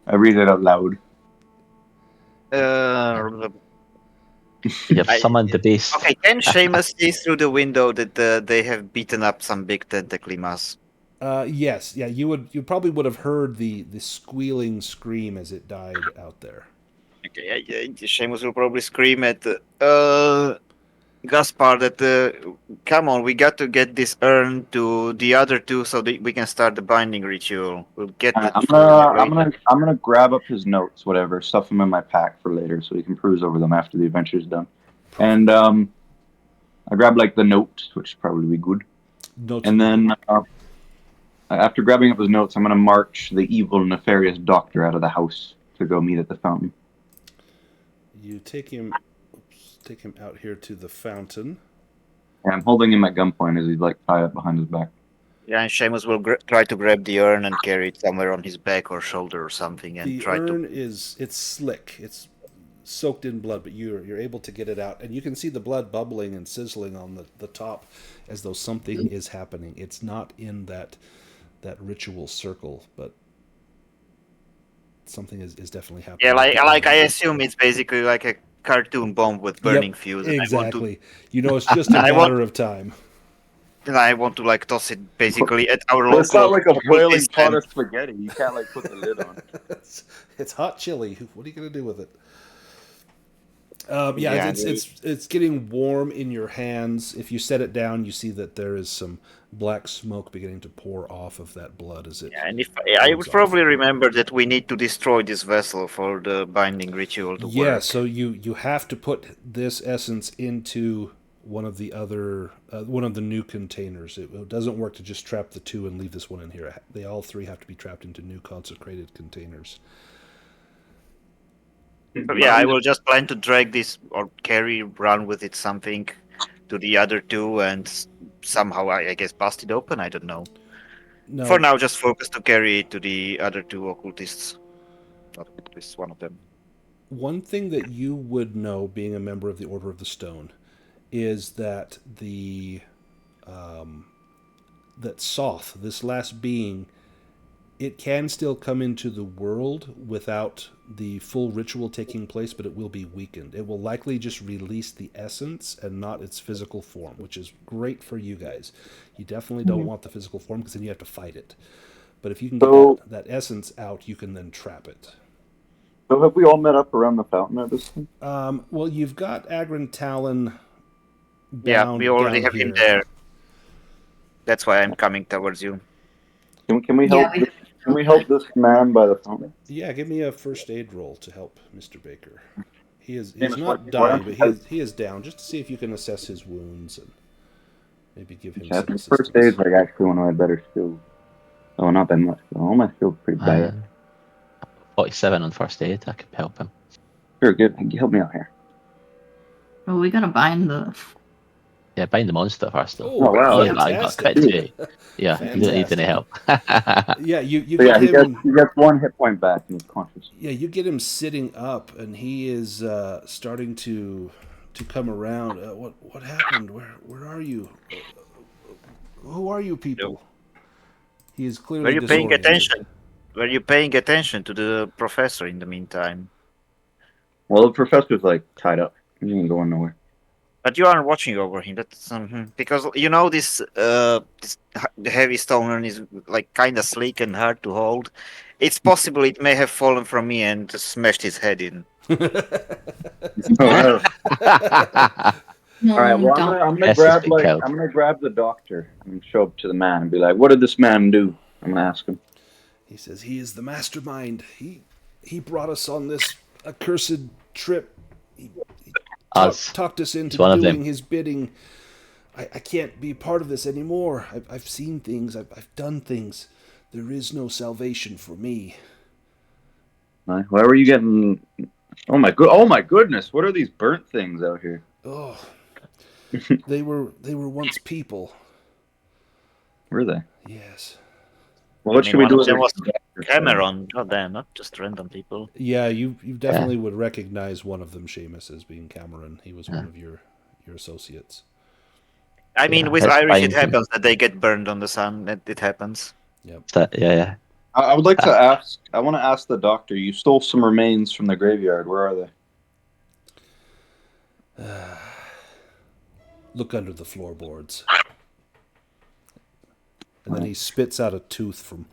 I read it out loud. You have summoned the beast. Okay, can Seamus see through the window that they have beaten up some big tentacly mass? Yes, yeah, you probably would have heard the squealing scream as it died out there. Okay, Seamus will probably scream at Gaspar that come on, we got to get this urn to the other 2 so that we can start the binding ritual. We'll get that. I'm gonna grab up his notes, whatever, stuff them in my pack for later, so he can peruse over them after the adventure's done. And I grab like the note, which would probably be good. Notes. And then after grabbing up his notes, I'm gonna march the evil, nefarious doctor out of the house to go meet at the fountain. You take him out here to the fountain. Yeah, I'm holding him at gunpoint as he's like tied up behind his back. Yeah, and Seamus will try to grab the urn and carry it somewhere on his back or shoulder or something. And the urn it's slick. It's soaked in blood, but you're able to get it out. And you can see the blood bubbling and sizzling on the top as though something is happening. It's not in that ritual circle, but something is definitely happening. Yeah, like I assume it's basically like a cartoon bomb with burning fuse. Exactly. It's just a matter of time. And I want to like toss it basically at our local. It's not like a boiling pot of spaghetti. You can't like put the lid on. It's hot chili. What are you gonna do with it? Yeah, it's getting warm in your hands. If you set it down, you see that there is some black smoke beginning to pour off of that blood as it. Yeah, and if I would probably remember that we need to destroy this vessel for the binding ritual to work. Yeah, so you have to put this essence into one of the other one of the new containers. It doesn't work to just trap the two and leave this one in here. They all three have to be trapped into new consecrated containers. So, yeah, I will just plan to drag this or run with it something to the other two and somehow, I guess, bust it open. I don't know. No. For now, just focus to carry it to the other two occultists. Not occultists, one of them. One thing that you would know, being a member of the Order of the Stone, is that that Soth, this last being, it can still come into the world without the full ritual taking place, but it will be weakened. It will likely just release the essence and not its physical form, which is great for you guys. You definitely don't want the physical form because then you have to fight it. But if you can get that essence out, you can then trap it. So have we all met up around the fountain at this time? Well, you've got Agrin Talon bound. Yeah, we already have here. him there. That's why I'm coming towards you. Can we help? Yeah, can we help this man by the fountain? Yeah, give me a first aid roll to help Mr. Baker. He's not dying, but he is down, just to see if you can assess his wounds and maybe give him some assistance. First aid is like actually one of my better skills. Oh, not that much. All my skills are pretty bad. 47 on first aid. I could help him. Sure, good. Help me out here. Well, we gotta bind the... Yeah, bind the monster first, though. Oh, wow. Yeah, you don't need any help. Yeah, you so get him... he gets 1 hit point back and he's conscious. Yeah, you get him sitting up, and he is starting to come around. What happened? Where are you? Who are you people? He is clearly Were you paying attention? Were you paying attention to the professor in the meantime? Well, the professor's like tied up. He ain't going nowhere. But you aren't watching over him. That's because you know this heavy stone urn is like kind of sleek and hard to hold. It's possible it may have fallen from me and smashed his head in. All right. Well, I'm gonna grab the doctor and show up to the man and be like, "What did this man do?" I'm gonna ask him. He says he is the mastermind. He brought us on this accursed trip. He talked us into doing his bidding. I can't be part of this anymore. I've seen things. I've done things. There is no salvation for me. Why were you getting? Oh my goodness! What are these burnt things out here? Oh, they were once people. Were they? Yes. Well, what should we do with Cameron? Oh, damn, not just random people. Yeah, you definitely would recognize one of them, Seamus, as being Cameron. He was one of your associates. I mean, with Irish, it happens that they get burned on the sun. It happens. Yep. Yeah. I would like to ask. I want to ask the doctor. You stole some remains from the graveyard. Where are they? Look under the floorboards. And then he spits out a tooth from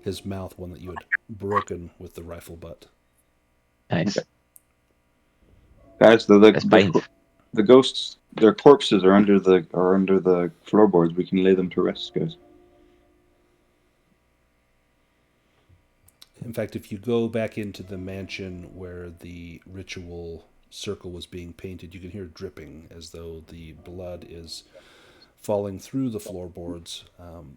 his mouth, one that you had broken with the rifle butt. Nice. Okay. Guys, the ghosts, their corpses are under the floorboards. We can lay them to rest, guys. In fact, if you go back into the mansion where the ritual circle was being painted, you can hear dripping as though the blood is falling through the floorboards.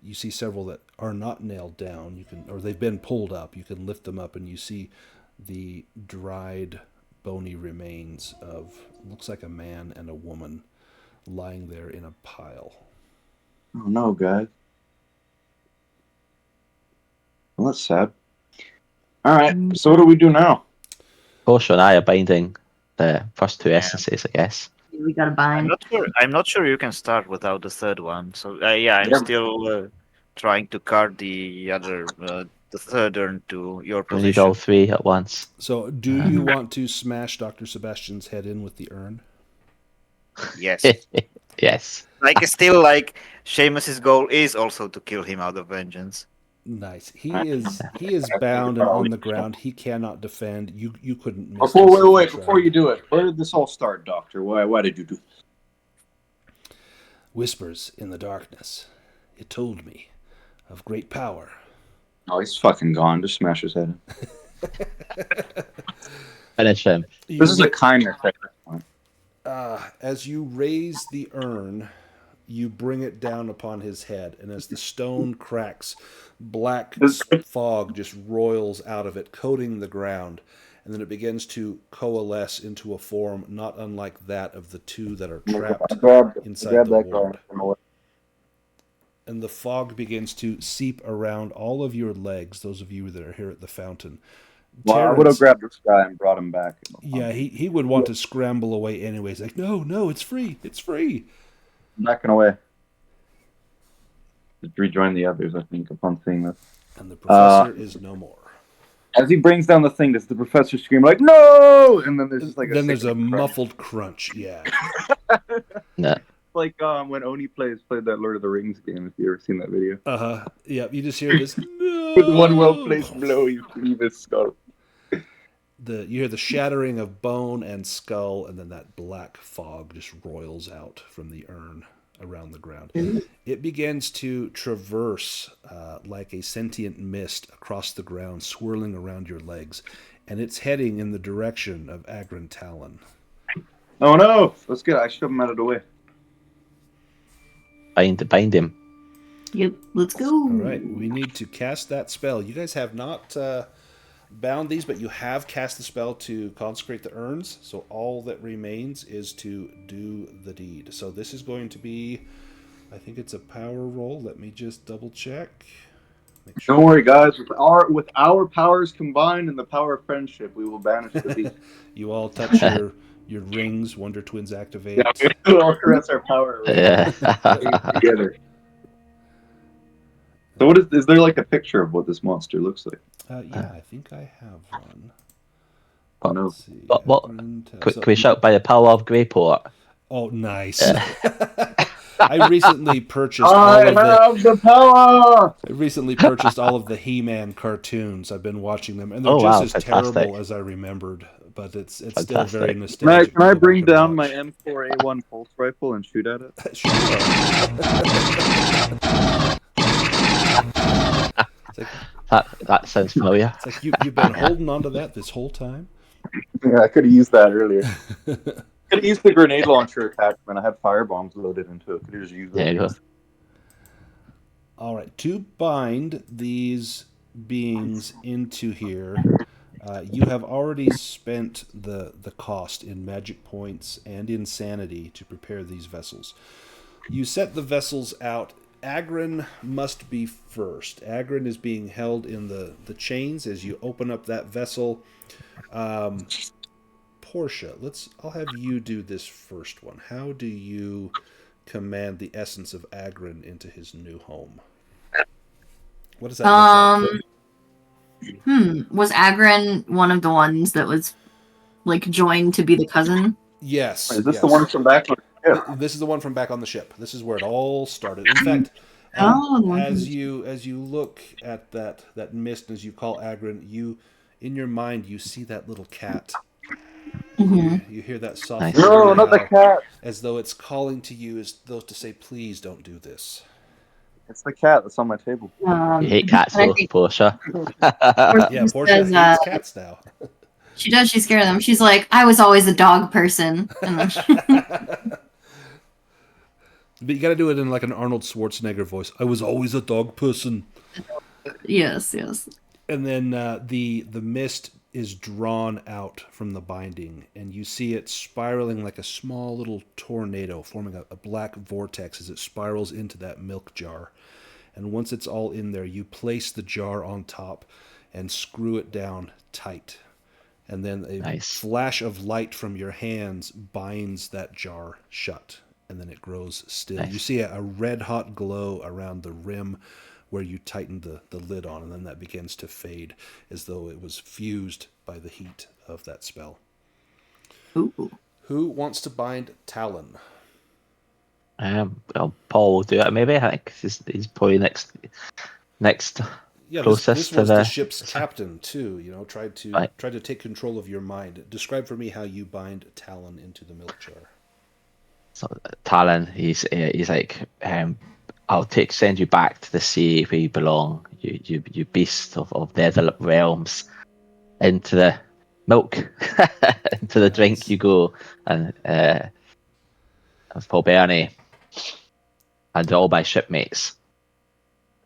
You see several that are not nailed down. Or they've been pulled up. You can lift them up, and you see the dried, bony remains of looks like a man and a woman lying there in a pile. Oh no, guys. Well, that's sad. All right. So what do we do now? Porsche and I are binding the first two essences, I guess. We gotta bind. I'm not sure you can start without the third one. So I'm still trying to card the other, the third urn to your position. We need all three at once. So, do you want to smash Dr. Sebastian's head in with the urn? Yes. Yes. Seamus's goal is also to kill him out of vengeance. Nice. He is bound and on the ground. He cannot defend. You couldn't miss. Wait, before you do it, where did this all start, Doctor? Why did you do? Whispers in the darkness. It told me of great power. Oh, he's fucking gone. Just smash his head. Finish him. This is a kindness at this point. As you raise the urn, you bring it down upon his head, and as the stone cracks, black fog just roils out of it, coating the ground, and then it begins to coalesce into a form not unlike that of the two that are trapped inside the ward. And the fog begins to seep around all of your legs, those of you that are here at the fountain. Well, I would have grabbed this guy and brought him back. Yeah, he would want to scramble away anyways. Like, no, it's free. It's free. I'm backing away. Just rejoin the others, I think, upon seeing this. And the professor is no more. As he brings down the thing, does the professor scream like, no? And then there's just like there's a muffled crunch. Yeah. No. Like when Oni played that Lord of the Rings game, if you ever seen that video. Yeah, you just hear this. No! With one well-placed blow, you leave his skull. You hear the shattering of bone and skull, and then that black fog just roils out from the urn around the ground. It begins to traverse like a sentient mist across the ground, swirling around your legs, and it's heading in the direction of Agron Talon. Oh no! Let's get. I shove him out of the way. Bind him. Yep, let's go. All right, we need to cast that spell. You guys have not bound these, but you have cast the spell to consecrate the urns, so all that remains is to do the deed. So this is going to be, I think it's a power roll. Let me just double check. Sure. Don't worry, guys. With our powers combined and the power of friendship, we will banish the beast. You all touch your rings. Wonder Twins activate. Yeah, we all caress our power. Yeah. Together. So is there like a picture of what this monster looks like? Yeah, I think I have one. Oh no. Let's see. Can we shout by the power of Greyport? Oh, nice. I recently purchased the power! I recently purchased all of the He-Man cartoons. I've been watching them, and they're as fantastic. terrible as I remembered. But it's still very nostalgic. Can I bring down my M4A1 pulse rifle and shoot at it? Sure. That sounds familiar. It's like you've been holding on to that this whole time. Yeah, I could have used that earlier. Could have used the grenade launcher attachment. I had fire bombs loaded into it. Could have just used There you go. All right, to bind these beings into here, you have already spent the cost in magic points and in sanity to prepare these vessels. You set the vessels out. Agron must be first. Agron is being held in the chains as you open up that vessel. Portia, I'll have you do this first one. How do you command the essence of Agron into his new home? What does that look like? Was Agron one of the ones that was like joined to be the cousin? Yes. Is this the one from back on the ship? This is the one from back on the ship. This is where it all started. In fact, as you look at that mist, as you call Agron, in your mind you see that little cat. Mm-hmm. You hear that soft Nice. No, not the cat. as though it's calling to you, as though to say, please don't do this. It's the cat that's on my table. You hate cats, though, Portia. Yeah, Portia hates cats now. She does. She's scared of them. She's like, I was always a dog person. But you got to do it in like an Arnold Schwarzenegger voice. I was always a dog person. Yes. And then the mist is drawn out from the binding, and you see it spiraling like a small little tornado, forming a black vortex as it spirals into that milk jar. And once it's all in there, you place the jar on top and screw it down tight. And then a flash of light from your hands binds that jar shut, and then it grows still. Nice. You see a red-hot glow around the rim where you tightened the lid on, and then that begins to fade as though it was fused by the heat of that spell. Ooh. Who wants to bind Talon? Well, Paul will do it, maybe. I think he's probably next. Yeah, closest this was to the ship's captain too. Tried Right. to take control of your mind. Describe for me how you bind Talon into the milk jar. So Talon, he's like, I'll send you back to the sea where you belong. You beast of nether realms. Into the milk, into the drink Nice. you go, and as Paul Bernie and all my shipmates,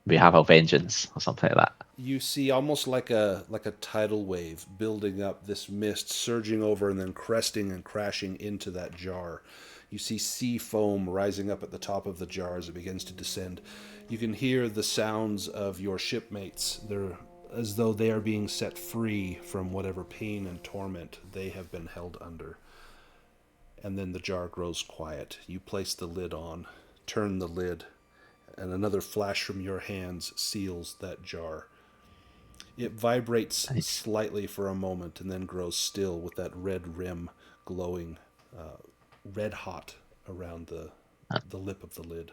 we have our vengeance or something like that. You see almost like a tidal wave building up, this mist surging over and then cresting and crashing into that jar. You see sea foam rising up at the top of the jar as it begins to descend. You can hear the sounds of your shipmates. They're as though they are being set free from whatever pain and torment they have been held under. And then the jar grows quiet. You place the lid on, turn the lid, and another flash from your hands seals that jar. It vibrates Nice. slightly for a moment and then grows still with that red rim glowing red hot around the lip of the lid.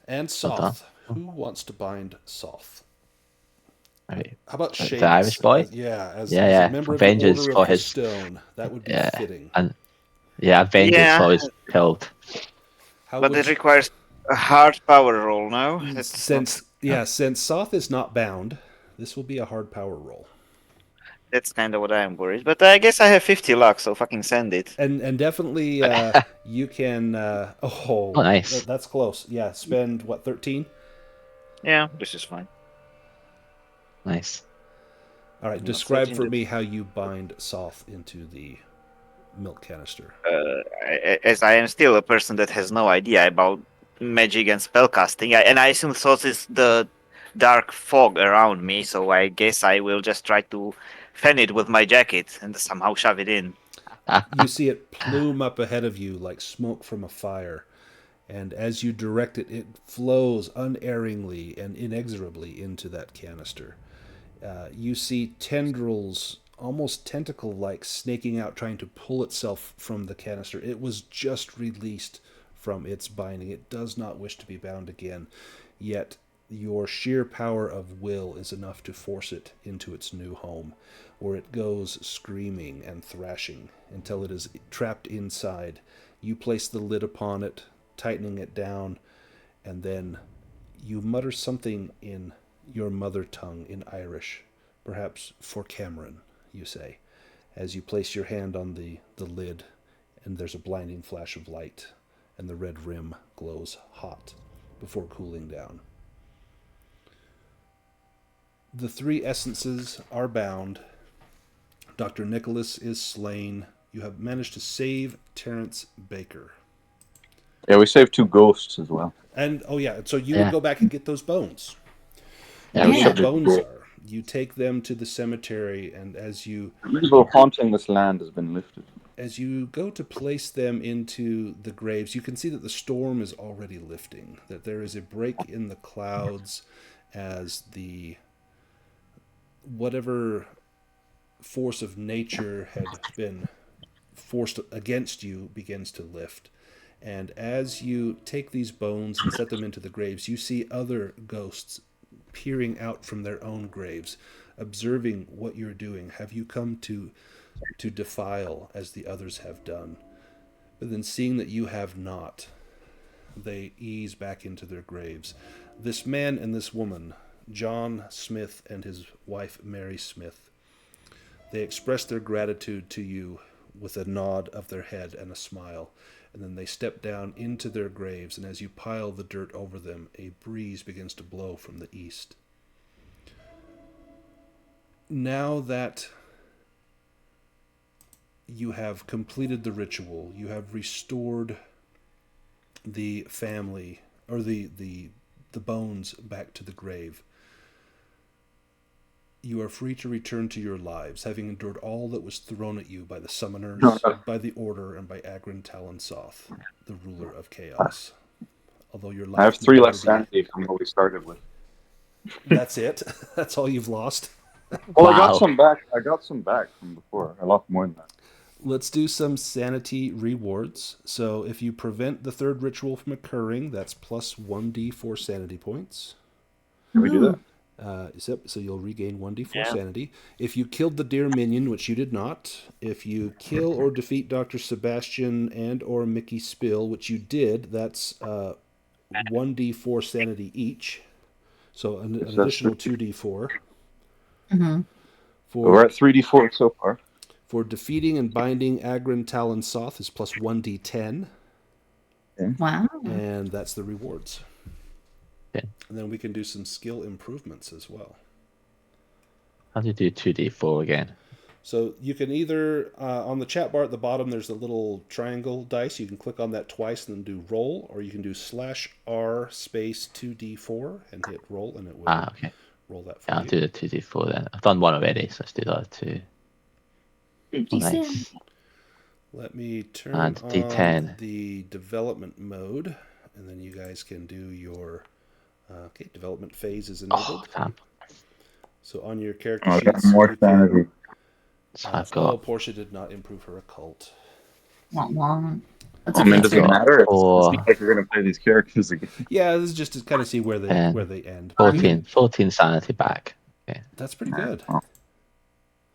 And Well done. Soth. Who wants to bind Soth? Right. How about The Shakes? Irish boy? As Yeah. a member of Vengeance the Order for of the his Stone. That would be yeah, fitting. and vengeance Yeah. for his killed. How But would it requires a hard power roll now. since Soth is not bound, this will be a hard power roll. That's kind of what I am worried. But I guess I have 50 luck, so fucking send it. And definitely you can Oh, nice. that's close. Yeah, spend what, 13? Yeah, this is fine. Nice. All right, Yeah, describe 13 for to- me how you bind Soth into the milk canister. As I am still a person that has no idea about magic and spellcasting, and I assume Source is the dark fog around me, so I guess I will just try to fan it with my jacket and somehow shove it in. You see it plume up ahead of you like smoke from a fire, and as you direct it, it flows unerringly and inexorably into that canister. You see tendrils, almost tentacle-like, snaking out, trying to pull itself from the canister. It was just released from its binding. It does not wish to be bound again, yet your sheer power of will is enough to force it into its new home, where it goes screaming and thrashing until it is trapped inside. You place the lid upon it, tightening it down, and then you mutter something in your mother tongue in Irish, perhaps for Cameron, you say, as you place your hand on the lid, and there's a blinding flash of light, and the red rim glows hot before cooling down. The three essences are bound. Dr. Nicholas is slain. You have managed to save Terrence Baker. Yeah, we saved 2 ghosts as well. And, so you would go back and get those bones. Yeah, Where we the should. bones are. You take them to the cemetery, and as you The evil haunting this land has been lifted. as you go to place them into the graves, you can see that the storm is already lifting, that there is a break in the clouds as the whatever force of nature had been forced against you begins to lift. And as you take these bones and set them into the graves, you see other ghosts peering out from their own graves, observing what you're doing. Have you come to defile as the others have done? But then seeing that you have not, they ease back into their graves. This man and this woman, John Smith and his wife Mary Smith, they express their gratitude to you with a nod of their head and a smile, and then they step down into their graves, and as you pile the dirt over them, a breeze begins to blow from the east. Now that you have completed the ritual, you have restored the family, or the bones back to the grave, you are free to return to your lives, having endured all that was thrown at you by the summoners, by the Order, and by Agrin Talon Soth, the ruler of chaos. Although your life I have 3 less sanity from what we started with. That's it? That's all you've lost? Well, Wow. I got some back. I got some back from before. I lost more than that. Let's do some sanity rewards. So if you prevent the third ritual from occurring, that's plus 1d4 sanity points. Can we do that? So you'll regain 1d4 sanity. If you killed the deer minion, which you did not, if you kill or defeat Dr. Sebastian and or Mickey Spill, which you did, that's 1d4 sanity each. So an additional 2d4. Mm-hmm. We're at 3d4 so far. For defeating and binding Agrin Talon Soth is plus 1d10. Okay. Wow. And that's the rewards. Okay. And then we can do some skill improvements as well. How do you do 2d4 again? So you can either, on the chat bar at the bottom, there's a little triangle dice. You can click on that twice and then do roll, or you can do /R space 2d4 and hit roll, and it will roll that for you. you. I'll do the 2d4 then. I've done one already, so let's do the other two. Nice. Let me turn And on D10. the development mode, and then you guys can do your development phase is enabled. Damn. So on your character I got sheets, more you sanity. So I've got. Portia did not improve her occult. That's I mean, does it matter? It Or- seems like we're going to play these characters again. Yeah, this is just to kind of see where they end. 14 sanity back. Okay. That's pretty good. So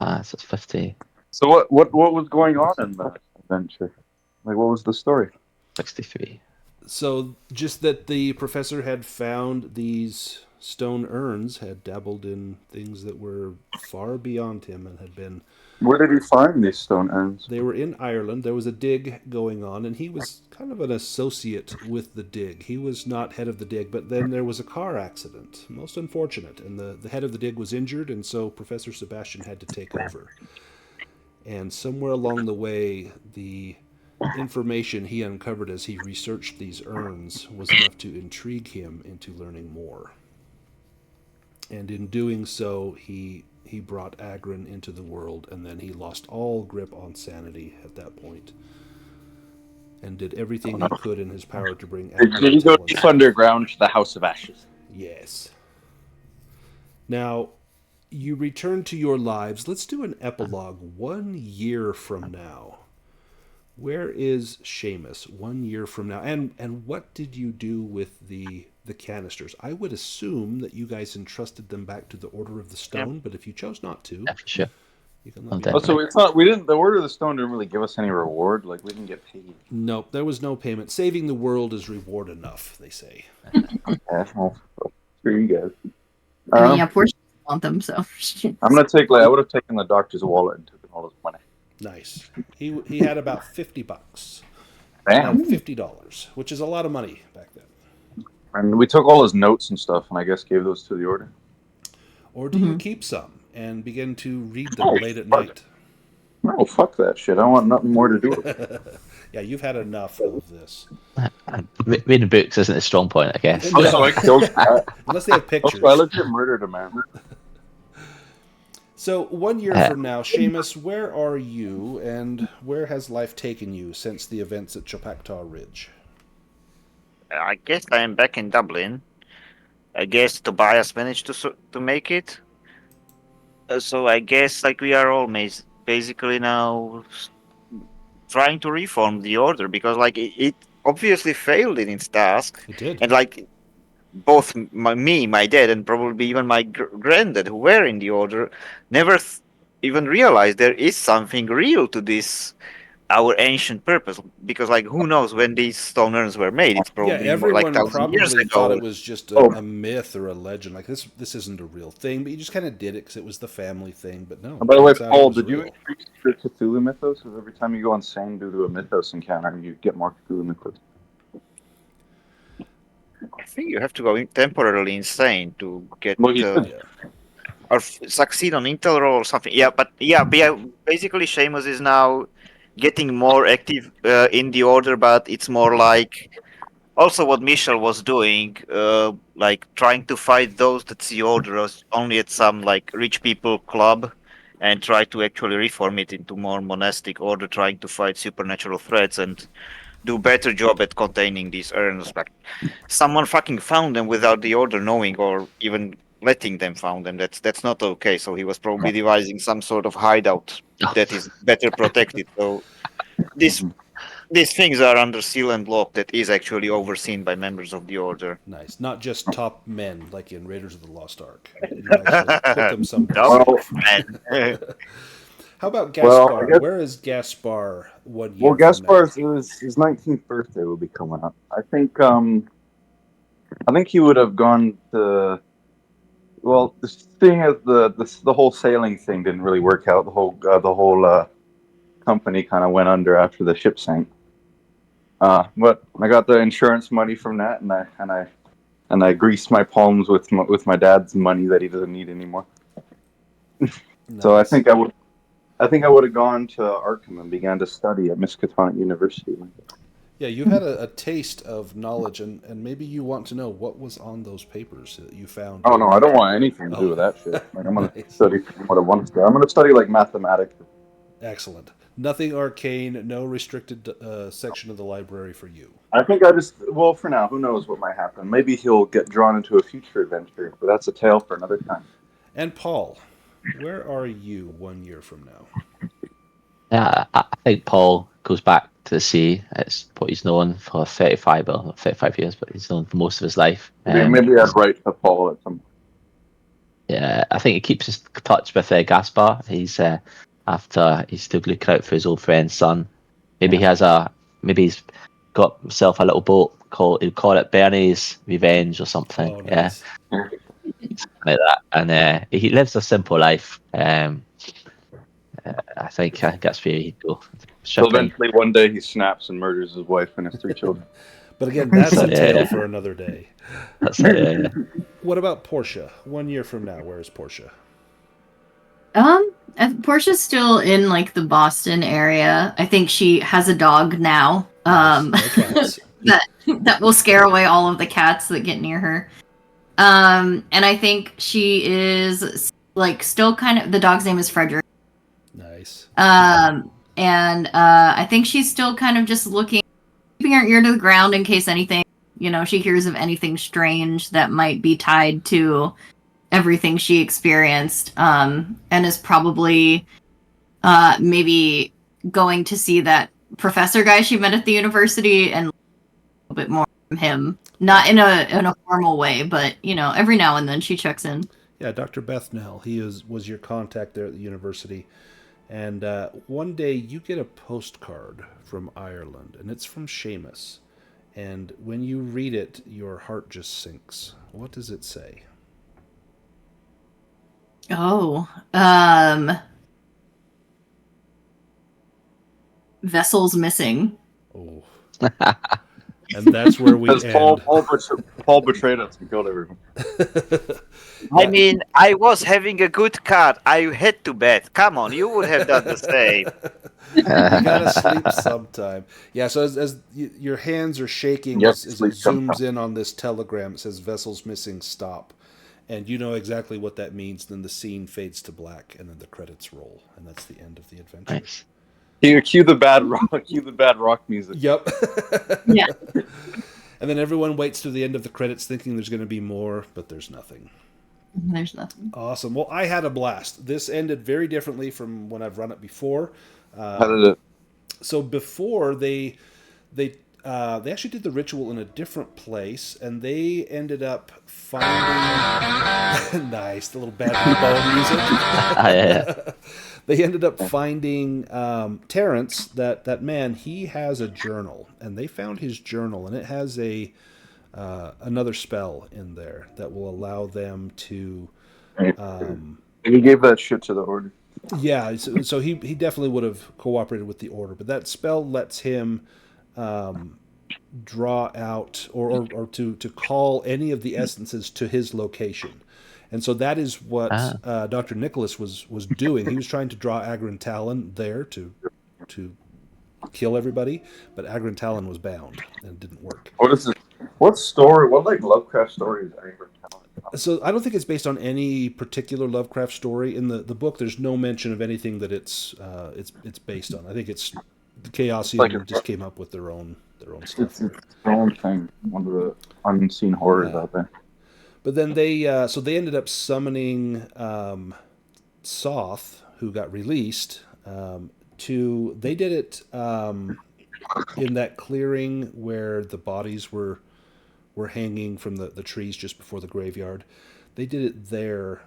it's 50. So what was going on in that adventure? Like, what was the story? 63. So just that the professor had found these stone urns, had dabbled in things that were far beyond him, and had been... Where did he find these stone urns? They were in Ireland. There was a dig going on, and he was kind of an associate with the dig. He was not head of the dig, but then there was a car accident. Most unfortunate. And the head of the dig was injured, and so Professor Sebastian had to take over. And somewhere along the way, the information he uncovered as he researched these urns was enough to intrigue him into learning more. And in doing so, he brought Agrin into the world, and then he lost all grip on sanity at that point, and did everything he could in his power to bring Agrin. Did he go deep underground to the House of Ashes? Yes. Now, you return to your lives. Let's do an epilogue 1 year from now. Where is Seamus 1 year from now? And what did you do with the canisters? I would assume that you guys entrusted them back to the Order of the Stone, but if you chose not to, Yeah, for sure. you can let me Oh, so it's not. We didn't. The Order of the Stone didn't really give us any reward. Like, we didn't get paid. Nope, there was no payment. Saving the world is reward enough, they say. Yeah, well, screw you guys. I mean, yeah, Portia doesn't want them, so. I'm gonna take. Like, I would have taken the doctor's wallet and taken all his money. Nice. He had about $50. Damn. $50, which is a lot of money back then. And we took all his notes and stuff, and I guess gave those to the Order. Or do you keep some and begin to read them late at night? No, fuck that shit. I want nothing more to do with it. Yeah, you've had enough of this. Reading books isn't a strong point, I guess. No. Also, I killed. Unless they have pictures. Also, I legit murdered a man. So 1 year from now, Seamus, where are you, and where has life taken you since the events at Chopactaw Ridge? I guess I am back in Dublin. I guess Tobias managed to make it. So I guess like we are all basically now trying to reform the order, because like it obviously failed in its task. It did. And like both my dad, and probably even my granddad, who were in the order, never even realized there is something real to this, our ancient purpose. Because like, who knows when these stone urns were made? It's probably everyone like 1,000 years probably ago. thought it was just a myth or a legend. Like this isn't a real thing, but you just kind of did it because it was the family thing. But no. By the way, turns out Paul, it was did you real. increase your Cthulhu mythos? Because every time you go insane due to a mythos encounter, you get more Cthulhu mythos. I think you have to go temporarily insane to get or succeed on Intel roll or something. But basically Seamus is now getting more active in the order, but it's more like also what Michel was doing, like trying to fight those that see order as only at some like rich people club, and try to actually reform it into more monastic order, trying to fight supernatural threats and do better job at containing these urns. Like someone fucking found them without the order knowing, or even letting them found them. That's not okay. So he was probably devising some sort of hideout that is better protected. So this these things are under seal and lock that is actually overseen by members of the order. Nice. Not just top men like in Raiders of the Lost Ark. You actually put them someplace Top safe. men. How about Well, Gaspar? I guess- Where is Gaspar 1 year Well, from now? Gaspar's his 19th birthday will be coming up. I think he would have gone to. Well, the thing is, the whole sailing thing didn't really work out. The whole company kind of went under after the ship sank. But I got the insurance money from that, and I greased my palms with my dad's money that he doesn't need anymore. So I Nice. think I would have gone to Arkham and began to study at Miskatonic University. Yeah, you had a taste of knowledge, and maybe you want to know what was on those papers that you found. Oh no, I don't want anything to do with that shit. Like I'm gonna Nice. study what I want to study. I'm gonna study like mathematics. Excellent. Nothing arcane, no restricted section of the library for you. I think for now, who knows what might happen. Maybe he'll get drawn into a future adventure, but that's a tale for another time. And Paul, where are you 1 year from now? Yeah, I think Paul goes back to the sea. It's what he's known for 35, well, not 35 years, but he's known for most of his life. Maybe I'd write to Paul at some point. Yeah, I think he keeps in touch with Gaspar. He's after he's still looking out for his old friend's son. Maybe he's got himself a little boat he'll call it Bernie's Revenge or something. Oh, nice. Yeah, like that. And he lives a simple life. I think that's where he'd go. So eventually, one day he snaps and murders his wife and his 3 children. But again, that's a tale for another day. That's it. Yeah. What about Portia? 1 year from now, where is Portia? Portia's still in like the Boston area. I think she has a dog now. No cats. that will scare away all of the cats that get near her. And I think she is like still kind of, the dog's name is Frederick. Nice. And I think she's still kind of just keeping her ear to the ground in case anything, she hears of anything strange that might be tied to everything she experienced, and is probably maybe going to see that professor guy she met at the university and a little bit more from him. Not in a formal way, but every now and then she checks in. Yeah, Dr. Bethnell. He was your contact there at the university. And one day you get a postcard from Ireland, and it's from Seamus. And when you read it, your heart just sinks. What does it say? Oh, vessels missing. Oh. And that's where we end. Paul betrayed us and killed everyone. I mean, I was having a good card. I had to bet. Come on, you would have done the same. You gotta sleep sometime. Yeah, so as your hands are shaking, as it zooms in on this telegram, it says vessels missing, stop. And you know exactly what that means. Then the scene fades to black, and then the credits roll, and that's the end of the adventure. Nice. Cue the bad rock music. Yep. Yeah. And then everyone waits to the end of the credits thinking there's going to be more, but there's nothing. There's nothing. Awesome. Well, I had a blast. This ended very differently from when I've run it before. How did it? So before they actually did the ritual in a different place, and they ended up finding nice, the little bad bone music. Yeah. They ended up finding Terrence, that man. He has a journal, and they found his journal, and it has another spell in there that will allow them to. He gave that shit to the order. Yeah, so he definitely would have cooperated with the order, but that spell lets him draw out or to call any of the essences to his location. And so that is what Dr. Nicholas was doing. He was trying to draw Agrin Talon there to kill everybody, but Agrin Talon was bound and it didn't work. What is this? What story? What Lovecraft story is Agrin Talon? So I don't think it's based on any particular Lovecraft story in the book. There's no mention of anything that it's based on. I think it's the Chaosium just came up with their own stuff. It's its own thing. One of the unseen horrors out there. But then they ended up summoning Soth, who got released. They did it in that clearing where the bodies were hanging from the trees just before the graveyard. They did it there,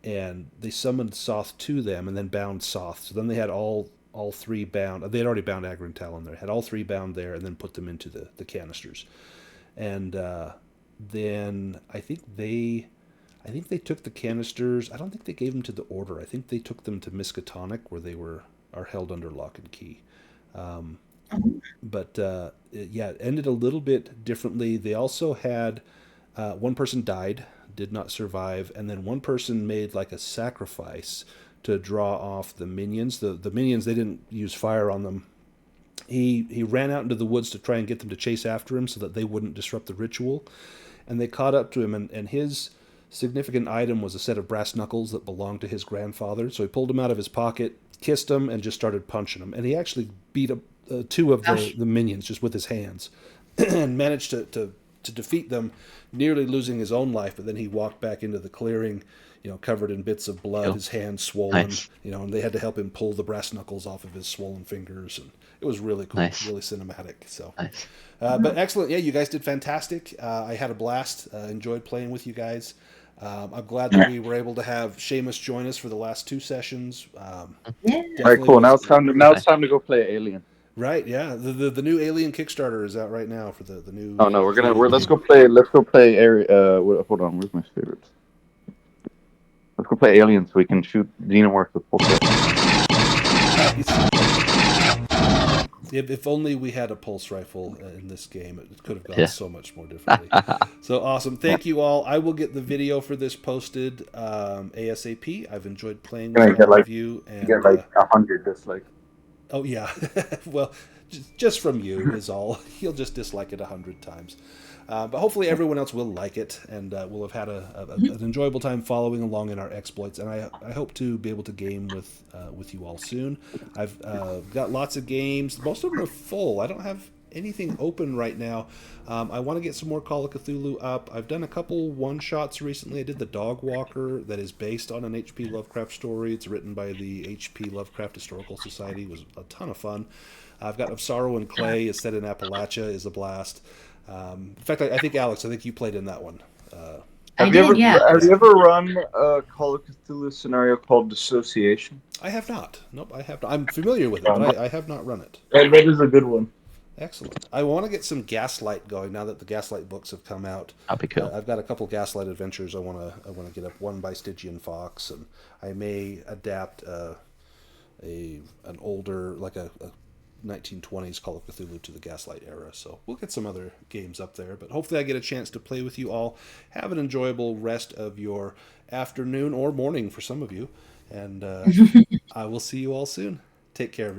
and they summoned Soth to them and then bound Soth. So then they had all three bound. They had already bound Agrin and Talon there. Had all three bound there and then put them into the canisters. And then I think they took the canisters. I don't think they gave them to the Order. I think they took them to Miskatonic, where they are held under lock and key. But it ended a little bit differently. They also had one person died, did not survive, and then one person made like a sacrifice to draw off the minions. The minions, they didn't use fire on them. He ran out into the woods to try and get them to chase after him so that they wouldn't disrupt the ritual. And they caught up to him, and his significant item was a set of brass knuckles that belonged to his grandfather. So he pulled them out of his pocket, kissed them, and just started punching them. And he actually beat up two of the minions just with his hands and managed to defeat them, nearly losing his own life. But then he walked back into the clearing, covered in bits of blood, his hands swollen, and they had to help him pull the brass knuckles off of his swollen fingers. And it was really cool, really cinematic. So, but excellent. Yeah, you guys did fantastic. I had a blast. Enjoyed playing with you guys. I'm glad that we were able to have Seamus join us for the last two sessions. All right, cool. Now it's time to go play Alien. Right, yeah. The new Alien Kickstarter is out right now for the new. Oh no, let's go play hold on, where's my favorites? Let's go play Alien so we can shoot Xenomorph with full If only we had a pulse rifle in this game, it could have gone so much more differently. So awesome. Thank you all. I will get the video for this posted ASAP. I've enjoyed playing with all of you. And get like 100 dislikes. Oh, yeah. Well, just from you is all. You'll just dislike it 100 times. But hopefully everyone else will like it, and we'll have had an enjoyable time following along in our exploits. And I hope to be able to game with you all soon. I've got lots of games. Most of them are full. I don't have anything open right now. I want to get some more Call of Cthulhu up. I've done a couple one-shots recently. I did the Dog Walker that is based on an H.P. Lovecraft story. It's written by the H.P. Lovecraft Historical Society. It was a ton of fun. I've got Of Sorrow and Clay. It's set in Appalachia. Is a blast. In fact, I think Alex, you played in that one. Have you ever run a Call of Cthulhu scenario called Dissociation? I have not. Nope, I have not. I'm familiar with it, but I have not run it. That is a good one. Excellent. I want to get some Gaslight going now that the Gaslight books have come out. That'd be cool. I've got a couple Gaslight adventures I want to get up. One by Stygian Fox, and I may adapt an older, like a 1920s Call of Cthulhu to the Gaslight era. So we'll get some other games up there, but hopefully I get a chance to play with you all. Have an enjoyable rest of your afternoon or morning for some of you, and I will see you all soon. Take care, everybody.